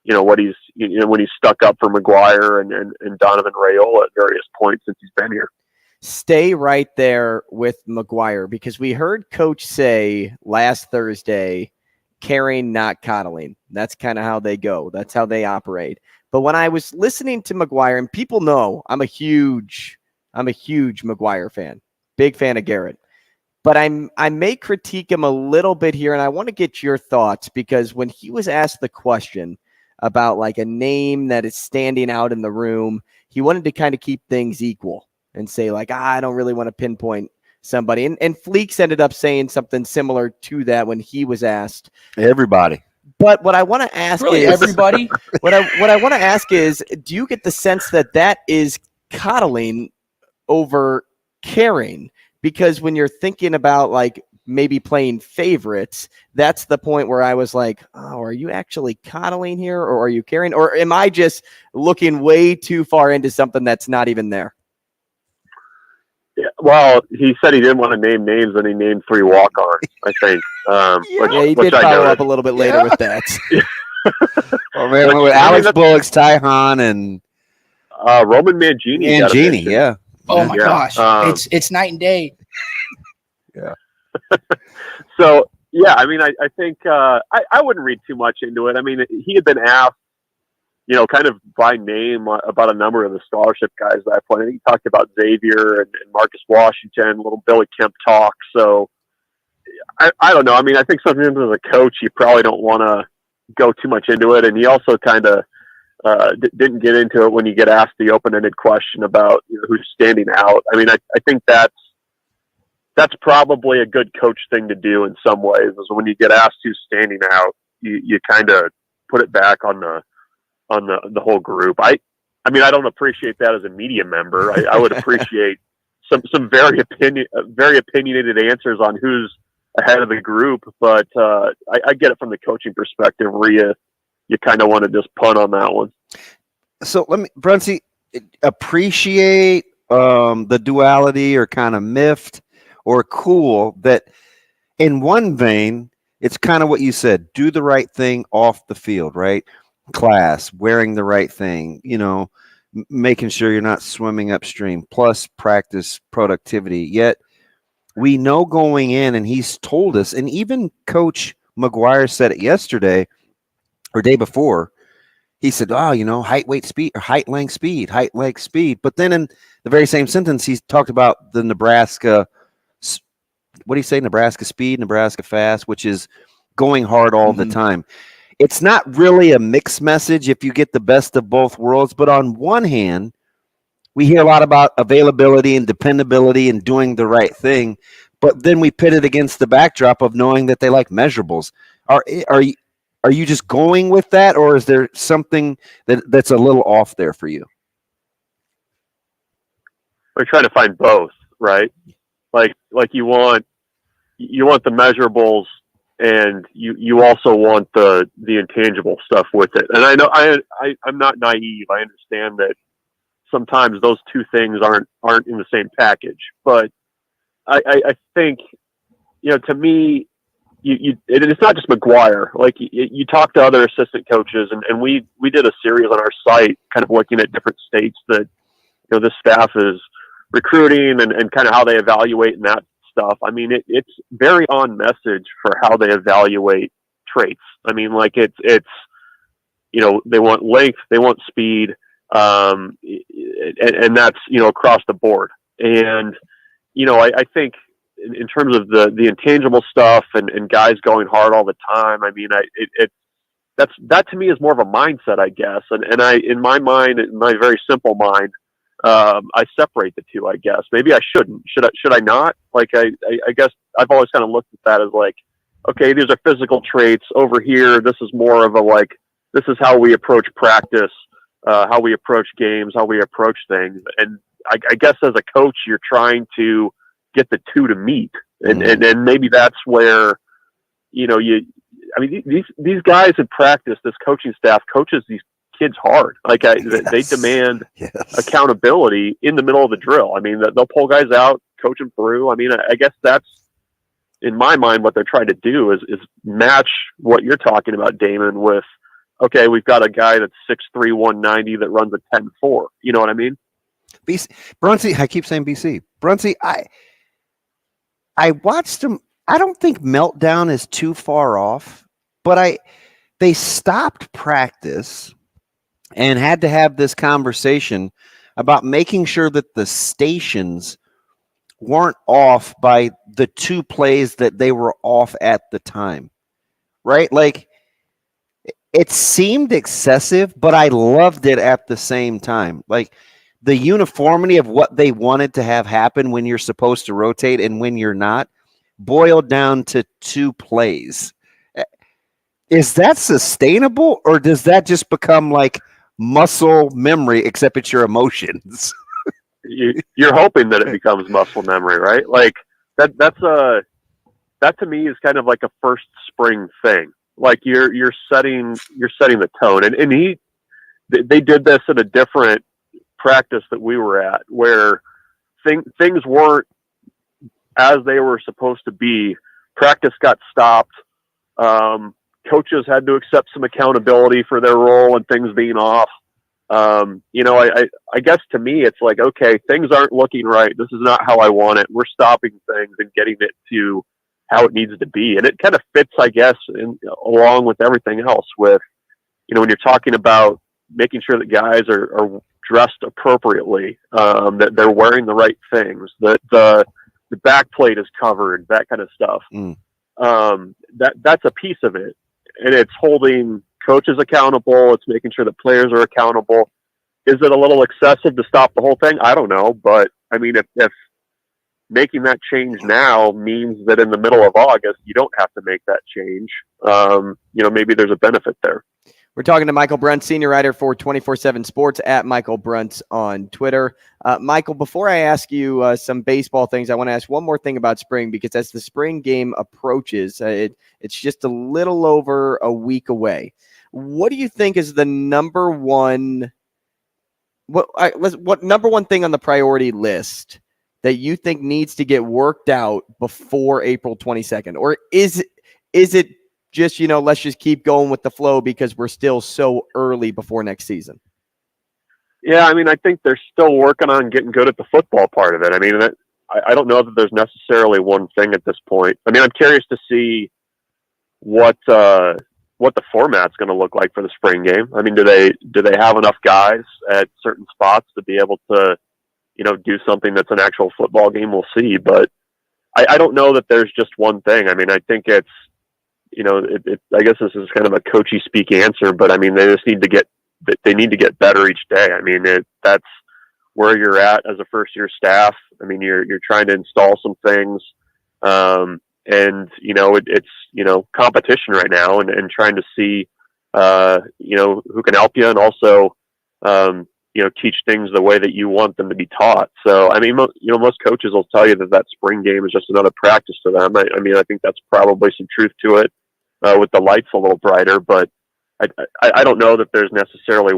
what he's, when he's stuck up for McGuire and Donovan Raiola at various points since he's been here. Stay right there with McGuire, because we heard Coach say last Thursday, caring, not coddling. That's kind of how they go. That's how they operate. But when I was listening to McGuire, and people know I'm a huge McGuire fan, big fan of Garrett, but I may critique him a little bit here, and I want to get your thoughts, because when he was asked the question about like a name that is standing out in the room, he wanted to kind of keep things equal and say like, I don't really want to pinpoint somebody. And Fleeks ended up saying something similar to that when he was asked. Everybody. But what I want to ask really is everybody. What I want to ask is, do you get the sense that is coddling over caring? Because when you're thinking about like maybe playing favorites, that's the point where I was like, oh, are you actually coddling here, or are you caring, or am I just looking way too far into something that's not even there? Yeah, well, he said he didn't want to name names, and he named 3 walk-ons, I think. He did follow up a little bit later with that. Oh man, with Alex Bullock's, Ty Hahn, and Roman Mangini. Yeah. Oh my gosh, it's night and day. Yeah. So yeah, I mean, I think I wouldn't read too much into it. I mean, he had been asked, kind of by name about a number of the scholarship guys that I played. He talked about Xavier and Marcus Washington, a little Billy Kemp talk. So I don't know. I mean, I think sometimes as a coach, you probably don't want to go too much into it. And he also kind of didn't get into it when you get asked the open-ended question about who's standing out. I mean, I think that's probably a good coach thing to do in some ways, is when you get asked who's standing out, you kind of put it back on the whole group. I mean, I don't appreciate that as a media member. I would appreciate some very opinionated answers on who's ahead of the group, but I get it from the coaching perspective where you kind of want to just punt on that one. So let me, Bruntz, appreciate the duality or kind of miffed or cool that in one vein, it's kind of what you said, do the right thing off the field, right? Class, wearing the right thing, making sure you're not swimming upstream, plus practice productivity. Yet we know going in, and he's told us, and even Coach McGuire said it yesterday or day before, he said, height, weight, speed, or height, length, speed. But then in the very same sentence, he's talked about the Nebraska, what do you say? Nebraska speed, Nebraska fast, which is going hard all the time. It's not really a mixed message if you get the best of both worlds. But on one hand, we hear a lot about availability and dependability and doing the right thing. But then we pit it against the backdrop of knowing that they like measurables. Are you just going with that, or is there something that's a little off there for you? We're trying to find both, right? Like you want the measurables, and you also want the intangible stuff with it. And I know I'm not naive. I understand that sometimes those two things aren't in the same package. But I think, to me, it's not just McGuire. Like you talk to other assistant coaches, and we did a series on our site, kind of looking at different states that this staff is recruiting and kind of how they evaluate and that stuff. I mean, it's very on message for how they evaluate traits. I mean, like it's they want length, they want speed, and that's across the board. And I think in terms of the intangible stuff and guys going hard all the time, I mean, that to me is more of a mindset, I guess. And in my mind, in my very simple mind, I separate the two, I guess. Maybe I shouldn't. Should I not? Like, I guess I've always kind of looked at that as like, okay, these are physical traits. Over here, this is more of a this is how we approach practice, how we approach games, how we approach things. And I guess as a coach, you're trying to get the two to meet. And maybe that's where, these guys in practice, this coaching staff coaches these kids hard. Like they demand accountability in the middle of the drill. I mean, they'll pull guys out, coach them through. I mean, I guess that's, in my mind, what they're trying to do is match what you're talking about, Damon, with, okay, we've got a guy that's 6'3", 190 that runs a 10.4. You know what I mean? BC, Bruntz, I keep saying BC. Bruntz, I watched him. I don't think Meltdown is too far off, but they stopped practice and had to have this conversation about making sure that the stations weren't off by the two plays that they were off at the time, right? Like, it seemed excessive, but I loved it at the same time. Like, the uniformity of what they wanted to have happen when you're supposed to rotate and when you're not boiled down to two plays. Is that sustainable, or does that just become like muscle memory, except it's your emotions? You're hoping that it becomes muscle memory, right? Like that to me is kind of like a first spring thing. Like you're setting the tone. And they did this at a different practice that we were at, where things weren't as they were supposed to be practice got stopped. Coaches had to accept some accountability for their role and things being off. I guess to me, it's like, okay, things aren't looking right. This is not how I want it. We're stopping things and getting it to how it needs to be. And it kind of fits, I guess, along with everything else with, when you're talking about making sure that guys are dressed appropriately, that they're wearing the right things, that the back plate is covered, that kind of stuff. That's a piece of it. And it's holding coaches accountable. It's making sure that players are accountable. Is it a little excessive to stop the whole thing? I don't know. But I mean, if making that change now means that in the middle of August, you don't have to make that change, maybe there's a benefit there. We're talking to Michael Bruntz, senior writer for 24/7 Sports at Michael Bruntz on Twitter. Michael, before I ask you some baseball things, I want to ask one more thing about spring, because as the spring game approaches, it's just a little over a week away. What do you think is the number one? What number one thing on the priority list that you think needs to get worked out before April 22nd, or is it just, let's just keep going with the flow because we're still so early before next season? Yeah, I mean, I think they're still working on getting good at the football part of it. I mean, I don't know that there's necessarily one thing at this point. I mean, I'm curious to see what the format's going to look like for the spring game. I mean, do they have enough guys at certain spots to be able to, do something that's an actual football game? We'll see. But I don't know that there's just one thing. I mean, I think it's, I guess this is kind of a coachy speak answer, but I mean, they need to get better each day. I mean, that's where you're at as a first year staff. I mean, you're trying to install some things, and it's competition right now, and trying to see who can help you, and also teach things the way that you want them to be taught. So I mean, most coaches will tell you that spring game is just another practice to them. I mean, I think that's probably some truth to it, with the lights a little brighter, but I don't know that there's necessarily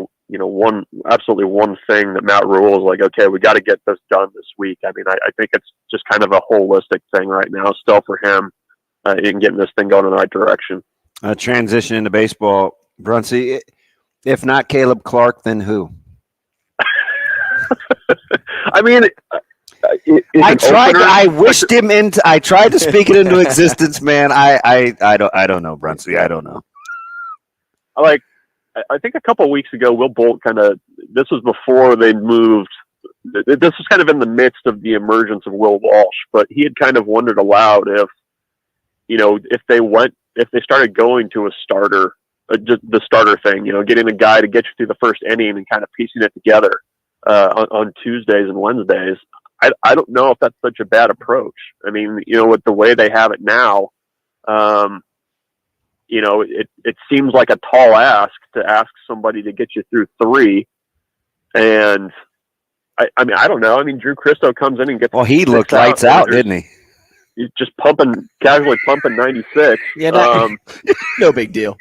absolutely one thing that Matt Rule is like, okay, we got to get this done this week. I mean, I think it's just kind of a holistic thing right now still for him in getting this thing going in the right direction. Transition into baseball, Brunsey. If not Caleb Clark, then who? I mean, I tried. I wished him into. I tried to speak it into existence, man. I don't know, Brunsey. I don't know. I think a couple of weeks ago, Will Bolt this was before they moved. This was kind of in the midst of the emergence of Will Walsh, but he had kind of wondered aloud if they started going to a starter, just the starter thing, getting a guy to get you through the first inning and kind of piecing it together on Tuesdays and Wednesdays. I don't know if that's such a bad approach. I mean, with the way they have it now, it seems like a tall ask to ask somebody to get you through three. And I mean, I don't know. I mean, Drew Christo comes in and gets. Well, he looked lights out, didn't he? He's just casually pumping 96. Yeah, no big deal.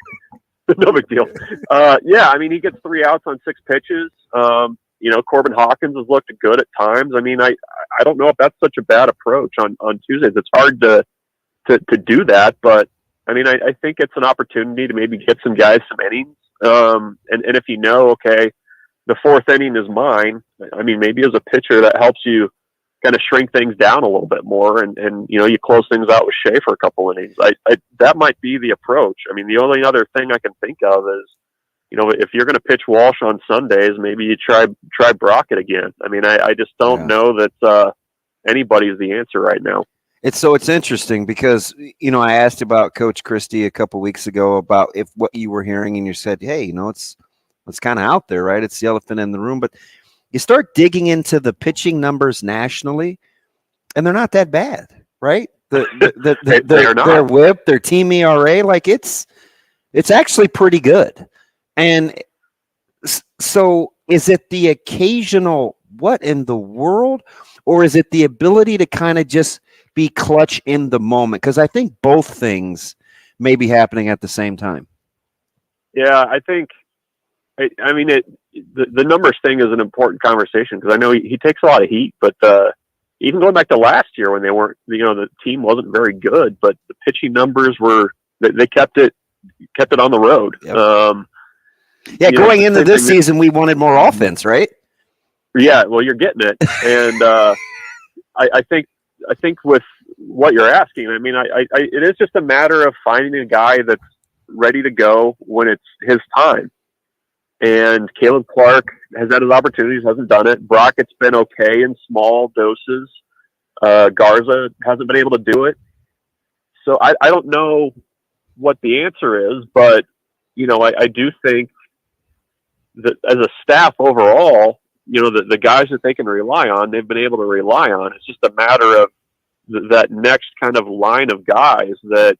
No big deal. Yeah, I mean, he gets 3 outs on 6 pitches. Corbin Hawkins has looked good at times. I mean, I don't know if that's such a bad approach on Tuesdays. It's hard to do that, but I mean, I think it's an opportunity to maybe get some guys some innings. And if okay, the 4th inning is mine. I mean, maybe as a pitcher that helps you kind of shrink things down a little bit more, and you close things out with Shea for a couple innings. That might be the approach. I mean, the only other thing I can think of is, if you're going to pitch Walsh on Sundays, maybe you try Brockett again. I mean, I just don't know that anybody's the answer right now. It's interesting because, I asked about Coach Christie a couple weeks ago about what you were hearing, and you said, hey, it's kind of out there, right? It's the elephant in the room. But you start digging into the pitching numbers nationally, and they're not that bad, right? Their whip, their team ERA, it's actually pretty good. And so is it the occasional what in the world, or is it the ability to kind of just be clutch in the moment? Because I think both things may be happening at the same time. Yeah, I think, I mean, the numbers thing is an important conversation because I know he takes a lot of heat, but, even going back to last year when they weren't, the team wasn't very good, but the pitching numbers they kept it on the road. Yep. Going into this season, we wanted more offense, right? Yeah, well, you're getting it, and I think with what you're asking, I mean, it is just a matter of finding a guy that's ready to go when it's his time. And Caleb Clark has had his opportunities, hasn't done it. Brockett's been okay in small doses. Garza hasn't been able to do it. So I don't know what the answer is, but, I do think that as a staff overall, the guys that they can rely on, they've been able to rely on. It's just a matter of that next kind of line of guys that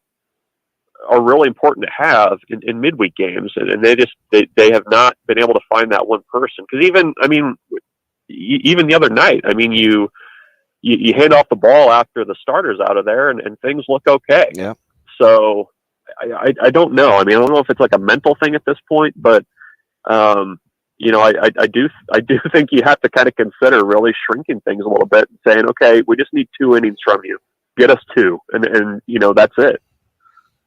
are really important to have in midweek games. And they have not been able to find that one person. Because even the other night, I mean, you hand off the ball after the starter's out of there and things look okay. Yeah. So I don't know. I mean, I don't know if it's like a mental thing at this point, but I do think you have to kind of consider really shrinking things a little bit and saying, okay, we just need 2 innings from you. Get us 2. And that's it.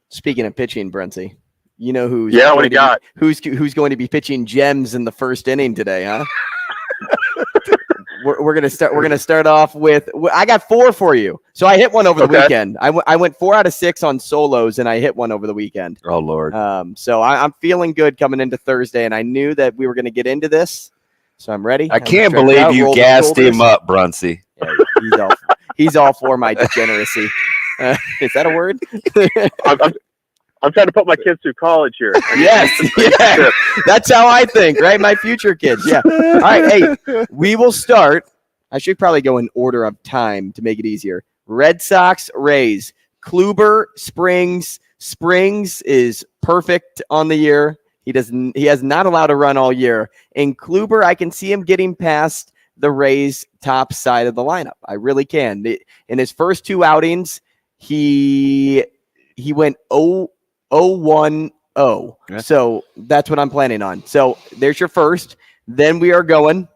Speaking of pitching, Bruntz, who's who's going to be pitching gems in the first inning today, huh? We're gonna start off with. I got 4 for you. So I hit one over the weekend. I went 4 out of 6 on solos, and I hit one over the weekend. Oh Lord. So I'm feeling good coming into Thursday, and I knew that we were gonna get into this, so I'm ready. I can't believe you gassed him up, Bruntz. Yeah, he's all for my degeneracy. Is that a word? I'm trying to put my kids through college here. Yes, that's how I think, right? My future kids. Yeah. All right. Hey, we will start. I should probably go in order of time to make it easier. Red Sox, Rays, Kluber, Springs. Springs is perfect on the year. He has not allowed a run all year. And Kluber, I can see him getting past the Rays' top side of the lineup. I really can. In his first 2 outings, he went 0-1-0. Yeah. So that's what I'm planning on. So there's your first. Then we are going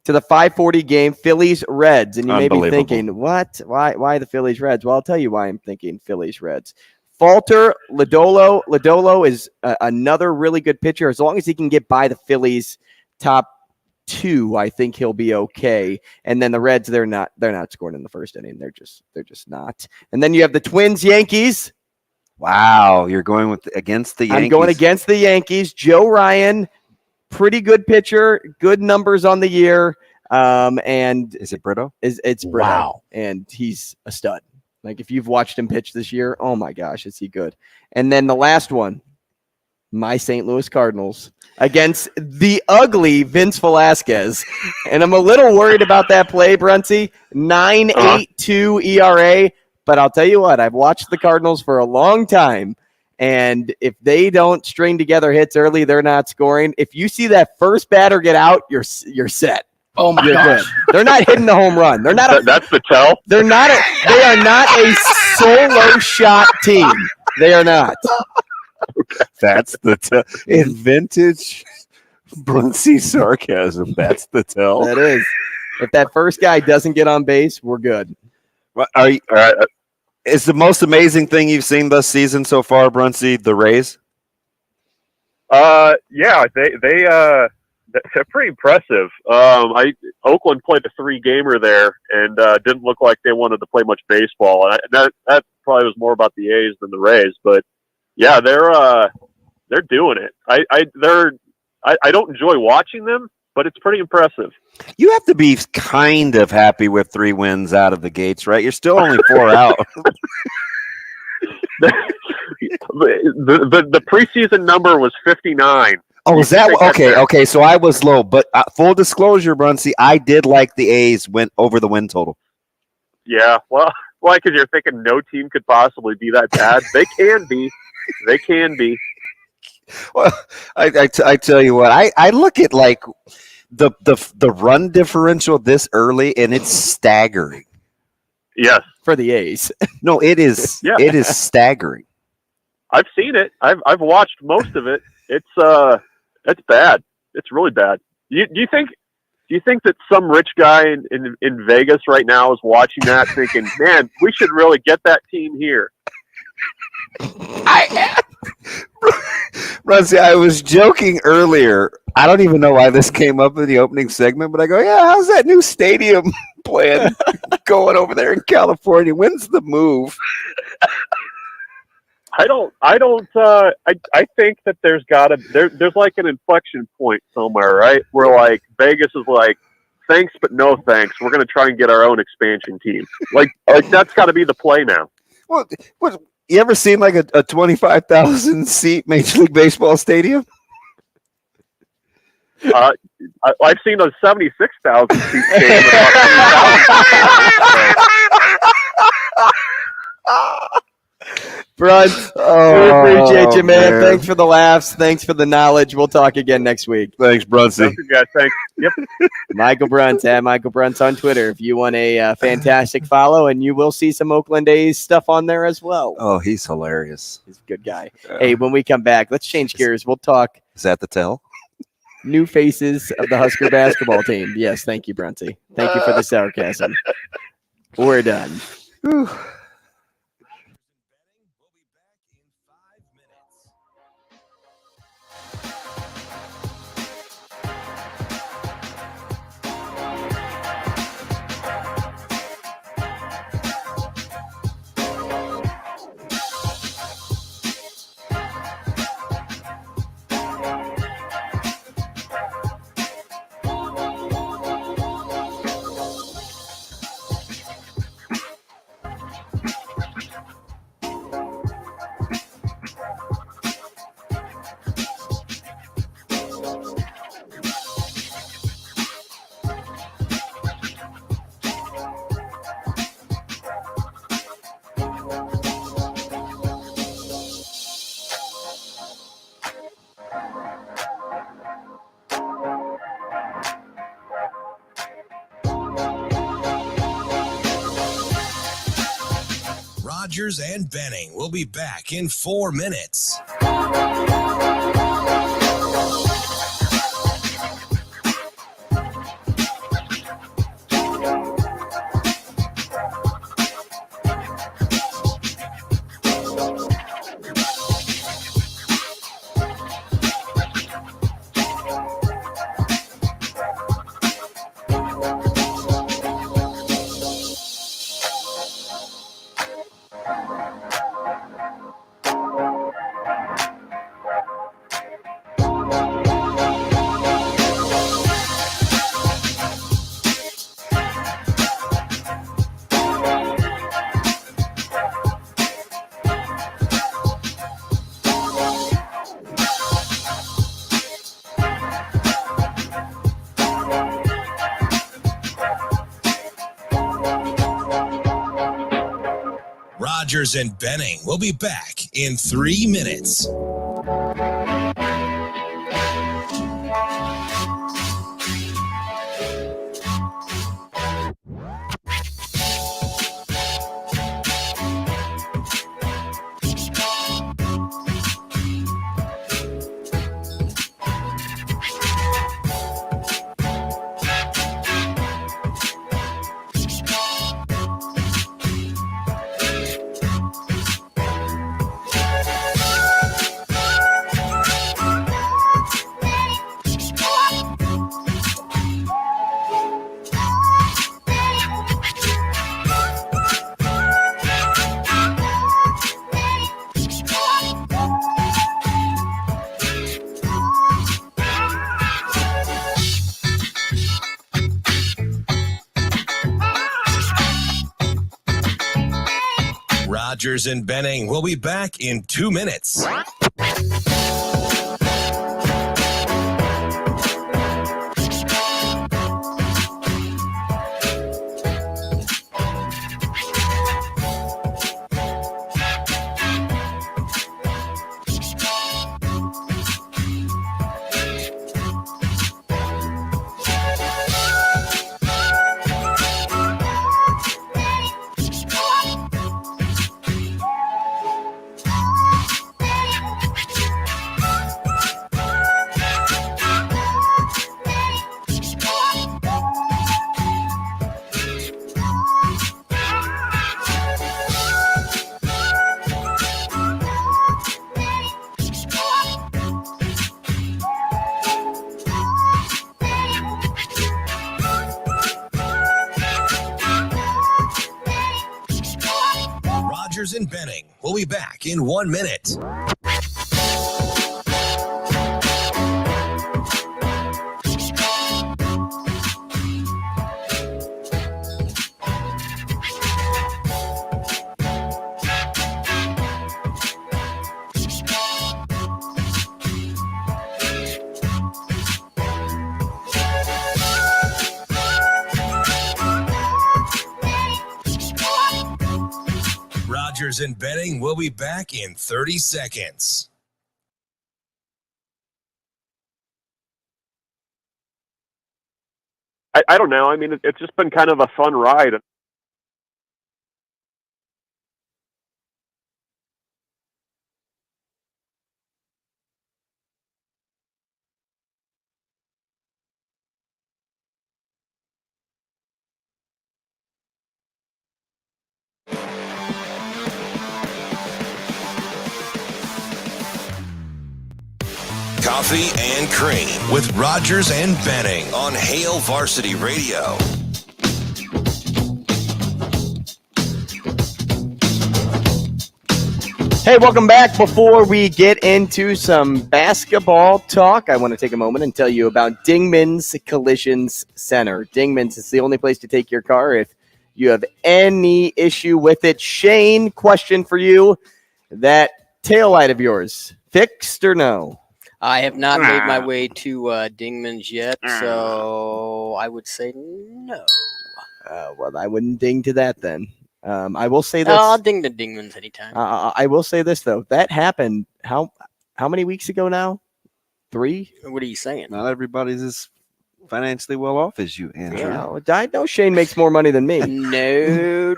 to the 5:40 game, Phillies Reds. And you may be thinking, what? Why the Phillies Reds? Well, I'll tell you why I'm thinking Phillies Reds. Falter, Lodolo. Lodolo is another really good pitcher. As long as he can get by the Phillies top 2, I think he'll be okay. And then the Reds, they're not scoring in the first inning. They're just not. And then you have the Twins, Yankees. Wow, you're going against the Yankees. I'm going against the Yankees. Joe Ryan, pretty good pitcher, good numbers on the year. And is it Brito? It's Brito. Wow. And he's a stud. Like if you've watched him pitch this year, oh my gosh, is he good? And then the last one, my St. Louis Cardinals against the ugly Vince Velasquez. And I'm a little worried about that play, Bruntz. 9.82 ERA. But I'll tell you what, I've watched the Cardinals for a long time, and if they don't string together hits early, they're not scoring. If you see that first batter get out, you're set. Oh my gosh. Good. They're not hitting the home run. They're not. That's the tell. They are not a solo shot team. They are not. That's the tell. In vintage Bruntz sarcasm, that's the tell. That is. If that first guy doesn't get on base, we're good. All right. Is the most amazing thing you've seen this season so far, Bruntz, the Rays? Yeah, they're pretty impressive. Oakland played a 3-gamer there and didn't look like they wanted to play much baseball. And that probably was more about the A's than the Rays. But yeah, they're doing it. I don't enjoy watching them, but it's pretty impressive. You have to be kind of happy with 3 wins out of the gates, right? You're still only 4 out. The preseason number was 59. Oh, is that okay? Okay, so I was low, but full disclosure, Bruntz, I did like the A's went over the win total. Yeah, well, because you're thinking no team could possibly be that bad. They can be. They can be. Well, I tell you what, I look at like the run differential this early, and it's staggering. Yes, for the A's. No, it is. Yeah. It is staggering. I've seen it. I've watched most of it. It's bad. It's really bad. Do you think Do you think that some rich guy in Vegas right now is watching that thinking, man, we should really get that team here? Bruntz, I was joking earlier. I don't even know why this came up in the opening segment, but I go, yeah, how's that new stadium plan going over there in California? When's the move? I think that there's like an inflection point somewhere, right? Where like Vegas is like, thanks, but no thanks. We're going to try and get our own expansion team. Like that's got to be the play now. Well, you ever seen like a 25,000 seat Major League Baseball stadium? I've seen a 76,000 seat stadium. Brunt, we appreciate you, man. Thanks for the laughs. Thanks for the knowledge. We'll talk again next week. Thanks, Bruntsy. Guys, thanks. Yep. Michael Bruntz at Michael Bruntz on Twitter. If you want a fantastic follow, and you will see some Oakland A's stuff on there as well. Oh, he's hilarious. He's a good guy. Hey, when we come back, let's change gears. We'll talk. Is that the tell? New faces of the Husker basketball team. Yes, thank you, Bruntsy. Thank you for the sarcasm. We're done. Whew. Rogers and Benning will be back in 4 minutes. Rogers and Benning will be back in 3 minutes. Rogers and Benning will be back in 2 minutes. be back in 1 minute. Rogers and Benning will be back in 30 seconds. I don't know. I mean, it's just been kind of a fun ride. Coffee and Cream with Rogers and Benning on Hail Varsity Radio. Hey, welcome back. Before we get into some basketball talk, I want to take a moment and tell you about Dingman's Collisions Center. Dingman's is the only place to take your car if you have any issue with it. Shane, question for you. That taillight of yours, fixed or no? I have not made my way to Dingman's yet, so I would say no. Well, I wouldn't ding to that then. I will say this. I'll ding to Dingman's anytime. I will say this, though. That happened how many weeks ago now? 3? What are you saying? Not everybody's as financially well off as you, Andrew. Yeah, I know Shane makes more money than me. No.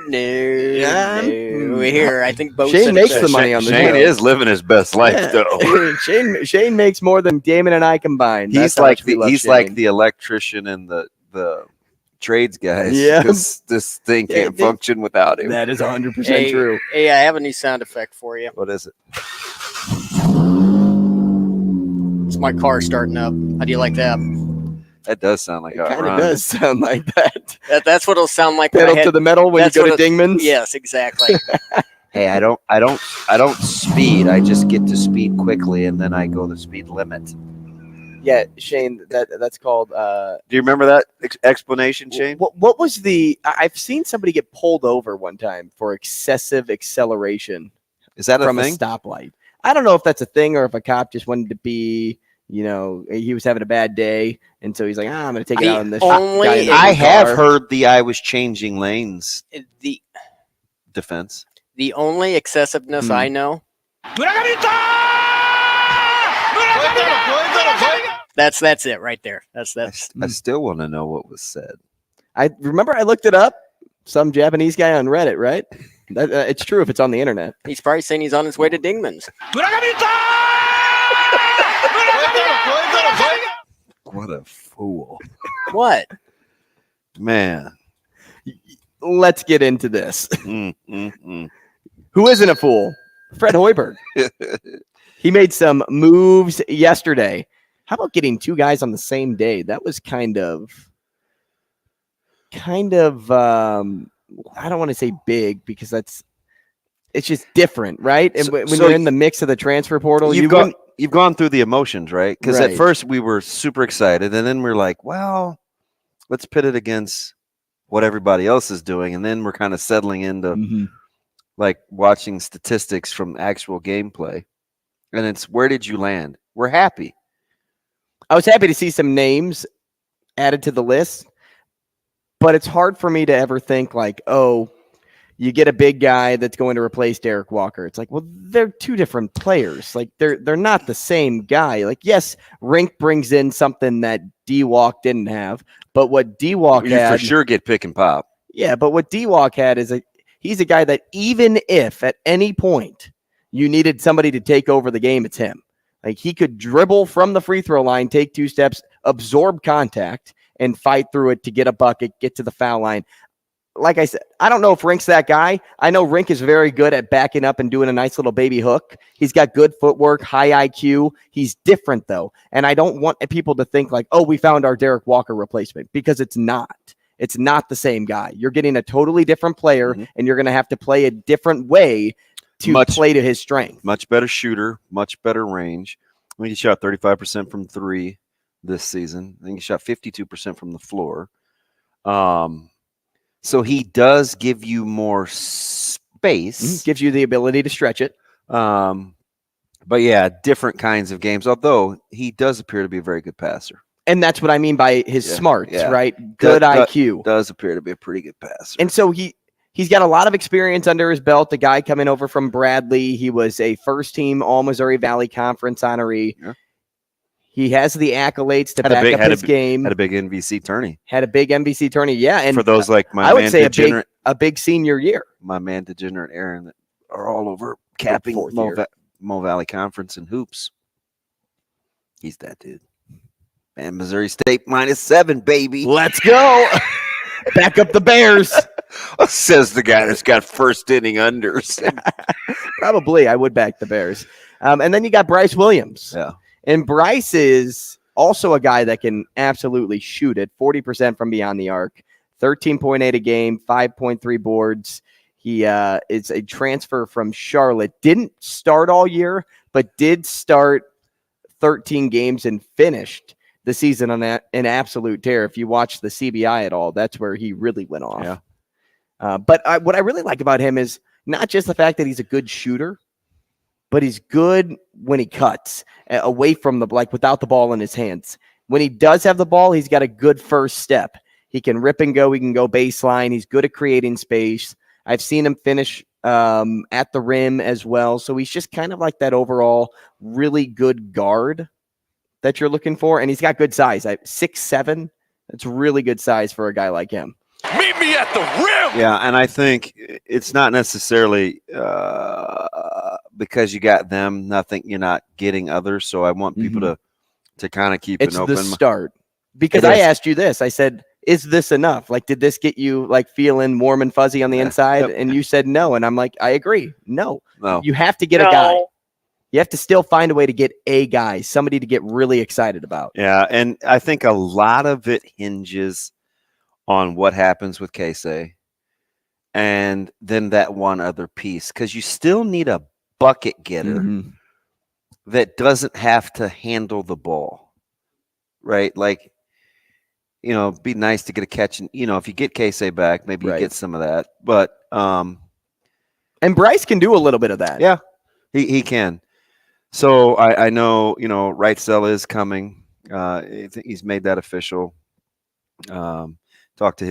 Here, I think both. Shane makes the money on the Shane show. is living his best life, though. Shane makes more than Damon and I combined. He's like the electrician and the trades guys. Yeah, this thing can't function without him. That is 100% true. Hey, I have a new sound effect for you. What is it? It's my car starting up. How do you like that? That does sound like it kind of does sound like that. That's what it'll sound like. Pedal to the metal when you go to Dingman's. Yes, exactly. Hey, I don't speed. I just get to speed quickly, and then I go the speed limit. Yeah, Shane, that's called. Do you remember that explanation, Shane? What was the? I've seen somebody get pulled over one time for excessive acceleration. Is that from a thing? A stoplight? I don't know if that's a thing or if a cop just wanted to be. You know, he was having a bad day, and so he's like, I'm going to take it out on this. I have heard I was changing lanes. The defense. The only excessiveness I know. That's it right there. That's. I still want to know what was said. I remember I looked it up. Some Japanese guy on Reddit, right? It's true if it's on the internet. He's probably saying he's on his way to Dingman's. What a fool. What? Man. Let's get into this. Who isn't a fool? Fred Hoiberg. He made some moves yesterday. How about getting 2 guys on the same day? That was kind of I don't want to say big because it's just different, right? And when you're in the mix of the transfer portal, you've gone through the emotions, right? Because at first we were super excited, and then we're like, well, let's pit it against what everybody else is doing, and then we're kind of settling into like watching statistics from actual gameplay. And it's, where did you land? We're happy. I was happy to see some names added to the list, but it's hard for me to ever think like, oh, you get a big guy that's going to replace Derek Walker. It's like, well, they're 2 different players. Like they're not the same guy. Like, yes, Rink brings in something that D-Walk didn't have, but what D-Walk had, for sure get pick and pop. Yeah, but what D-Walk had is he's a guy that even if at any point you needed somebody to take over the game, it's him. Like he could dribble from the free throw line, take 2 steps, absorb contact, and fight through it to get a bucket, get to the foul line. Like I said, I don't know if Rink's that guy. I know Rink is very good at backing up and doing a nice little baby hook. He's got good footwork, high IQ. He's different, though. And I don't want people to think like, oh, we found our Derek Walker replacement, because it's not. It's not the same guy. You're getting a totally different player, and you're going to have to play a different way to play to his strength. Much better shooter, much better range. I think he shot 35% from three this season. I think he shot 52% from the floor. So he does give you more space. Gives you the ability to stretch it. But yeah, different kinds of games, although he does appear to be a very good passer. And that's what I mean by his smarts, right? Good IQ. Does appear to be a pretty good passer. And so he's got a lot of experience under his belt. The guy coming over from Bradley, he was a first-team All-Missouri Valley Conference honoree. Yeah. He has the accolades to back up his game. Had a big MVC tourney. Yeah. And for those like my I would say a big senior year. My man Degenerate Aaron that are all over capping Mo Valley Conference and hoops. He's that dude. And Missouri State -7, baby. Let's go. Back up the Bears. Says the guy that's got first inning unders. Probably. I would back the Bears. And then you got Bryce Williams. Yeah. And Bryce is also a guy that can absolutely shoot it. 40% from beyond the arc. 13.8 a game. 5.3 boards. He is a transfer from Charlotte. Didn't start all year, but did start 13 games and finished the season on an absolute tear. If you watch the CBI at all, that's where he really went off. Yeah. But what I really like about him is not just the fact that he's a good shooter, but he's good when he cuts away from without the ball in his hands. When he does have the ball, he's got a good first step. He can rip and go. He can go baseline. He's good at creating space. I've seen him finish at the rim as well. So he's just kind of like that overall really good guard that you're looking for. And he's got good size. 6'7". That's really good size for a guy like him. Meet me at the rim. Yeah, and I think it's not necessarily because you got them, nothing you're not getting others. So I want people to kind of keep an open. It's the start. Because I asked you this. I said, is this enough? Like, did this get you like feeling warm and fuzzy on the inside? Yep. And you said no. And I'm like, I agree. No. You have to get a guy. You have to still find a way to get a guy, somebody to get really excited about. Yeah, and I think a lot of it hinges on what happens with Casey and then that one other piece, because you still need a bucket getter that doesn't have to handle the ball, right? Like, it'd be nice to get a catch. And, if you get Casey back, maybe you get some of that. But and Bryce can do a little bit of that. Yeah, he can. So I know, Wrightsell is coming. He's made that official. Talk to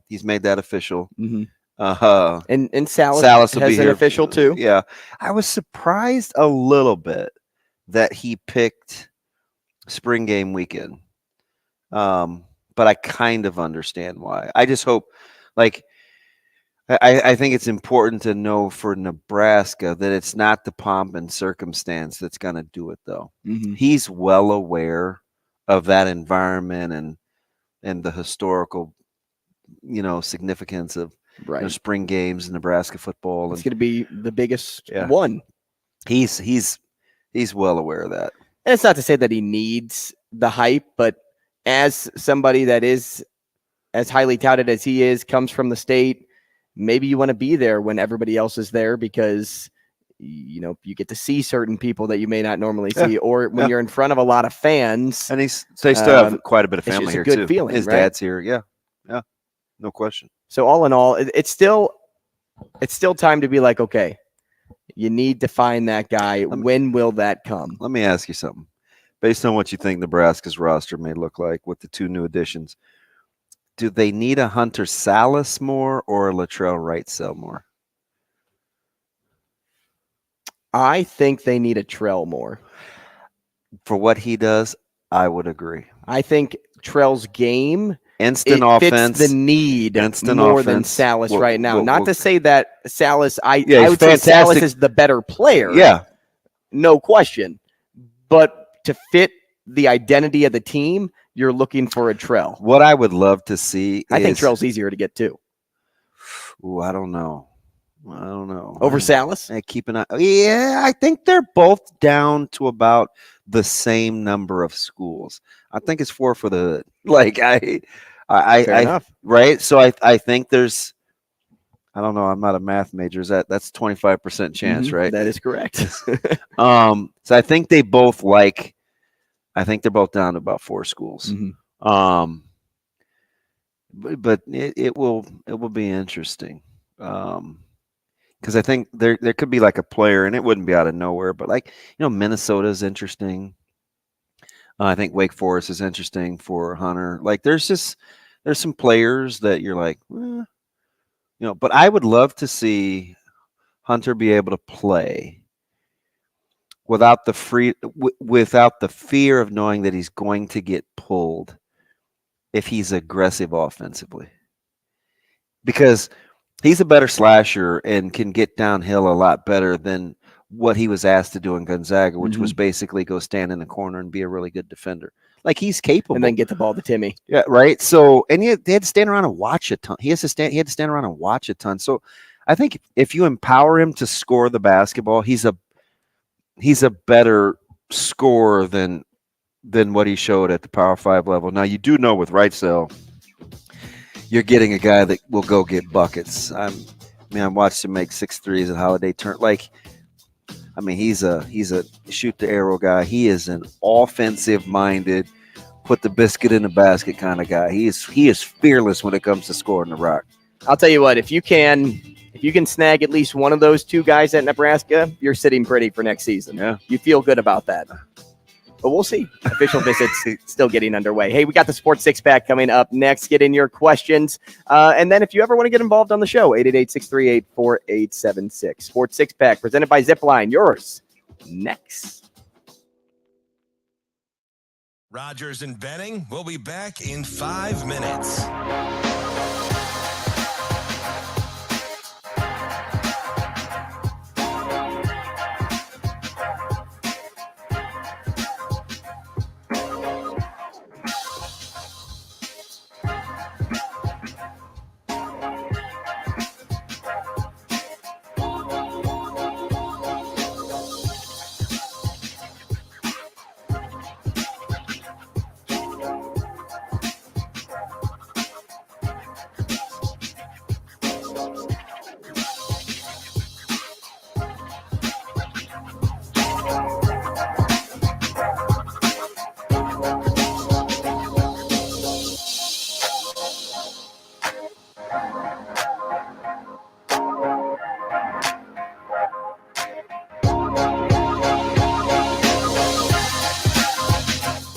he's made that official. And Salas will has be an here. official too. Yeah. I was surprised a little bit that he picked spring game weekend. But I kind of understand why. I just hope, I think it's important to know for Nebraska that it's not the pomp and circumstance that's going to do it, though. He's well aware of that environment and the historical, significance of spring games in Nebraska football. It's going to be the biggest one. He's well aware of that. And it's not to say that he needs the hype, but as somebody that is as highly touted as he is, comes from the state, maybe you want to be there when everybody else is there because, you get to see certain people that you may not normally see, or when you're in front of a lot of fans. And they still have quite a bit of family here, good too. Feeling, His dad's here. Yeah. No question. So all in all, it's still time to be like, okay, you need to find that guy. When will that come? Let me ask you something. Based on what you think Nebraska's roster may look like with the two new additions, do they need a Hunter Salas more or a Latrell Wrightsell more? I think they need a Trell more. For what he does, I would agree. I think Trell's game offense, fits the need more than Salas right now. Not to say that Salas, I would say Salas is the better player. Yeah. No question. But to fit the identity of the team, you're looking for a Trell. What I would love to see I think Trell's easier to get to. Ooh, I don't know. Over Salas? Keep an eye. Yeah, I think they're both down to about the same number of schools. I think it's 4 for the Fair enough. Right. So I think there's I don't know. I'm not a math major. That's 25% chance, right? That is correct. So I think they both I think they're both down to about 4 schools. But it will be interesting. Because I think there could be like a player, and it wouldn't be out of nowhere, but Minnesota is interesting. I think Wake Forest is interesting for Hunter. Like there's some players that you're like, but I would love to see Hunter be able to play without the fear of knowing that he's going to get pulled if he's aggressive offensively, because he's a better slasher and can get downhill a lot better than what he was asked to do in Gonzaga, which was basically go stand in the corner and be a really good defender. Like he's capable. And then get the ball to Timmy. Yeah, right. So, and they had to stand around and watch a ton. He had to stand around and watch a ton. So I think if you empower him to score the basketball, he's a better scorer than what he showed at the Power 5 level. Now, you do know with Wrightsell, you're getting a guy that will go get buckets. I watched him make 6 threes at Holiday Turn. He's a shoot the arrow guy. He is an offensive minded, put the biscuit in the basket kind of guy. He is fearless when it comes to scoring the rock. I'll tell you what, if you can snag at least one of those 2 guys at Nebraska, you're sitting pretty for next season. Yeah. You feel good about that. But we'll see. Official visits still getting underway. Hey, we got the Sports Six Pack coming up next. Get in your questions. And then if you ever want to get involved on the show, 888-638-4876. Sports Six Pack presented by Zipline. Yours next. Rogers and Benning will be back in 5 minutes.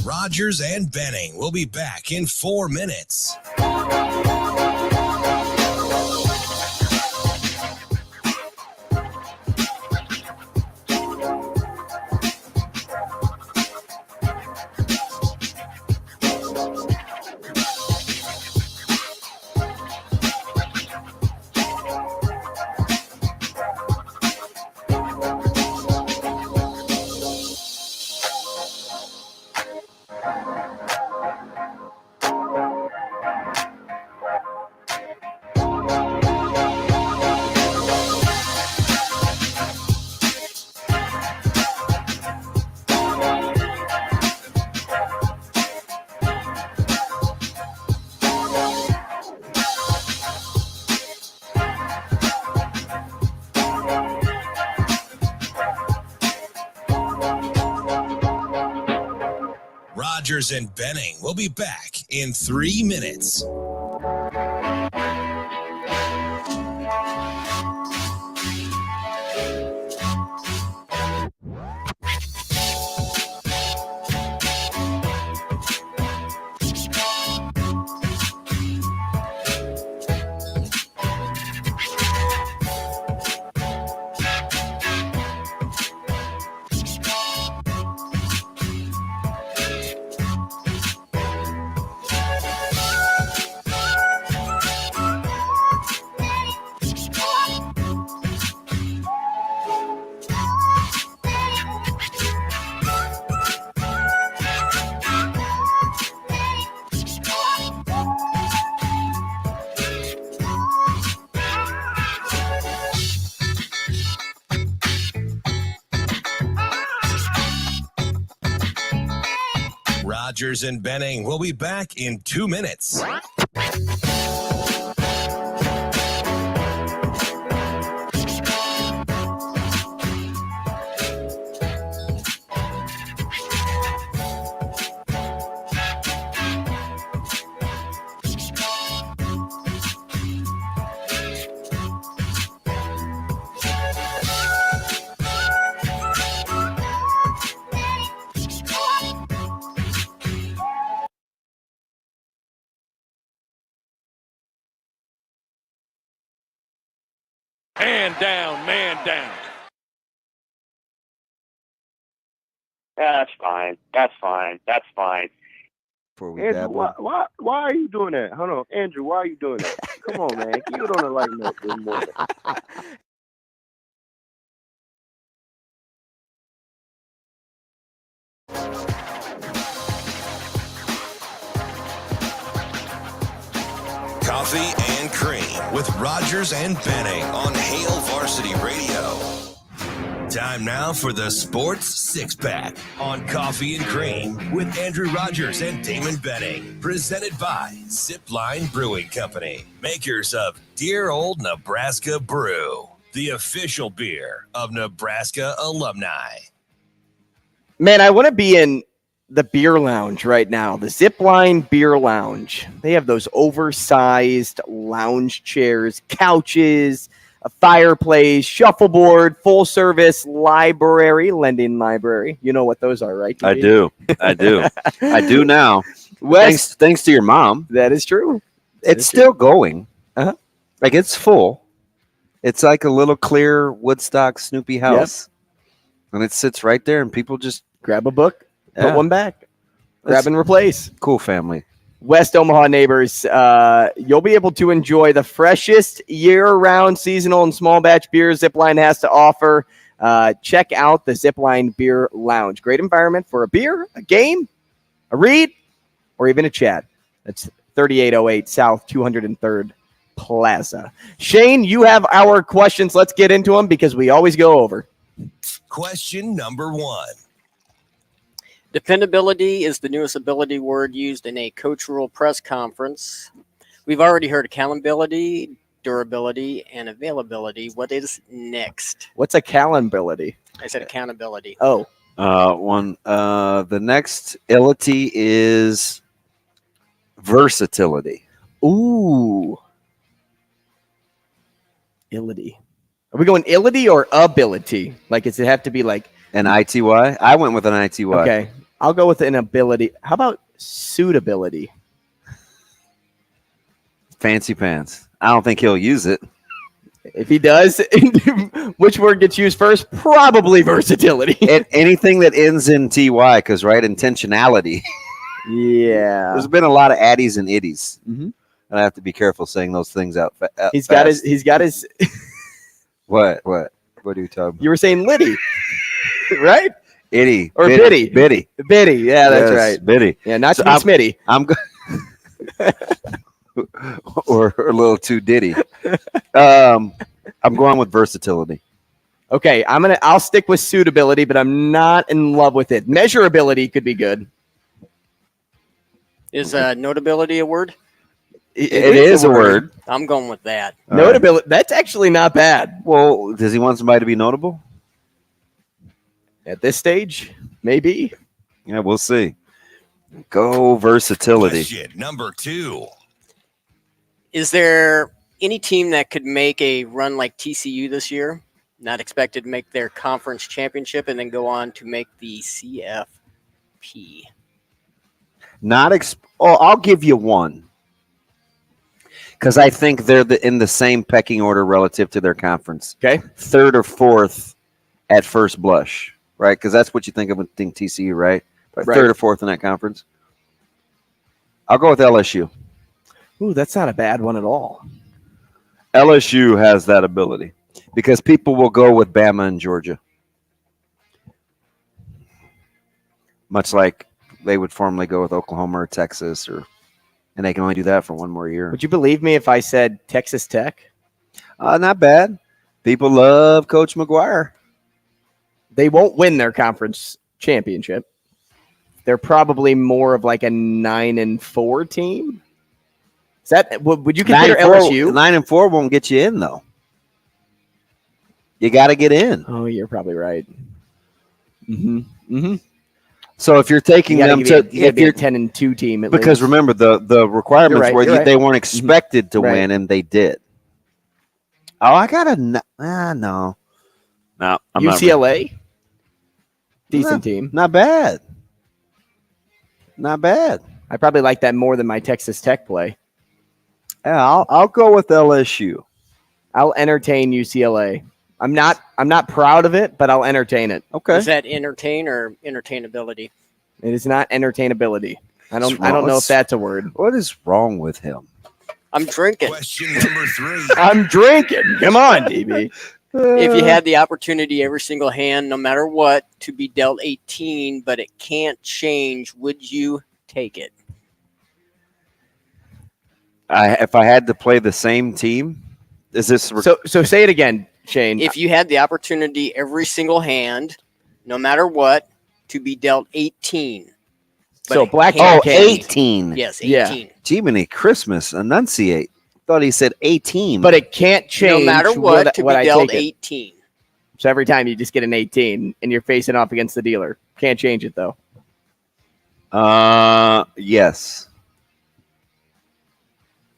Rogers and Benning will be back in 4 minutes. Rogers and Benning will be back in 3 minutes. Rogers and Benning will be back in 2 minutes. Man down, man down. Yeah, that's fine. That's fine. That's fine. Before we Andrew, dabble. why are you doing that? Hold on, Andrew, why are you doing that? Come on, man. Keep it on the light note this morning. Coffee and Cream with Rogers and Benning on Hail Varsity Radio. Time now for the Sports Six-Pack on Coffee and Cream with Andrew Rogers and Damon Benning. Presented by Zipline Brewing Company, makers of Dear Old Nebraska Brew, the official beer of Nebraska alumni. Man, I want to be in the beer lounge right now, the Zipline Beer Lounge. They have those oversized lounge chairs, couches, a fireplace, shuffleboard, full service library, lending library. You know what those are, right? I do. I do now. Wes, Thanks to your mom. That is true. It's still going. Like it's full. It's like a little clear Woodstock Snoopy house. Yep. And it sits right there and people just grab a book, put one back, grab and replace. Cool family. West Omaha neighbors, you'll be able to enjoy the freshest year-round seasonal and small batch beers Zipline has to offer. Check out the Zipline Beer Lounge. Great environment for a beer, a game, a read, or even a chat. That's 3808 South 203rd Plaza. Shane, you have our questions. Let's get into them because we always go over. Question number 1. Dependability is the newest ability word used in a coach rule press conference. We've already heard accountability, durability, and availability. What is next? What's accountability? I said accountability. Oh. The next ility is versatility. Ooh. Ility. Are we going ility or ability? Like, does it have to be like an ITY? I went with an ITY. Okay. I'll go with an ability. How about suitability? Fancy pants. I don't think he'll use it. If he does, which word gets used first? Probably versatility. Anything that ends in TY, because, right, intentionality. Yeah. There's been a lot of addies and itties. Mm-hmm. And I have to be careful saying those things out. He's got his. What? What are you talking about? You were saying Liddy, right? Itty. Or Biddy. Biddy. Yeah, that's right. Biddy. Yeah, not to be Smitty. I'm or a little too ditty. I'm going with versatility. Okay, I'll stick with suitability, but I'm not in love with it. Measurability could be good. Is notability a word? It is a word. I'm going with that. Notability. That's actually not bad. Well, does he want somebody to be notable? At this stage, maybe. Yeah, we'll see. Go versatility. Question number 2. Is there any team that could make a run like TCU this year? Not expected to make their conference championship and then go on to make the CFP. I'll give you one. Because I think they're in the same pecking order relative to their conference. Okay. 3rd or 4th at first blush, right? Because that's what you think of when you think TCU, right? Right. 3rd or 4th in that conference. I'll go with LSU. Ooh, that's not a bad one at all. LSU has that ability because people will go with Bama and Georgia. Much like they would formerly go with Oklahoma or Texas, and they can only do that for one more year. Would you believe me if I said Texas Tech? Not bad. People love Coach McGuire. They won't win their conference championship. They're probably more of like a 9-4 team. Is that would you consider LSU? 9-4 won't get you in though. You got to get in. Oh, you're probably right. Mm-hmm. Mm-hmm. So if you're taking them to, if you're 10-2 team, at because least. remember the requirements were they weren't expected to win and they did. Oh, I got no. I'm UCLA, decent team, not bad. Not bad. I probably like that more than my Texas Tech play. Yeah, I'll go with LSU. I'll entertain UCLA. I'm not proud of it, but I'll entertain it. Okay. Is that entertain or entertainability? It is not entertainability. I don't know if that's a word. What is wrong with him? I'm drinking. Question number 3. I'm drinking. Come on, DB. If you had the opportunity every single hand, no matter what, to be dealt 18, but it can't change, would you take it? If I had to play the same team, is this so say it again, Shane. If you had the opportunity every single hand, no matter what, to be dealt 18. but So it blackjack can't candy. change. 18? Yes, Yeah. 18. Jiminy Christmas, enunciate. Thought he said 18. But it can't change No matter what, to be I dealt take it. 18. So every time you just get an 18 and you're facing off against the dealer. Can't change it though. Yes.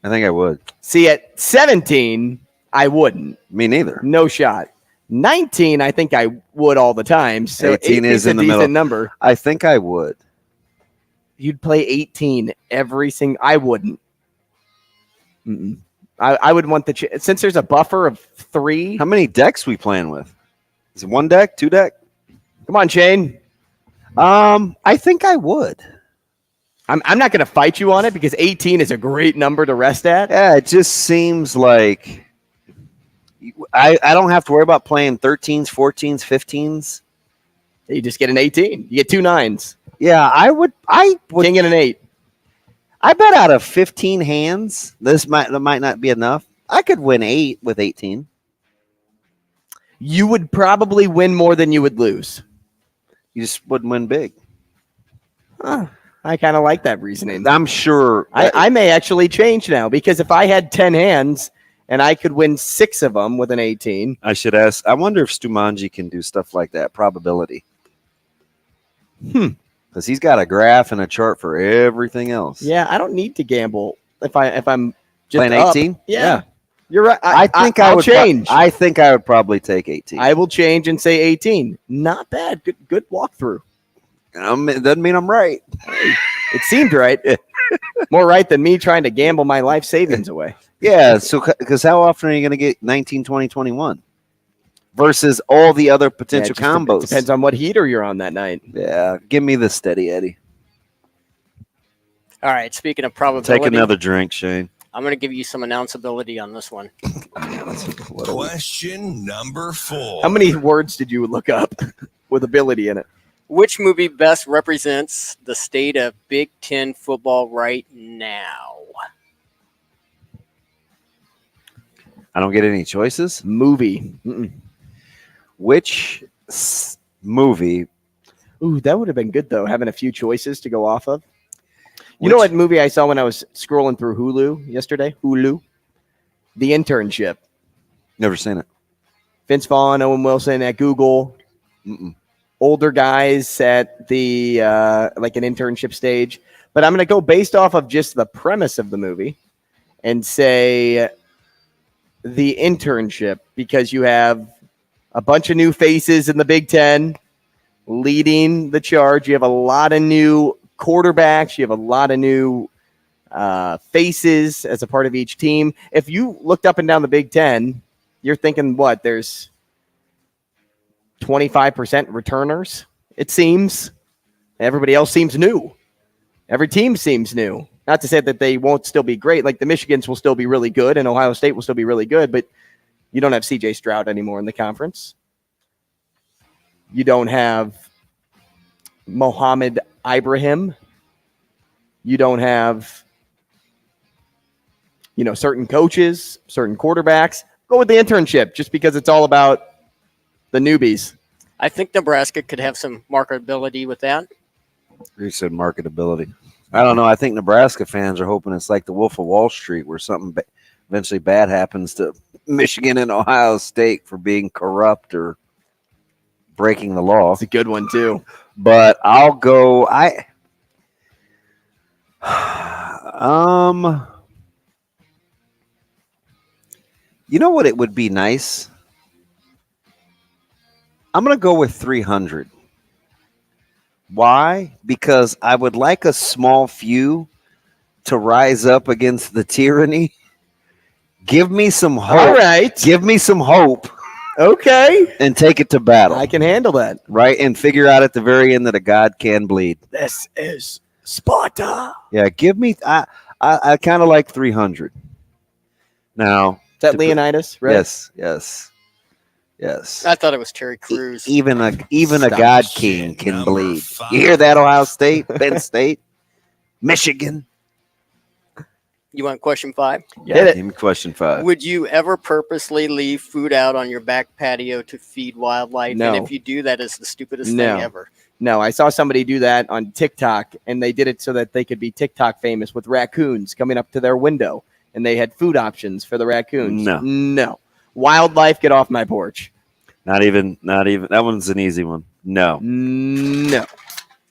I think I would. See, at 17, I wouldn't. Me neither. No shot. 19, I think I would all the time. So 18 is a in the decent middle. number. I think I would. You'd play 18 every single. I wouldn't. Mm-mm. I would want since there's a buffer of 3. How many decks we playing with? Is it 1 deck, 2 deck? Come on, Shane. I think I would. I'm not going to fight you on it because 18 is a great number to rest at. Yeah, it just seems like I don't have to worry about playing 13s, 14s, 15s. You just get an 18. You get 2 9s. Yeah, I would. King and an 8. I bet out of 15 hands, that might not be enough. I could win 8 with 18. You would probably win more than you would lose. You just wouldn't win big. Huh. I kind of like that reasoning. I'm sure. I may actually change now because if I had 10 hands and I could win 6 of them with an 18. I should ask. I wonder if Stumanji can do stuff like that, probability. Because he's got a graph and a chart for everything else. Yeah, I don't need to gamble if I'm just playing 18. Yeah, you're right. I think I I'll would change. I think I would probably take 18. I will change and say 18. Not bad. Good walkthrough. It doesn't mean I'm right. It seemed right. More right than me trying to gamble my life savings away. Yeah, so because how often are you going to get 19, 20, 21 versus all the other potential combos? Depends on what heater you're on that night. Yeah, give me the steady Eddie. All right, speaking of probability. Take another drink, Shane. I'm going to give you some announceability on this one. Question number 4. How many words did you look up with ability in it? Which movie best represents the state of Big Ten football right now? I don't get any choices. Movie. Which movie? Ooh, that would have been good, though, having a few choices to go off of. You know what movie I saw when I was scrolling through Hulu yesterday? Hulu. The Internship. Never seen it. Vince Vaughn, Owen Wilson at Google. Older guys at the like an internship stage. But I'm going to go based off of just the premise of the movie and say The Internship, because you have a bunch of new faces in the Big Ten leading the charge. You have a lot of new quarterbacks. You have a lot of new faces as a part of each team. If you looked up and down the Big Ten, you're thinking, what, there's 25% returners, it seems. Everybody else seems new. Every team seems new. Not to say that they won't still be great. Like the Michigans will still be really good and Ohio State will still be really good, but you don't have CJ Stroud anymore in the conference. You don't have Mohamed Ibrahim. You don't have, certain coaches, certain quarterbacks. Go with the internship just because it's all about the newbies. I think Nebraska could have some marketability with that. You said marketability. I don't know. I think Nebraska fans are hoping it's like the Wolf of Wall Street, where something eventually bad happens to Michigan and Ohio State for being corrupt or breaking the law. It's a good one too. But I'll go. You know what? It would be nice. I'm going to go with 300. Why? Because I would like a small few to rise up against the tyranny Give me some hope. All right. Give me some hope. Okay. And take it to battle. I can handle that. Right? And figure out at the very end that a god can bleed. This is Sparta. Yeah, give me I kind of like 300. Now, is that Leonidas, right? Yes. I thought it was Terry Crews. Even a god king can bleed. You hear that, Ohio State, Penn State, Michigan? You want question 5? Yeah, give me question 5. Would you ever purposely leave food out on your back patio to feed wildlife? No. And if you do, that is the stupidest thing ever. No, I saw somebody do that on TikTok, and they did it so that they could be TikTok famous with raccoons coming up to their window, and they had food options for the raccoons. No. Wildlife, get off my porch. Not even. That one's an easy one. No.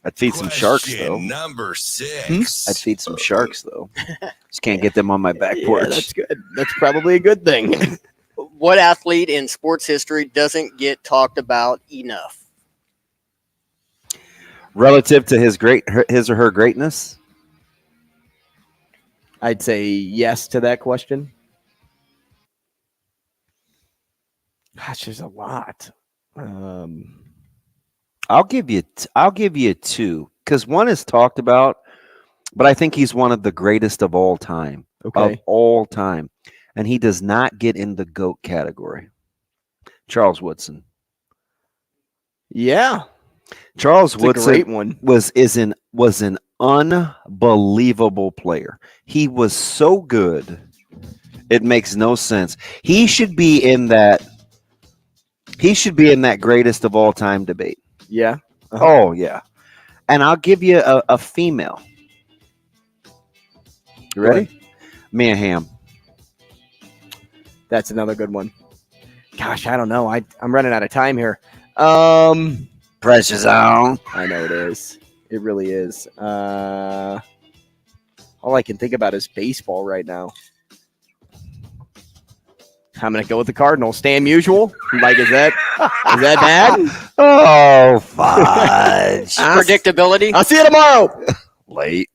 I'd feed some sharks, though. Number 6. I'd feed some sharks, though. Just can't get them on my back porch. Yeah, that's good. That's probably a good thing. What athlete in sports history doesn't get talked about enough? Relative to his or her greatness? I'd say yes to that question. Gosh, there's a lot. I'll give you 2 because one is talked about, but I think he's one of the greatest of all time. Okay. Of all time, and he does not get in the GOAT category. Charles Woodson. Yeah, Charles That's Woodson a great one. was an unbelievable player. He was so good, it makes no sense. He should be in that greatest of all time debate. Yeah. Oh yeah, and I'll give you a female. You ready? Mia Hamm. That's another good one. Gosh, I don't know. I'm running out of time here. Precious on. I know it is. It really is. All I can think about is baseball right now. I'm gonna go with the Cardinals. Stan Musial. Like, is that bad? Oh, fudge. Predictability. I'll see you tomorrow. Late.